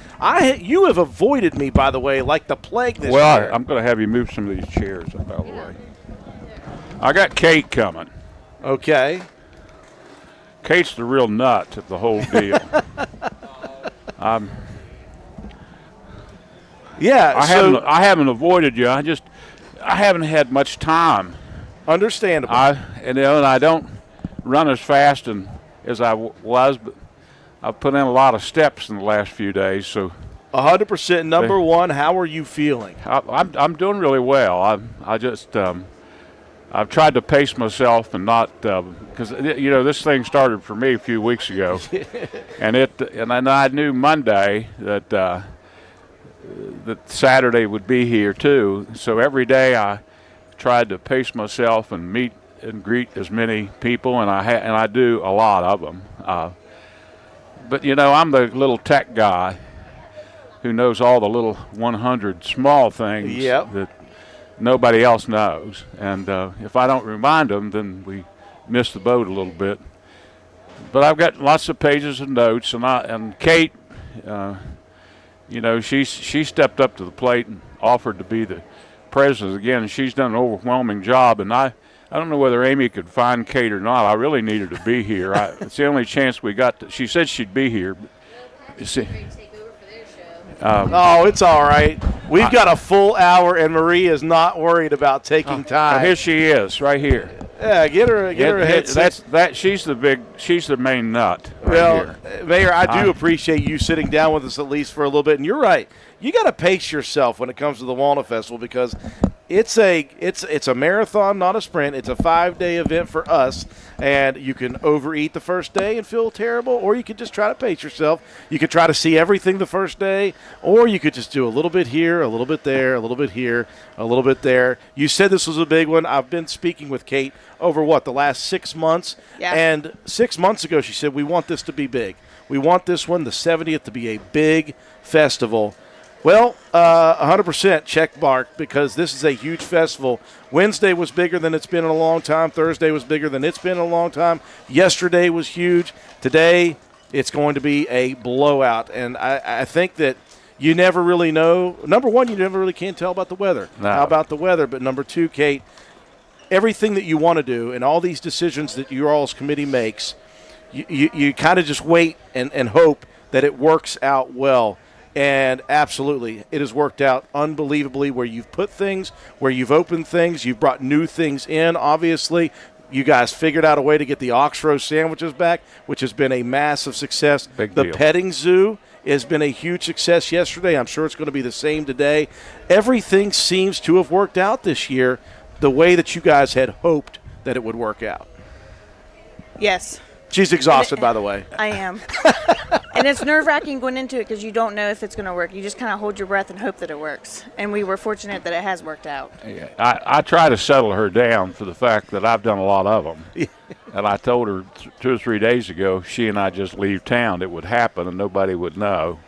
You have avoided me, by the way, like the plague this year. I'm going to have you move some of these chairs out of the way. I got Kate coming. Okay. Kate's the real nut of the whole deal. I haven't avoided you. I haven't had much time. Understandable. And I don't run as fast as I was, but I've put in a lot of steps in the last few days. So 100%. Number one, how are you feeling? I'm doing really well. I've tried to pace myself and not because this thing started for me a few weeks ago, and I knew Monday that Saturday would be here too. So every day I tried to pace myself and meet and greet as many people, and I do a lot of them. But I'm the little tech guy who knows all the little 100 small things that nobody else knows. And if I don't remind them, then we miss the boat a little bit. But I've got lots of pages of notes, and Kate, she stepped up to the plate and offered to be the president again, and she's done an overwhelming job. And I don't know whether Amy could find Kate or not. I really need her to be here. It's the only chance we got. She said she'd be here. It's all right. We've got a full hour, and Marie is not worried about taking time. Here she is, right here. Yeah, get her a headset. She's the main nut. Well, Mayor, I do appreciate you sitting down with us at least for a little bit. And you're right. You got to pace yourself when it comes to the Walnut Festival because it's a marathon, not a sprint. It's a 5-day event for us, and you can overeat the first day and feel terrible, or you could just try to pace yourself. You could try to see everything the first day, or you could just do a little bit here, a little bit there, a little bit here, a little bit there. You said this was a big one. I've been speaking with Kate over the last 6 months, and 6 months ago she said we want this to be big. We want this one, the 70th, to be a big festival. Well, 100% check mark because this is a huge festival. Wednesday was bigger than it's been in a long time. Thursday was bigger than it's been in a long time. Yesterday was huge. Today, it's going to be a blowout. And I think that you never really know. Number one, you never really can tell about the weather. No. How about the weather? But number two, Kate, everything that you want to do and all these decisions that your all's committee makes, you kind of just wait and hope that it works out well. And absolutely, it has worked out unbelievably where you've put things, where you've opened things, you've brought new things in, obviously. You guys figured out a way to get the ox roast sandwiches back, which has been a massive success. Big the deal. Petting zoo has been a huge success yesterday. I'm sure it's going to be the same today. Everything seems to have worked out this year the way that you guys had hoped that it would work out. Yes. She's exhausted, by the way. I am. And it's nerve-wracking going into it because you don't know if it's going to work. You just kind of hold your breath and hope that it works. And we were fortunate that it has worked out. Yeah, I try to settle her down for the fact that I've done a lot of them. And I told her 2 or 3 days ago, she and I just leave town, it would happen and nobody would know.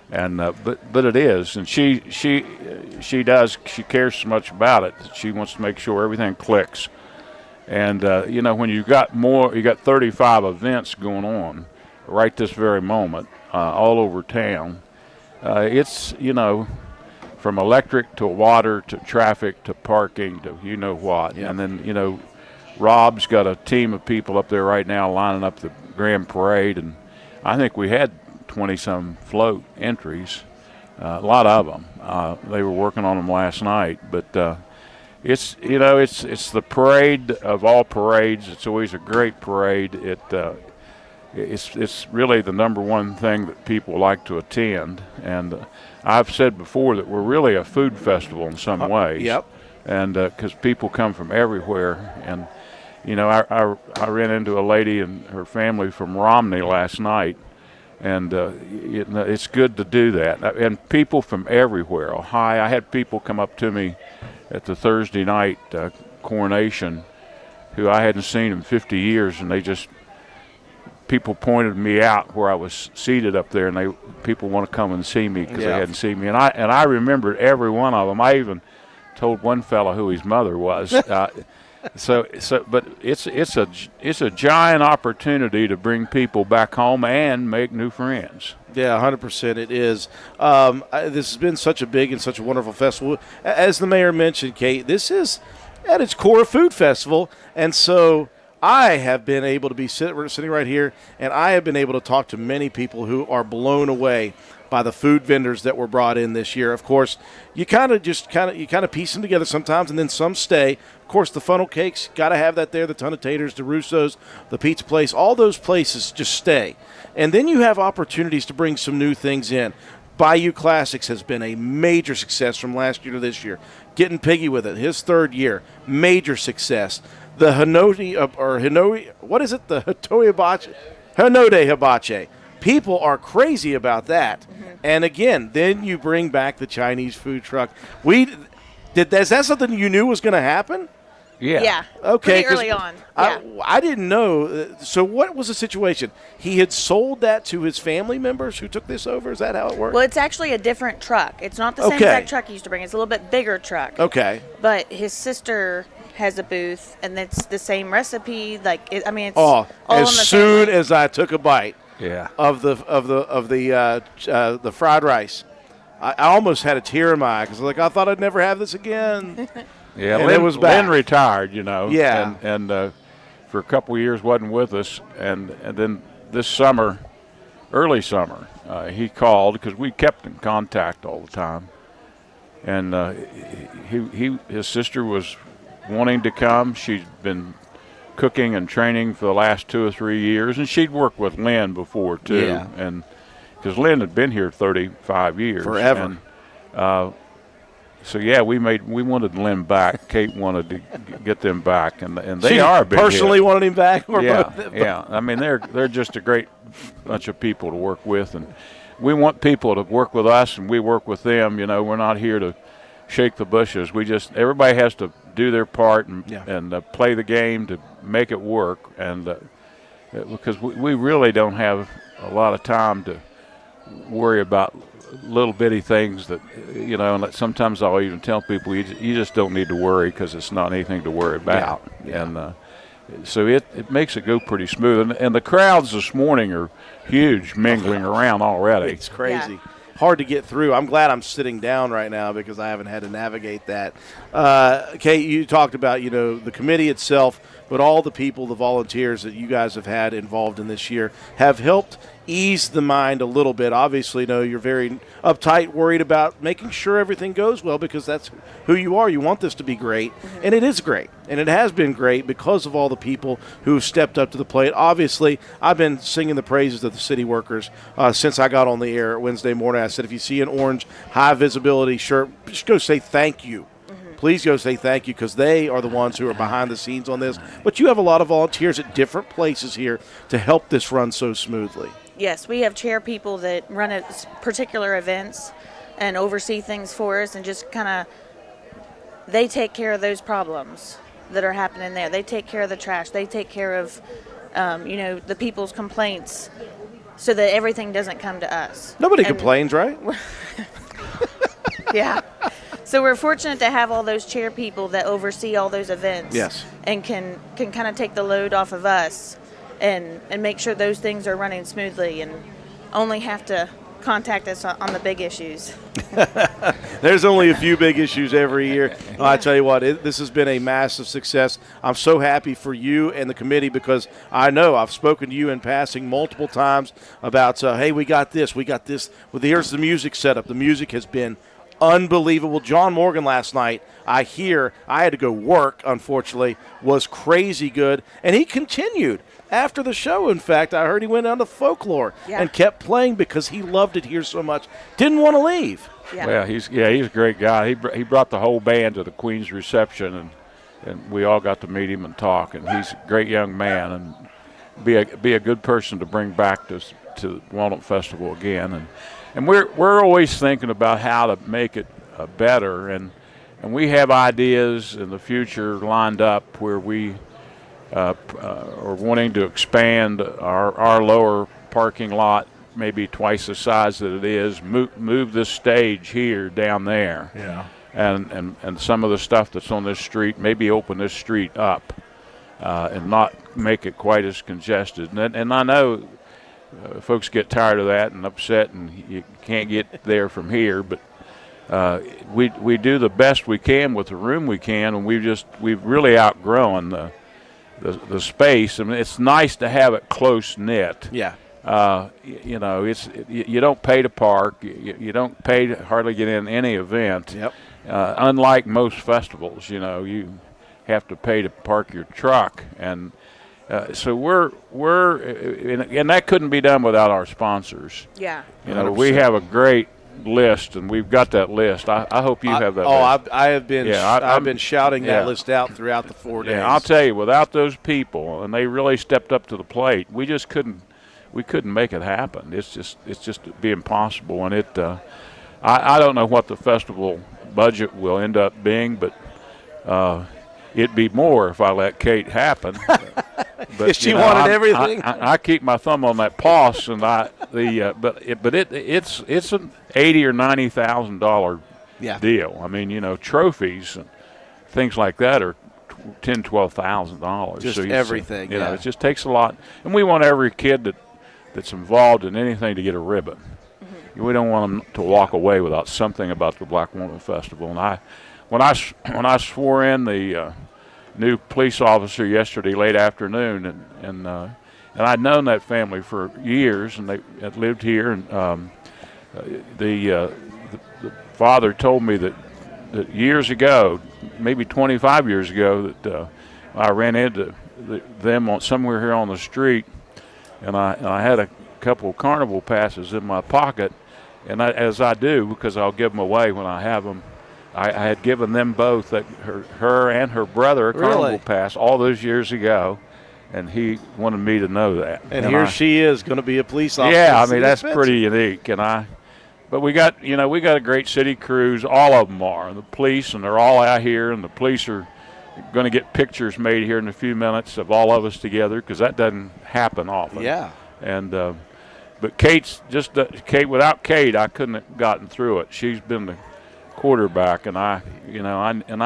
And but it is, and she cares so much about it that she wants to make sure everything clicks. And when you got 35 events going on right this very moment all over town. It's from electric to water to traffic to parking to what. Yeah. And then Rob's got a team of people up there right now lining up the grand parade, and I think we had 20-some float entries, a lot of them. They were working on them last night, but it's the parade of all parades. It's always a great parade. It's really the number one thing that people like to attend, and I've said before that we're really a food festival in some ways. Yep. And because people come from everywhere, and I ran into a lady and her family from Romney last night. And it's good to do that. And people from everywhere. Ohio, I had people come up to me at the Thursday night coronation who I hadn't seen in 50 years, and people pointed me out where I was seated up there, and people want to come and see me because they hadn't seen me. And I remembered every one of them. I even told one fellow who his mother was. But it's a giant opportunity to bring people back home and make new friends. Yeah, 100% it is. This has been such a big and such a wonderful festival. As the mayor mentioned, Kate, this is at its core a food festival, and so I have been able to be sitting right here, and I have been able to talk to many people who are blown away by the food vendors that were brought in this year. Of course, you kind of piece them together sometimes, and then some stay. Of course, the funnel cakes, got to have that there, the ton of taters, the Russo's, the pizza place, all those places just stay. And then you have opportunities to bring some new things in. Bayou Classics has been a major success from last year to this year. Getting Piggy with it, his third year, major success. The Hinode Hibachi. People are crazy about that. And again, then you bring back the Chinese food truck. Is that something you knew was going to happen? Yeah. Yeah. Okay. Pretty early on. Yeah. I didn't know. So what was the situation? He had sold that to his family members who took this over? Is that how it worked? Well, it's actually a different truck. It's not the same exact truck he used to bring. It's a little bit bigger truck. Okay. But his sister has a booth, and it's the same recipe. It's all as soon as I took a bite. Yeah. Of the fried rice, I almost had a tear in my eye because I thought I'd never have this again. Yeah, and it was back. Lynn retired, Yeah. and for a couple of years wasn't with us, and then this summer, early summer, he called because we kept in contact all the time, and his sister was wanting to come. She's been cooking and training for the last 2 or 3 years, and she'd worked with Lynn before too, and because Lynn had been here 35 years forever. And, so yeah, we wanted Lynn back. Kate wanted to get them back, and they she are a big personally hit. wanted him back. Or yeah, both? Yeah. I mean, they're just a great bunch of people to work with, and we want people to work with us, and we work with them. We're not here to shake the bushes. Everybody has to do their part and play the game to make it work, and because we really don't have a lot of time to worry about little bitty things that and sometimes I'll even tell people you just don't need to worry because it's not anything to worry about. And so it makes it go pretty smooth, and the crowds this morning are huge, mingling around already. It's crazy. Hard to get through. I'm glad I'm sitting down right now because I haven't had to navigate that. Kate, you talked about the committee itself, but all the people, the volunteers that you guys have had involved in this year have helped ease the mind a little bit. Obviously, you're very uptight, worried about making sure everything goes well because that's who you are. You want this to be great, and it is great, and it has been great because of all the people who have stepped up to the plate. Obviously, I've been singing the praises of the city workers since I got on the air Wednesday morning. I said, if you see an orange high visibility shirt, just go say thank you. Please go say thank you because they are the ones who are behind the scenes on this. But you have a lot of volunteers at different places here to help this run so smoothly. Yes, we have chair people that run at particular events and oversee things for us, and just they take care of those problems that are happening there. They take care of the trash. They take care of, the people's complaints so that everything doesn't come to us. Nobody complains, right? Yeah. So we're fortunate to have all those chair people that oversee all those events. Yes. And can kind of take the load off of us and make sure those things are running smoothly and only have to contact us on the big issues. There's only a few big issues every year. I tell you what, this has been a massive success. I'm so happy for you and the committee because I know I've spoken to you in passing multiple times about, hey, we got this. Well, here's the music setup. The music has been unbelievable. John Morgan last night, I had to go work, unfortunately, was crazy good. And he continued after the show. In fact, I heard he went on to folklore and kept playing because he loved it here so much. Didn't want to leave. Yeah. Well, he's a great guy. He brought the whole band to the Queen's reception, and we all got to meet him and talk. And he's a great young man, and be a good person to bring back to Walnut Festival again. And we're always thinking about how to make it better, and we have ideas in the future lined up where we are wanting to expand our lower parking lot, maybe twice the size that it is, move this stage here down there. Yeah. and some of the stuff that's on this street, maybe open this street up and not make it quite as congested. And I know folks get tired of that and upset, and you can't get there from here, but we do the best we can with the room we can, and we've really outgrown the space. I mean, it's nice to have it close knit. Yeah. You know, you don't pay to park. You don't pay to hardly get in any event. Yep. Unlike most festivals, you know, you have to pay to park your truck, and so we're and that couldn't be done without our sponsors. Yeah. You know, 100%. we have a great list, and we've got that list. I hope you have that list. I have been. Yeah, I've been shouting yeah. that list out throughout the 4 days. Yeah, I'll tell you, without those people, and they really stepped up to the plate, we just couldn't make it happen. It's just be impossible. And I don't know what the festival budget will end up being, but it'd be more if I let Kate happen. But If she wanted everything. I keep my thumb on that pulse, and it's an $80,000 or $90,000 deal. I mean, you know, trophies and things like that are $10,000-$12,000. Just so everything. You know, it just takes a lot, and we want every kid that's involved in anything to get a ribbon. Mm-hmm. We don't want them to walk away without something about the Black Walnut Festival. And when I swore in the new police officer yesterday late afternoon, and I'd known that family for years, and they had lived here, and the father told me that years ago, maybe 25 years ago, that I ran into them somewhere here on the street, and I had a couple of carnival passes in my pocket, and as I do, because I'll give them away when I have them, I had given them both, her and her brother, a carnival pass all those years ago, and he wanted me to know that. And here she is, going to be a police officer. Yeah, I mean, that's pretty unique. But we got a great city crews. All of them are the police, and they're all out here, and the police are going to get pictures made here in a few minutes of all of us together, because that doesn't happen often. Yeah. And but Kate, without Kate, I couldn't have gotten through it. She's been the quarterback, and I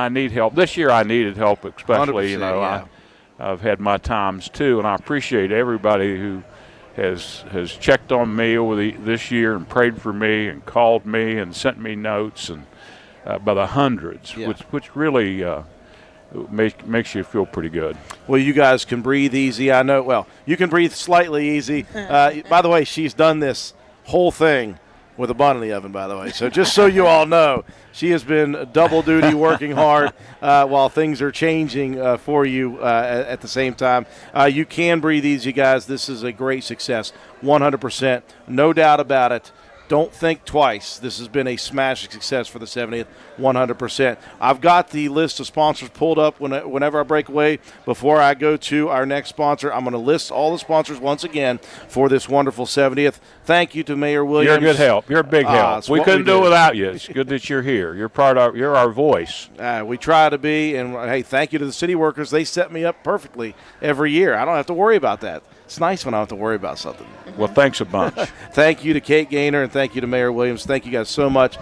need help. This year I needed help, especially. I've had my times too, and I appreciate everybody who has checked on me over this year and prayed for me and called me and sent me notes, and by the hundreds, which really makes you feel pretty good. Well, you guys can breathe easy. I know. Well, you can breathe slightly easy. By the way, she's done this whole thing with a bun in the oven, by the way. So just so you all know, she has been double duty working hard while things are changing for you at the same time. You can breathe easy, guys. This is a great success, 100%. No doubt about it. Don't think twice. This has been a smashing success for the 70th, 100%. I've got the list of sponsors pulled up whenever I break away. Before I go to our next sponsor, I'm going to list all the sponsors once again for this wonderful 70th. Thank you to Mayor Williams. You're a good help. You're a big help. We couldn't do it without you. It's good that you're here. You're our voice. We try to be, and hey, thank you to the city workers. They set me up perfectly every year. I don't have to worry about that. It's nice when I don't have to worry about something. Well, thanks a bunch. Thank you to Kate Gaynor, and thank you to Mayor Williams. Thank you guys so much.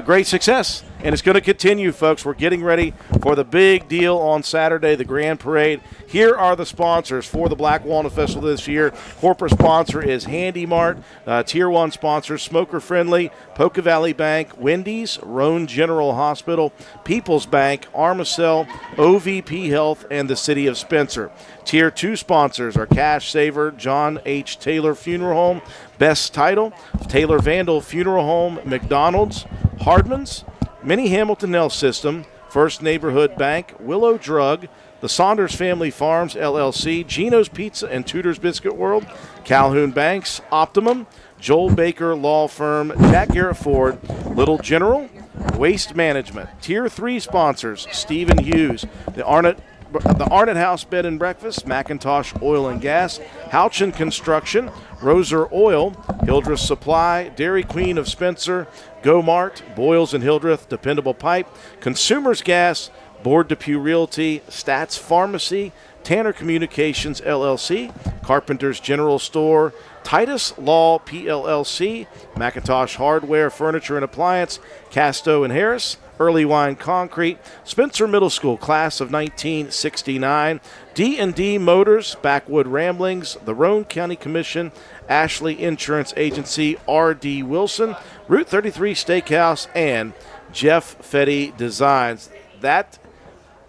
Great success, and it's going to continue, folks. We're getting ready for the big deal on Saturday, the Grand Parade. Here are the sponsors for the Black Walnut Festival this year. Corporate sponsor is Handy Mart. Tier 1 sponsors, Smoker Friendly, Poca Valley Bank, Wendy's, Roan General Hospital, People's Bank, Armacell, OVP Health, and the City of Spencer. Tier 2 sponsors are Cash Saver, John H. Taylor Funeral Home, Best Title, Taylor Vandal Funeral Home, McDonald's, Hardman's, Mini Hamilton Health System, First Neighborhood Bank, Willow Drug, the Saunders Family Farms, LLC, Gino's Pizza and Tudor's Biscuit World, Calhoun Banks, Optimum, Joel Baker Law Firm, Jack Garrett Ford, Little General, Waste Management. Tier 3 sponsors, Stephen Hughes, the Arnott House Bed and Breakfast, McIntosh Oil and Gas, Houchin Construction, Roser Oil, Hildreth Supply, Dairy Queen of Spencer, Go Mart, Boyles and Hildreth, Dependable Pipe, Consumers Gas, Board Depew Realty, Stats Pharmacy, Tanner Communications LLC, Carpenter's General Store, Titus Law PLLC, Macintosh Hardware, Furniture and Appliance, Casto and Harris, Early Wine Concrete, Spencer Middle School, class of 1969, D&D Motors, Backwood Ramblings, the Roane County Commission, Ashley Insurance Agency, R.D. Wilson, Route 33 Steakhouse, and Jeff Fetty Designs. That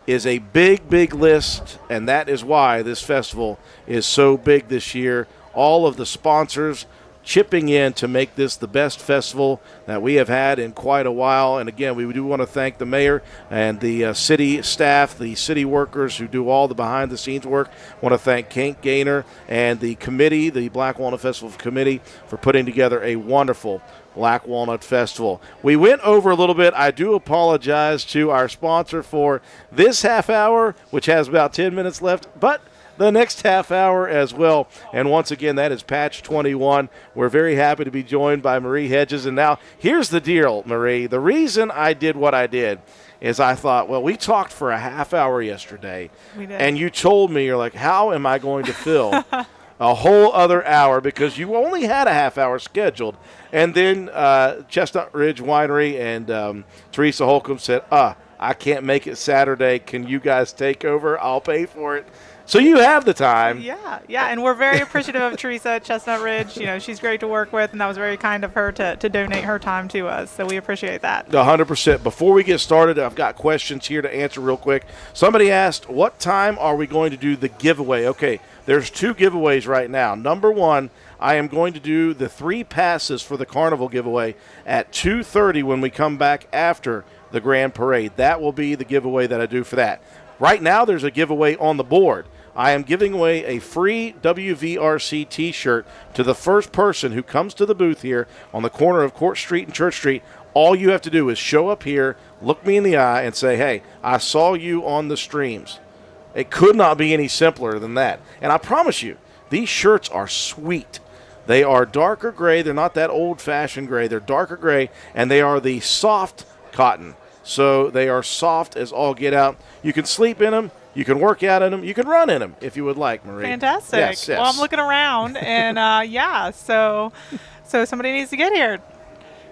is a big, big list, and that is why this festival is so big this year. All of the sponsors chipping in to make this the best festival that we have had in quite a while. And again, we do want to thank the mayor and the city staff, the city workers who do all the behind-the-scenes work. I want to thank Kent Gaynor and the committee, the Black Walnut Festival Committee, for putting together a wonderful Black Walnut Festival. We went over a little bit. I do apologize to our sponsor for this half hour, which has about 10 minutes left, but the next half hour as well. And once again, that is Patch 21. We're very happy to be joined by Marie Hedges. And now, here's the deal, Marie. The reason I did what I did is I thought, well, we talked for a half hour yesterday. We did. And you told me, you're like, how am I going to fill a whole other hour, because you only had a half hour scheduled. And then Chestnut Ridge Winery and Teresa Holcomb said, I can't make it Saturday. Can you guys take over? I'll pay for it. So you have the time. Yeah, and we're very appreciative of Teresa at Chestnut Ridge. You know, she's great to work with, and that was very kind of her to donate her time to us. So we appreciate that. 100%. Before we get started, I've got questions here to answer real quick. Somebody asked, what time are we going to do the giveaway? Okay, there's 2 giveaways right now. Number 1, I am going to do the 3 passes for the carnival giveaway at 2:30 when we come back after the grand parade. That will be the giveaway that I do for that. Right now, there's a giveaway on the board. I am giving away a free WVRC T-shirt to the first person who comes to the booth here on the corner of Court Street and Church Street. All you have to do is show up here, look me in the eye, and say, hey, I saw you on the streams. It could not be any simpler than that. And I promise you, these shirts are sweet. They are darker gray. They're not that old-fashioned gray. They're darker gray, and they are the soft cotton. So they are soft as all get out. You can sleep in them. You can work out in them. You can run in them if you would like, Marie. Fantastic. Yes. Well, I'm looking around, and so somebody needs to get here.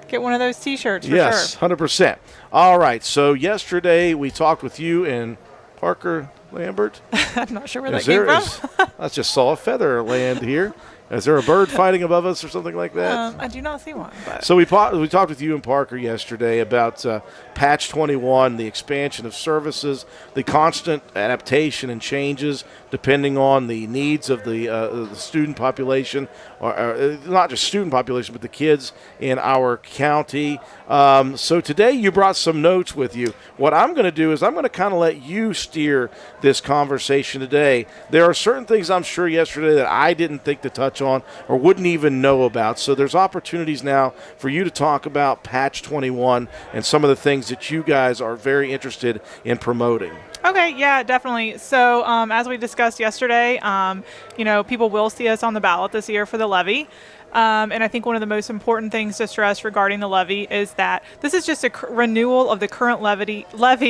Get one of those T-shirts for sure. Yes, 100%. All right, so yesterday we talked with you and Parker Lambert. I'm not sure where that came from. I just saw a feather land here. Is there a bird fighting above us or something like that? I do not see one. But. So we talked with you and Parker yesterday about Patch 21, the expansion of services, the constant adaptation and changes depending on the needs of the student population, or not just student population, but the kids in our county. So today you brought some notes with you. What I'm going to do is I'm going to kind of let you steer this conversation today. There are certain things I'm sure yesterday that I didn't think to touch on or wouldn't even know about. So there's opportunities now for you to talk about Patch 21 and some of the things that you guys are very interested in promoting. Okay, yeah, definitely. So as we discussed yesterday, people will see us on the ballot this year for the levy. And I think one of the most important things to stress regarding the levy is that this is just a renewal of the current levy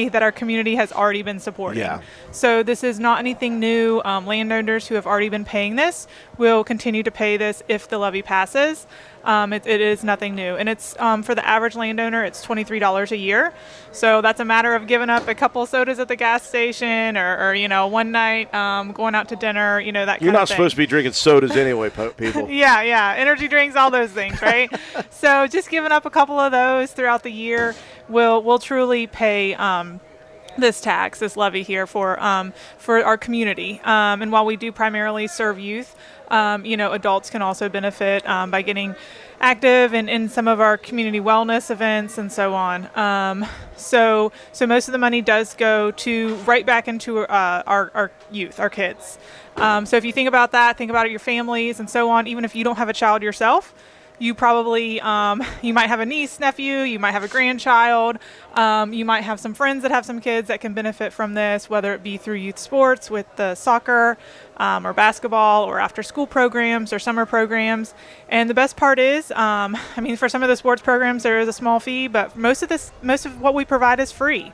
that our community has already been supporting. Yeah. So this is not anything new. Landowners who have already been paying this will continue to pay this if the levy passes. It is nothing new. And it's for the average landowner, it's $23 a year. So that's a matter of giving up a couple sodas at the gas station or one night going out to dinner, that kind of thing. You're not supposed to be drinking sodas anyway, people. Yeah. Energy drinks, all those things, right? So just giving up a couple of those throughout the year will truly pay this tax, this levy here for our community. And while we do primarily serve youth, adults can also benefit by getting active in some of our community wellness events and so on. So most of the money does go right back into our youth, our kids. So if you think about that, think about your families and so on. Even if you don't have a child yourself, you probably, you might have a niece, nephew, you might have a grandchild, you might have some friends that have some kids that can benefit from this, whether it be through youth sports with the soccer or basketball or after school programs or summer programs. And the best part is, for some of the sports programs there is a small fee, but most of what we provide is free.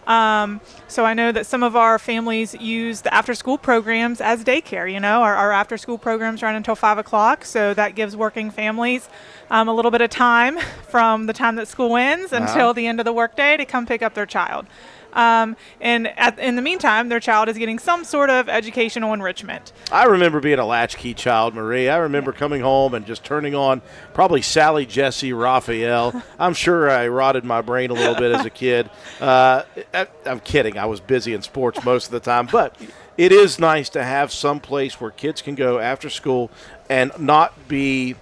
So I know that some of our families use the after-school programs as daycare. Our after-school programs run until 5 o'clock, so that gives working families a little bit of time from the time that school ends until the end of the workday to come pick up their child. And in the meantime, their child is getting some sort of educational enrichment. I remember being a latchkey child, Marie. I remember coming home and just turning on probably Sally, Jesse, Raphael. I'm sure I rotted my brain a little bit as a kid. I'm kidding. I was busy in sports most of the time. But it is nice to have some place where kids can go after school and not be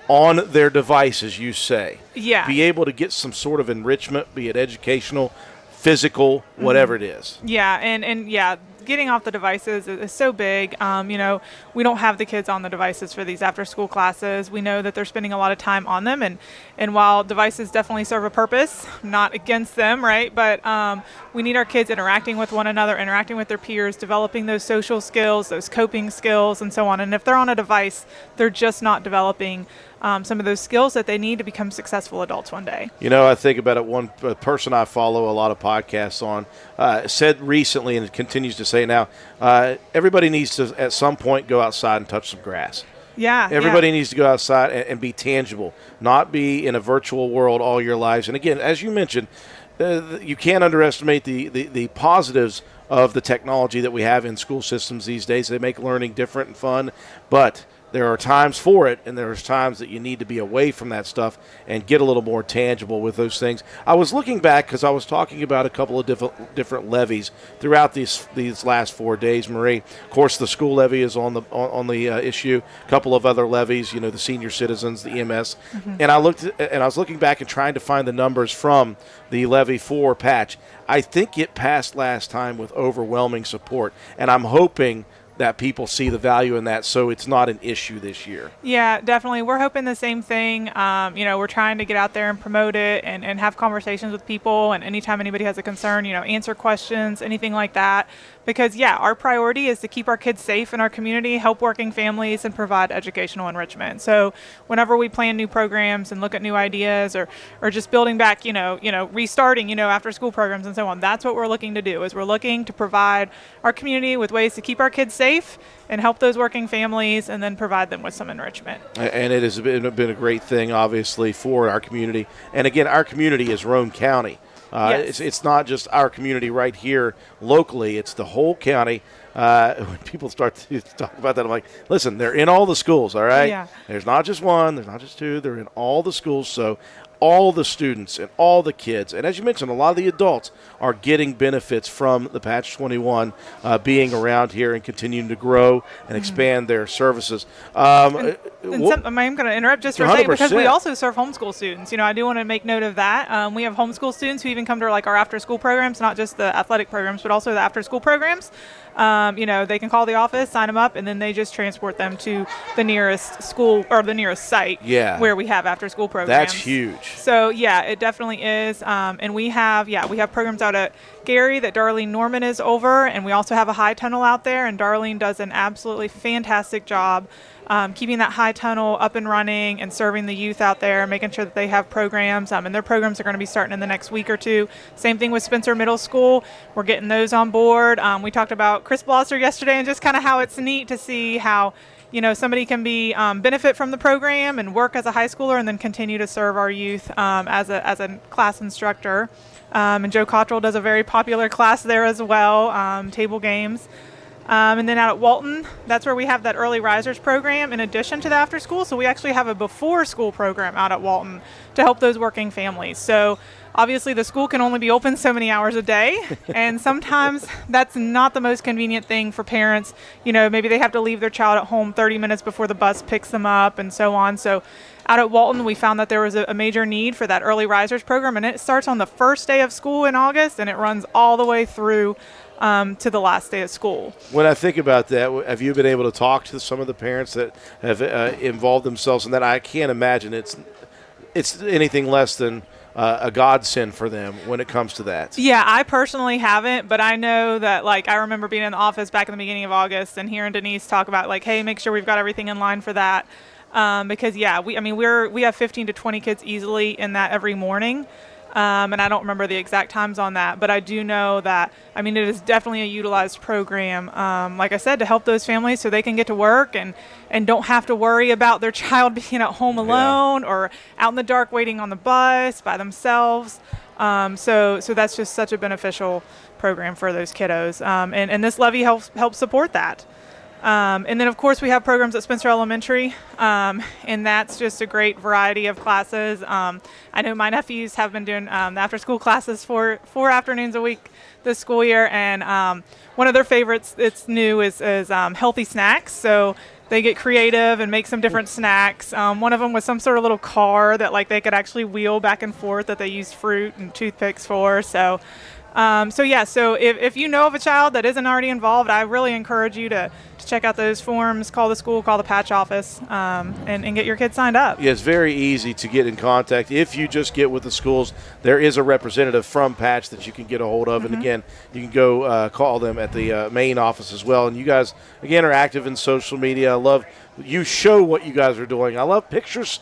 on their device, as you say. Yeah. Be able to get some sort of enrichment, be it educational, physical, whatever it is. Yeah, and getting off the devices is so big. We don't have the kids on the devices for these after-school classes. We know that they're spending a lot of time on them, and while devices definitely serve a purpose, not against them, right? But we need our kids interacting with one another, interacting with their peers, developing those social skills, those coping skills, and so on. And if they're on a device, they're just not developing some of those skills that they need to become successful adults one day. I think about it. One person I follow a lot of podcasts on said recently, and continues to say now, everybody needs to at some point go outside and touch some grass. Yeah. Everybody needs to go outside and be tangible, not be in a virtual world all your lives. And again, as you mentioned, you can't underestimate the positives of the technology that we have in school systems these days. They make learning different and fun, but there are times for it, and there's times that you need to be away from that stuff and get a little more tangible with those things. I was looking back because I was talking about a couple of different levies throughout these last 4 days, Marie. Of course, the school levy is on the issue. A couple of other levies, the senior citizens, the EMS, and I was looking back and trying to find the numbers from the levy 4 patch. I think it passed last time with overwhelming support, and I'm hoping that people see the value in that, so it's not an issue this year. Yeah, definitely. We're hoping the same thing. We're trying to get out there and promote it and have conversations with people, and anytime anybody has a concern, answer questions, anything like that. Because, our priority is to keep our kids safe in our community, help working families, and provide educational enrichment. So whenever we plan new programs and look at new ideas or just building back, restarting, after school programs and so on, that's what we're looking to do, is we're looking to provide our community with ways to keep our kids safe and help those working families, and then provide them with some enrichment. And it has been a great thing, obviously, for our community. And again, our community is Roane County. Yes. It's not just our community right here locally. It's the whole county. When people start to talk about that, I'm like, listen, they're in all the schools, all right? Yeah. There's not just one. There's not just two. They're in all the schools. So all the students and all the kids, and as you mentioned, a lot of the adults are getting benefits from the Patch 21 being around here and continuing to grow and expand their services. I'm going to interrupt just for a second, because we 100%. also serve homeschool students. I do want to make note of that. We have homeschool students who even come to our after-school programs, not just the athletic programs, but also the after-school programs. They can call the office, sign them up, and then they just transport them to the nearest school or the nearest site where we have after-school programs. That's huge. So, it definitely is. And we have programs out at Gary that Darlene Norman is over, and we also have a high tunnel out there, and Darlene does an absolutely fantastic job keeping that high tunnel up and running and serving the youth out there, making sure that they have programs, and their programs are going to be starting in the next week or two. Same thing with Spencer Middle School. We're getting those on board. We talked about Chris Blosser yesterday, and just kind of how it's neat to see how somebody can be benefit from the program and work as a high schooler and then continue to serve our youth as a class instructor. And Joe Cottrell does a very popular class there as well, table games. And then out at Walton, that's where we have that early risers program in addition to the after school. So we actually have a before school program out at Walton to help those working families. So obviously the school can only be open so many hours a day, and sometimes that's not the most convenient thing for parents. Maybe they have to leave their child at home 30 minutes before the bus picks them up and so on. So out at Walton, we found that there was a major need for that early risers program, and it starts on the first day of school in August, and it runs all the way through to the last day of school. When I think about that, have you been able to talk to some of the parents that have involved themselves in that? I can't imagine it's anything less than a godsend for them when it comes to that. Yeah, I personally haven't, but I know that, I remember being in the office back in the beginning of August and hearing Denise talk about, hey, make sure we've got everything in line for that. Because, we have 15 to 20 kids easily in that every morning. And I don't remember the exact times on that, but I do know that, I mean, it is definitely a utilized program, like I said, to help those families so they can get to work and don't have to worry about their child being at home alone or out in the dark waiting on the bus by themselves. So that's just such a beneficial program for those kiddos. And this levy helps support that. And then, of course, we have programs at Spencer Elementary, and that's just a great variety of classes. I know my nephews have been doing the after-school classes for 4 afternoons a week this school year, and one of their favorites, it's new, is healthy snacks. So they get creative and make some different snacks. One of them was some sort of little car that they could actually wheel back and forth that they used fruit and toothpicks for. So if you know of a child that isn't already involved, I really encourage you to check out those forms, call the school, call the patch office, and get your kids signed up. Yeah, it's very easy to get in contact. If you just get with the schools, there is a representative from Patch that you can get a hold of. And again, you can go call them at the main office as well. And you guys, again, are active in social media. I love you show what you guys are doing. I love pictures.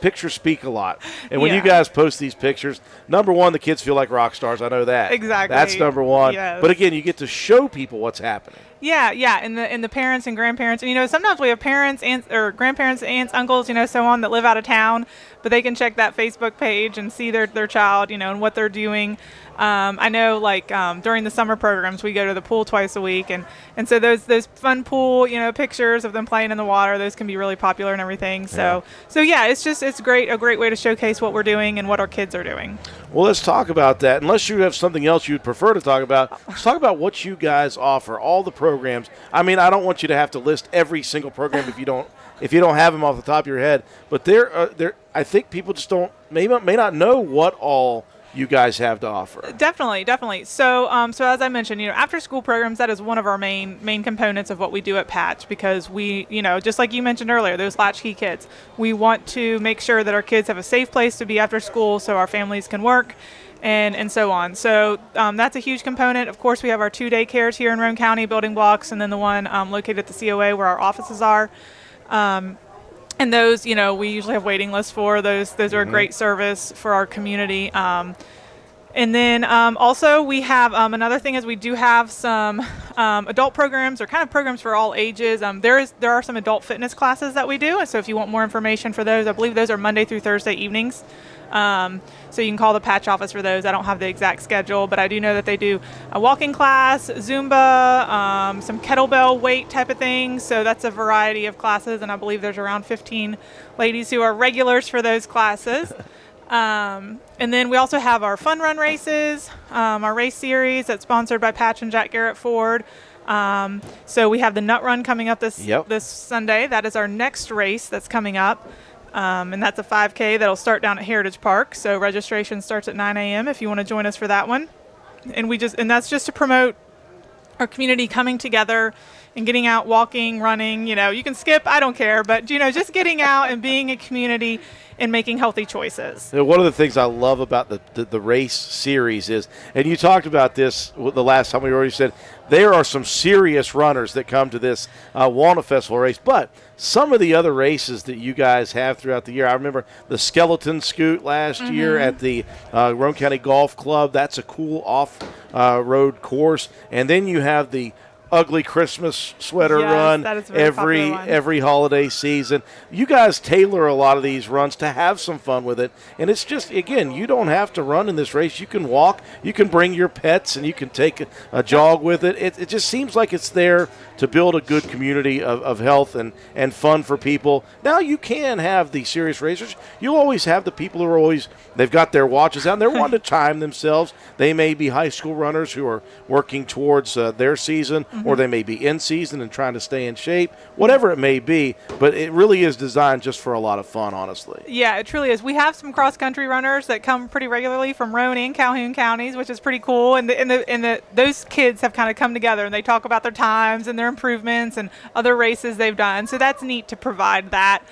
Pictures speak a lot, and when you guys post these pictures, number one, the kids feel like rock stars. I know that. Exactly. That's number one. Yes. But again, you get to show people what's happening. Yeah, and the parents and grandparents, and sometimes we have parents, aunts, or grandparents, aunts, uncles, so on that live out of town, but they can check that Facebook page and see their child, and what they're doing. I know, during the summer programs, we go to the pool twice a week, and so those fun pool, pictures of them playing in the water, those can be really popular and everything. So it's a great way to showcase what we're doing and what our kids are doing. Well, let's talk about that. Unless you have something else you'd prefer to talk about, let's talk about what you guys offer, all the programs. I mean, I don't want you to have to list every single program if you don't have them off the top of your head. But I think people just may not know what all you guys have to offer. Definitely. So as I mentioned, after school programs, that is one of our main components of what we do at Patch, because we, just like you mentioned earlier, those latchkey kids, we want to make sure that our kids have a safe place to be after school so our families can work and so on. So that's a huge component. Of course, we have our 2 daycares here in Roane County, Building Blocks, and then the one located at the COA where our offices are. And those, we usually have waiting lists for those. Those are a great service for our community. And then also we have another thing is we do have some adult programs, or kind of programs for all ages. There are some adult fitness classes that we do. And so if you want more information for those, I believe those are Monday through Thursday evenings. So you can call the Patch office for those. I don't have the exact schedule, but I do know that they do a walking class, Zumba, some kettlebell weight type of things. So that's a variety of classes, and I believe there's around 15 ladies who are regulars for those classes. And then we also have our fun run races, our race series that's sponsored by Patch and Jack Garrett Ford. So we have the Nut Run coming up this Sunday. That is our next race that's coming up. And that's a 5K that'll start down at Heritage Park. So registration starts at 9 a.m. if you want to join us for that one. And that's just to promote our community coming together and getting out, walking, running. You can skip, I don't care, but just getting out and being a community and making healthy choices. One of the things I love about the race series is, and you talked about this the last time, we already said, there are some serious runners that come to this Walnut Festival race, but some of the other races that you guys have throughout the year, I remember the Skeleton Scoot last year at the Roane County Golf Club. That's a cool off-road course. And then you have the Ugly Christmas Sweater Run that is a very popular one. every holiday season. You guys tailor a lot of these runs to have some fun with it. And it's just, again, you don't have to run in this race. You can walk, you can bring your pets, and you can take a jog with it. It just seems like it's there to build a good community of health and fun for people. Now you can have the serious racers. You'll always have the people who are they've got their watches out and they're wanting to time themselves. They may be high school runners who are working towards their season, or they may be in season and trying to stay in shape, whatever it may be. But it really is designed just for a lot of fun, honestly. Yeah, it truly is. We have some cross-country runners that come pretty regularly from Roane and Calhoun counties, which is pretty cool. And those kids have kind of come together and they talk about their times and their improvements and other races they've done. So that's neat to provide that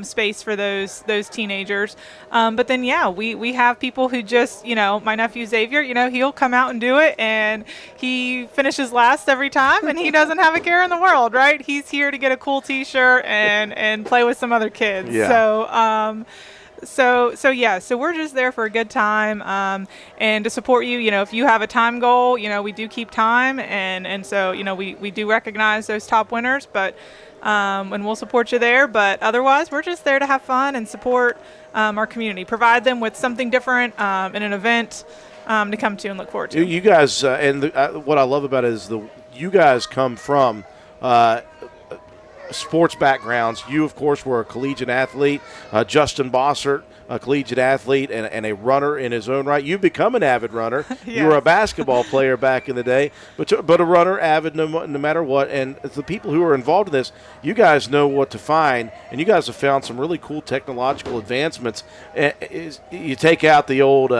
space for those teenagers. But then, we have people who just, my nephew Xavier, he'll come out and do it, and he finishes last every time, and he doesn't have a care in the world, right? He's here to get a cool T-shirt and play with some other kids. Yeah. So yeah, so we're just there for a good time, and to support you. If you have a time goal, we do keep time, and so we do recognize those top winners, but and we'll support you there. But otherwise, we're just there to have fun and support our community, provide them with something different in an event to come to and look forward to. You guys, what I love about it is you guys come from sports backgrounds. You, of course, were a collegiate athlete. Justin Bossert, a collegiate athlete and a runner in his own right. You've become an avid runner. Yes. You were a basketball player back in the day, but a runner, avid no matter what. And the people who are involved in this, you guys know what to find, and you guys have found some really cool technological advancements. You take out the old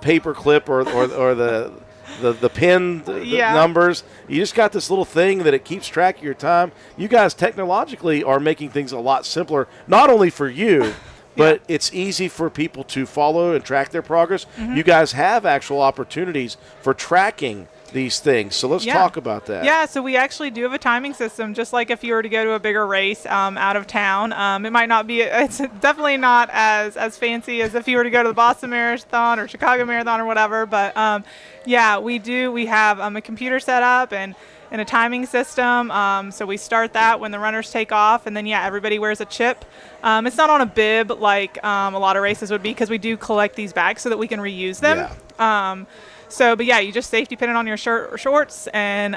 paper clip or the pin numbers. You just got this little thing that it keeps track of your time. You guys technologically are making things a lot simpler, not only for you, but it's easy for people to follow and track their progress. Mm-hmm. You guys have actual opportunities for tracking these things. So let's talk about that. Yeah, so we actually do have a timing system, just like if you were to go to a bigger race out of town. It might not be, it's definitely not as fancy as if you were to go to the Boston Marathon or Chicago Marathon or whatever, but yeah, we have a computer set up and a timing system. So we start that when the runners take off, and then everybody wears a chip. It's not on a bib like a lot of races would be, because we do collect these bags so that we can reuse them. But you just safety pin it on your shirt or shorts, and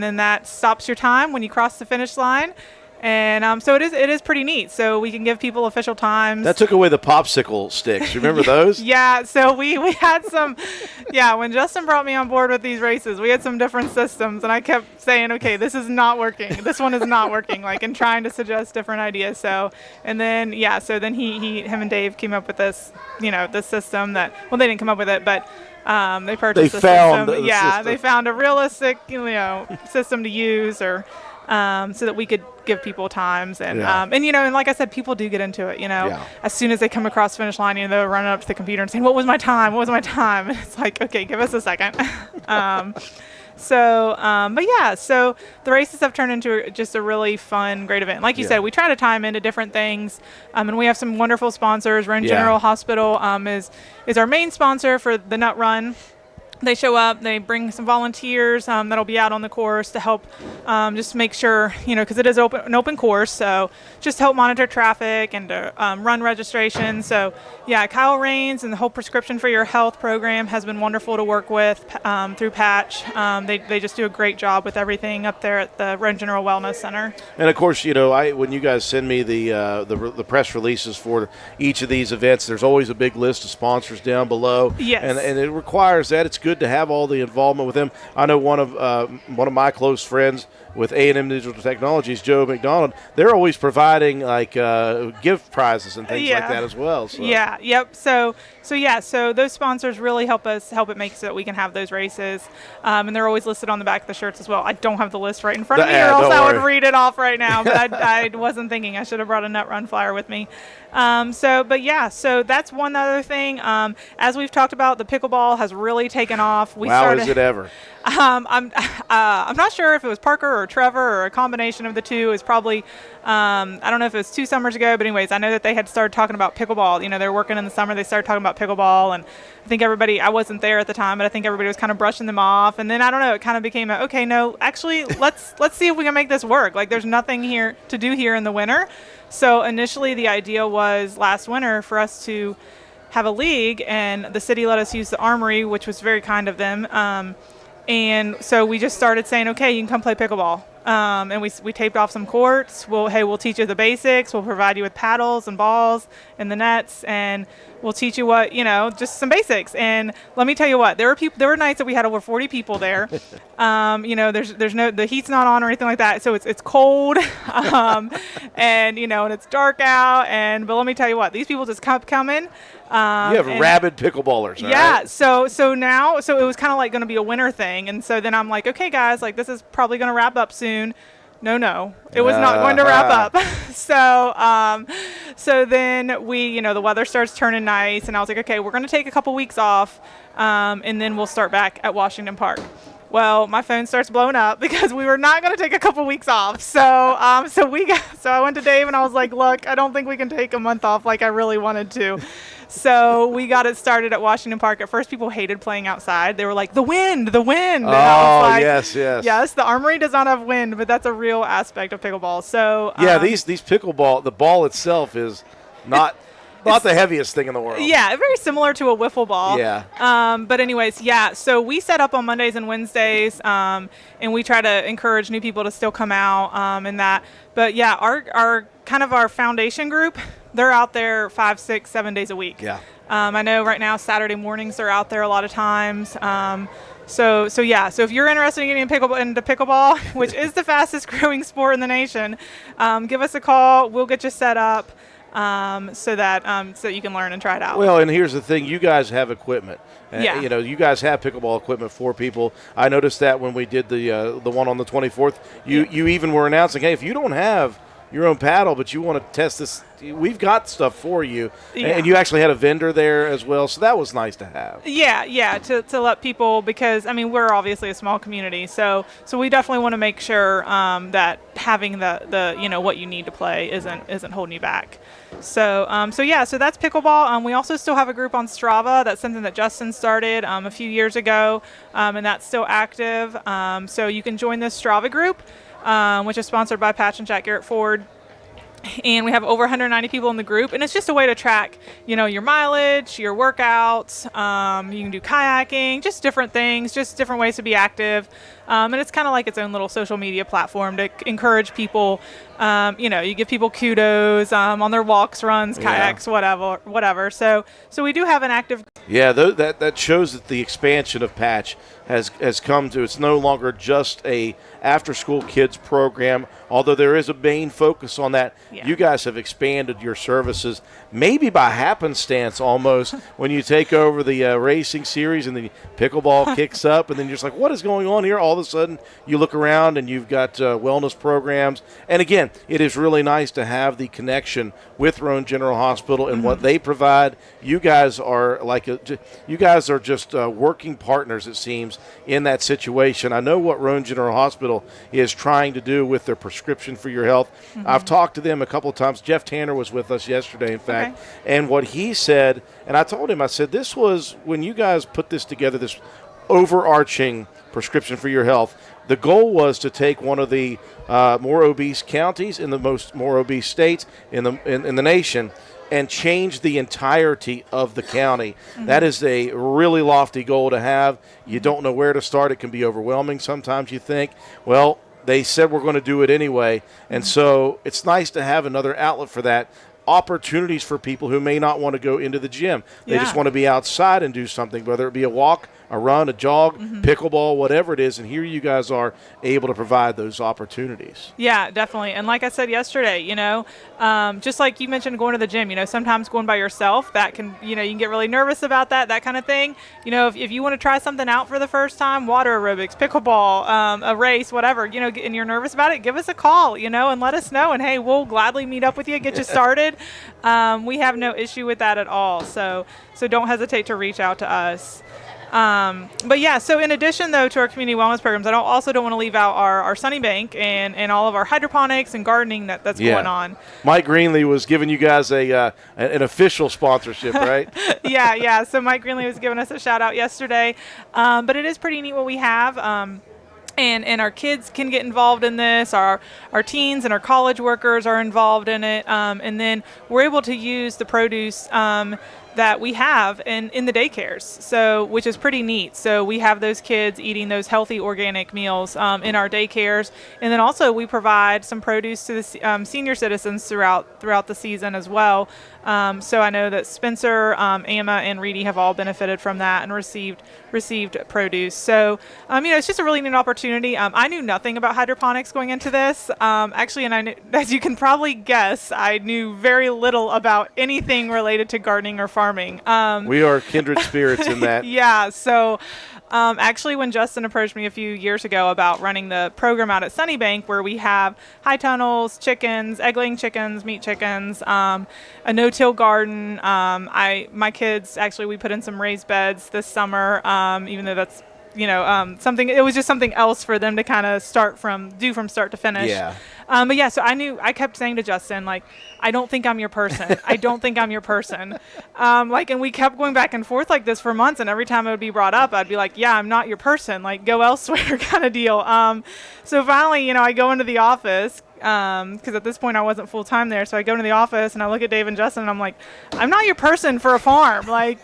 then that stops your time when you cross the finish line. And so it is pretty neat. So we can give people official times. That took away the popsicle sticks. You remember those? Yeah. So we had some. Yeah. When Justin brought me on board with these races, we had some different systems, and I kept saying, "Okay, this is not working. This one is not working." And trying to suggest different ideas. So and then So then him and Dave came up with this. This system that. Well, they didn't come up with it, but. They purchased the system. They found a realistic, system to use, or so that we could give people times, and and like I said, people do get into it. As soon as they come across the finish line, they're running up to the computer and saying, "What was my time? What was my time?" And it's like, okay, give us a second. So the races have turned into just a really fun, great event. Like you said, we try to time into different things, and we have some wonderful sponsors. Rhone General Hospital is our main sponsor for the Nut Run. They show up, they bring some volunteers that'll be out on the course to help just make sure, because it is an open course, so just help monitor traffic and to run registration. So, Kyle Rains and the whole Prescription for Your Health program has been wonderful to work with through Patch. They just do a great job with everything up there at the Rhone General Wellness Center. And, of course, when you guys send me the press releases for each of these events, there's always a big list of sponsors down below. Yes. And it requires that. It's good to have all the involvement with them. I know one of my close friends with A&M Digital Technologies, Joe McDonald, they're always providing gift prizes and things like that as well. So. Yeah, yep. So those sponsors really help it make so that we can have those races, and they're always listed on the back of the shirts as well. I don't have the list right in front of me, or else I would read it off right now. But I wasn't thinking. I should have brought a Nut Run flyer with me. So that's one other thing. As we've talked about, the pickleball has really taken off. Is it ever? I'm not sure if it was Parker or Trevor or a combination of the two. It's probably I don't know if it was 2 summers ago, but anyways, I know that they had started talking about pickleball. They were working in the summer. They started talking about pickleball, and I think I wasn't there at the time, but I think everybody was kind of brushing them off. And then I don't know, it kind of became actually let's see if we can make this work. There's nothing here to do here in the winter. So initially the idea was last winter for us to have a league, and the city let us use the Armory, which was very kind of them. And so we just started saying, okay, you can come play pickleball. And we taped off some courts. We'll teach you the basics. We'll provide you with paddles and balls and the nets, and we'll teach you what, just some basics. And let me tell you what, there were nights that we had over 40 people there. The heat's not on or anything like that. So it's cold, and it's dark out. But let me tell you what, these people just kept coming. You have rabid pickleballers, yeah. Right? So it was kind of going to be a winter thing, and so then I'm like, okay, guys, this is probably going to wrap up soon. No, it was not going to wrap up. So then we, the weather starts turning nice, and I was like, okay, we're going to take a couple weeks off, and then we'll start back at Washington Park. Well, my phone starts blowing up because we were not going to take a couple weeks off. So I went to Dave and I was like, look, I don't think we can take a month off like I really wanted to. So we got it started at Washington Park. At first, people hated playing outside. They were like, the wind. And I was like, yes. Yes, the Armory does not have wind, but that's a real aspect of pickleball. So these pickleball, the ball itself is not the heaviest thing in the world. Yeah, very similar to a wiffle ball. Yeah. But anyways, so we set up on Mondays and Wednesdays, and we try to encourage new people to still come out and that. But yeah, our kind of our foundation group, they're out there 5, 6, 7 days a week. Yeah. I know right now Saturday mornings they're out there a lot of times. So if you're interested in getting into pickleball, which is the fastest growing sport in the nation, give us a call. We'll get you set up. So that you can learn and try it out. Well, and here's the thing: you guys have equipment. Yeah. You guys have pickleball equipment for people. I noticed that when we did the one on the 24th, you even were announcing, hey, if you don't have your own paddle, but you want to test this, we've got stuff for you. Yeah. And you actually had a vendor there as well, so that was nice to have. Yeah, to let people, because I mean we're obviously a small community, so we definitely want to make sure that having the what you need to play isn't holding you back. So that's pickleball. We also still have a group on Strava. That's something that Justin started a few years ago, and that's still active. So you can join this Strava group, which is sponsored by Patch and Jack Garrett Ford. And we have over 190 people in the group, and it's just a way to track, your mileage, your workouts. You can do kayaking, just different things, just different ways to be active. And it's kind of like its own little social media platform to encourage people. You give people kudos on their walks, runs, kayaks, whatever. So we do have an active. Yeah, that shows that the expansion of Patch has come to. It's no longer just a after-school kids program, although there is a main focus on that. Yeah. You guys have expanded your services, maybe by happenstance almost, when you take over the racing series and the pickleball kicks up, and then you're just like, what is going on here? All of a sudden, you look around and you've got wellness programs. And again, it is really nice to have the connection with Roane General Hospital and what they provide. You guys are just working partners, it seems, in that situation. I know what Roane General Hospital is trying to do with their prescription for your health. I've talked to them a couple of times. Jeff Tanner was with us yesterday, in fact, and what he said, and I told him, I said, this was when you guys put this together, this overarching prescription for your health. The goal was to take one of the more obese counties in the more obese states in the nation and change the entirety of the county. That is a really lofty goal to have. You don't know where to start. It can be overwhelming sometimes, you think. Well, they said we're going to do it anyway, and so it's nice to have another outlet for that. Opportunities for people who may not want to go into the gym. They just want to be outside and do something, whether it be a walk, a run, a jog, pickleball, whatever it is. And here you guys are able to provide those opportunities. Yeah, definitely. And like I said yesterday, just like you mentioned going to the gym, sometimes going by yourself, that can, you can get really nervous about that kind of thing. If you want to try something out for the first time, water aerobics, pickleball, a race, whatever, and you're nervous about it, give us a call, and let us know. And hey, we'll gladly meet up with you, get you started. We have no issue with that at all. So don't hesitate to reach out to us. But yeah, so in addition though to our community wellness programs, I also don't want to leave out our Sunny Bank and all of our hydroponics and gardening that's going on. Mike Greenlee was giving you guys an official sponsorship, right? Yeah. So Mike Greenlee was giving us a shout out yesterday. But it is pretty neat what we have. And our kids can get involved in this. Our teens and our college workers are involved in it. And then we're able to use the produce that we have in the daycares, so which is pretty neat. So we have those kids eating those healthy organic meals in our daycares, and then also we provide some produce to the senior citizens throughout the season as well. So I know that Spencer, Amma, and Reedy have all benefited from that and received produce. So it's just a really neat opportunity. I knew nothing about hydroponics going into this, actually, and as you can probably guess, I knew very little about anything related to gardening or farming. We are kindred spirits in that. Yeah. So actually, when Justin approached me a few years ago about running the program out at Sunnybank, where we have high tunnels, chickens, egg-laying chickens, meat chickens, a no-till garden. My kids, actually, we put in some raised beds this summer, even though that's something. It was just something else for them to kind of do from start to finish. Yeah. But yeah, so I kept saying to Justin, like, I don't think I'm your person. I don't think I'm your person. And we kept going back and forth like this for months. And every time it would be brought up, I'd be like, yeah, I'm not your person. Like, go elsewhere kind of deal. So finally, I go into the office because at this point I wasn't full time there. So I go into the office and I look at Dave and Justin and I'm like, I'm not your person for a farm. Like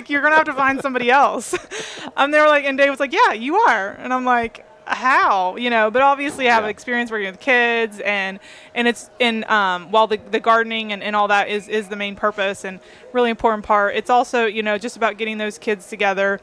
you're going to have to find somebody else. They were like, and Dave was like, yeah, you are. And I'm like, how, but obviously I have experience working with kids and it's while the gardening and all that is the main purpose and really important part, it's also, just about getting those kids together,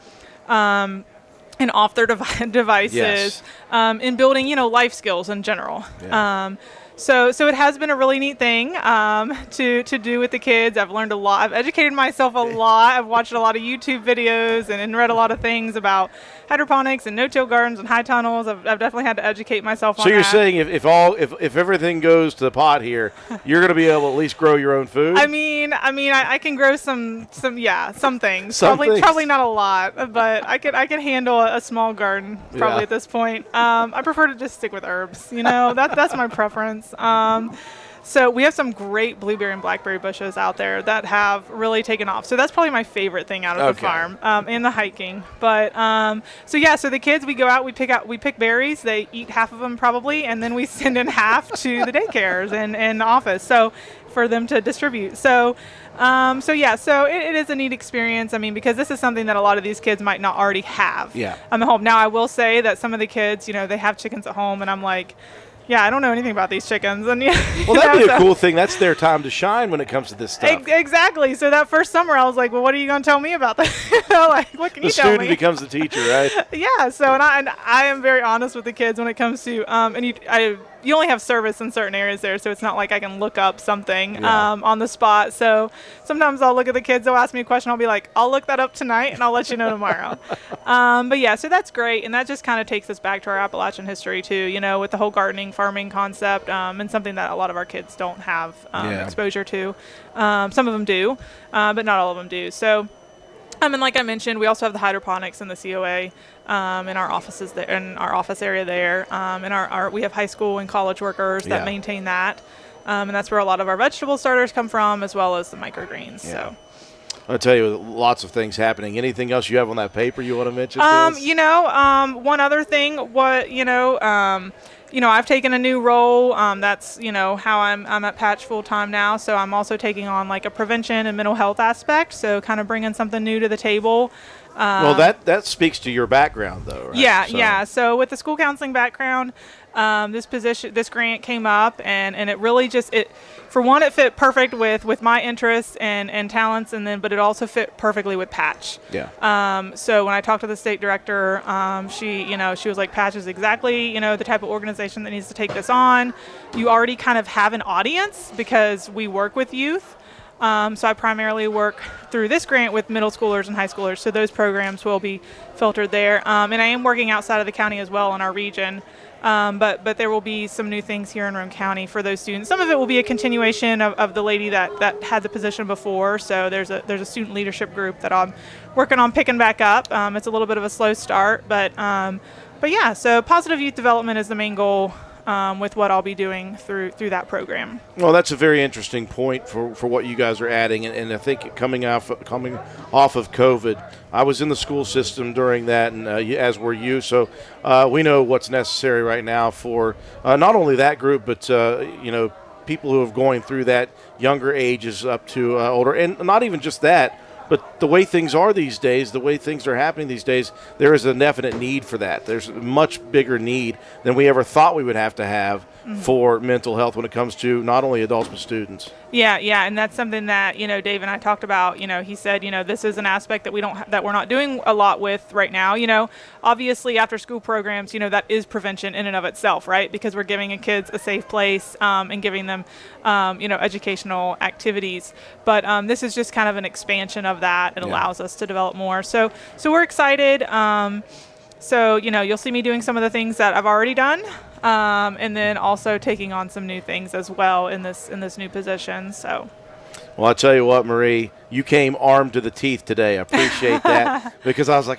and off their devices, Yes. And building, life skills in general. Yeah. So it has been a really neat thing to do with the kids. I've learned a lot. I've educated myself a lot. I've watched a lot of YouTube videos and read a lot of things about hydroponics and no-till gardens and high tunnels. I've definitely had to educate myself on So that. you're saying if everything goes to the pot here, you're going to be able to at least grow your own food? I can grow some things. Some things. Probably not a lot, but I can handle a small garden probably at this point. I prefer to just stick with herbs. That's my preference. So we have some great blueberry and blackberry bushes out there that have really taken off. So that's probably my favorite thing out of the farm, and the hiking. But so the kids, we go out, we pick berries. They eat half of them probably, and then we send in half to the daycares and the office. So for them to distribute. So it is a neat experience. Because this is something that a lot of these kids might not already have. Yeah. At home. Now I will say that some of the kids, they have chickens at home, and I'm like, yeah, I don't know anything about these chickens. And well, that'd be a cool thing. That's their time to shine when it comes to this stuff. Exactly. So that first summer, I was like, well, what are you going to tell me about that? What can you tell me? The student becomes the teacher, right? Yeah. So, and I am very honest with the kids when it comes to, you only have service in certain areas there, so it's not like I can look up something on the spot. So sometimes I'll look at the kids, they'll ask me a question, I'll be like, I'll look that up tonight and I'll let you know tomorrow. So that's great, and that just kind of takes us back to our Appalachian history too, with the whole gardening, farming concept, and something that a lot of our kids don't have exposure to. Some of them do, but not all of them do. So, and like I mentioned, we also have the hydroponics and the COA in our offices there, in our office area there. And we have high school and college workers that maintain that, and that's where a lot of our vegetable starters come from, as well as the microgreens. Yeah. So. I'll tell you, lots of things happening. Anything else you have on that paper you want to mention? One other thing, I've taken a new role. That's, how I'm at Patch full time now. So I'm also taking on like a prevention and mental health aspect. So kind of bringing something new to the table. Well, that speaks to your background, though, right? Yeah. So with the school counseling background, this grant came up, and it really for one, it fit perfect with my interests and talents, but it also fit perfectly with Patch. Yeah. So when I talked to the state director, she was like, Patch is exactly, the type of organization that needs to take this on. You already kind of have an audience because we work with youth. So I primarily work through this grant with middle schoolers and high schoolers. So those programs will be filtered there. And I am working outside of the county as well in our region. But there will be some new things here in Roane County for those students. Some of it will be a continuation of the lady that had the position before. So there's a student leadership group that I'm working on picking back up. It's a little bit of a slow start, but yeah. So positive youth development is the main goal. With what I'll be doing through that program. Well, that's a very interesting point for what you guys are adding, and I think coming off of COVID, I was in the school system during that, and as were you, so we know what's necessary right now for not only that group, but people who are going through that younger ages up to older, and not even just that. But the way things are these days, the way things are happening these days, there is a definite need for that. There's a much bigger need than we ever thought we would have to have for mental health when it comes to not only adults but students. Yeah, and that's something that Dave and I talked about. He said this is an aspect that we're not doing a lot with right now. Obviously after school programs, that is prevention in and of itself, right? Because we're giving kids a safe place and giving them educational activities. But this is just kind of an expansion of that. It allows us to develop more. So we're excited. So you'll see me doing some of the things that I've already done. And then also taking on some new things as well in this new position. So, well, I'll tell you what, Marie, you came armed to the teeth today. I appreciate that because I was like,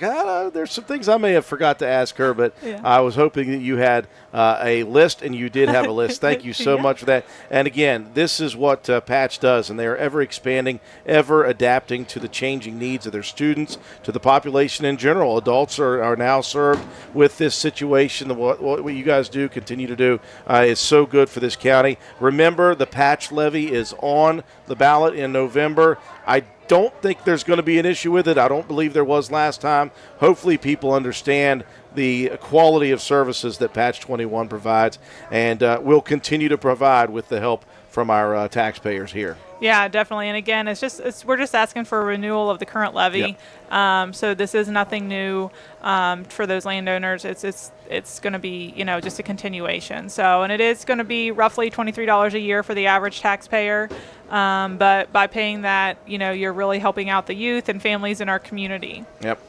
there's some things I may have forgot to ask her, but I was hoping that you had a list, and you did have a list. Thank you so much for that. And again, this is what Patch does, and they are ever expanding, ever adapting to the changing needs of their students, to the population in general. Adults are now served with this situation. What you guys do, continue to do, is so good for this county. Remember, the Patch levy is on the ballot in November. I don't think there's going to be an issue with it. I don't believe there was last time. Hopefully people understand the quality of services that Patch 21 provides, and will continue to provide with the help from our taxpayers here. Yeah, definitely. And again, we're just asking for a renewal of the current levy. Yep. So this is nothing new for those landowners. It's going to be, just a continuation. So, and it is going to be roughly $23 a year for the average taxpayer. But by paying that, you're really helping out the youth and families in our community. Yep.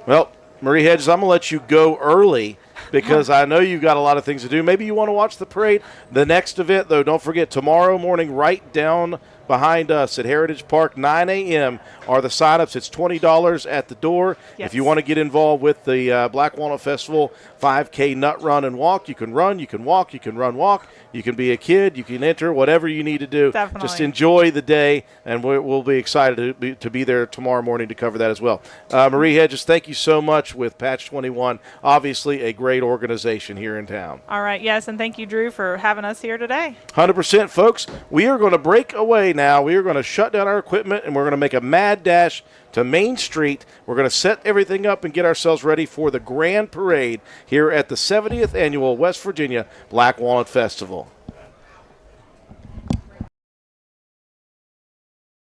Well, Marie Hedges, I'm going to let you go early because I know you've got a lot of things to do. Maybe you want to watch the parade. The next event, though, don't forget, tomorrow morning, right down behind us at Heritage Park, 9 a.m. are the sign-ups. It's $20 at the door. Yes. If you want to get involved with the Black Walnut Festival 5K Nut Run and Walk, you can run, you can walk, you can run, walk. You can be a kid, you can enter, whatever you need to do. Definitely. Just enjoy the day, and we'll be excited to be there tomorrow morning to cover that as well. Marie Hedges, thank you so much with Patch 21. Obviously a great organization here in town. All right. Yes, and thank you, Drew, for having us here today. 100%, folks. We are going to break away now. We are going to shut down our equipment, and we're going to make a mad dash to Main Street. We're going to set everything up and get ourselves ready for the grand parade here at the 70th Annual West Virginia Black Walnut Festival.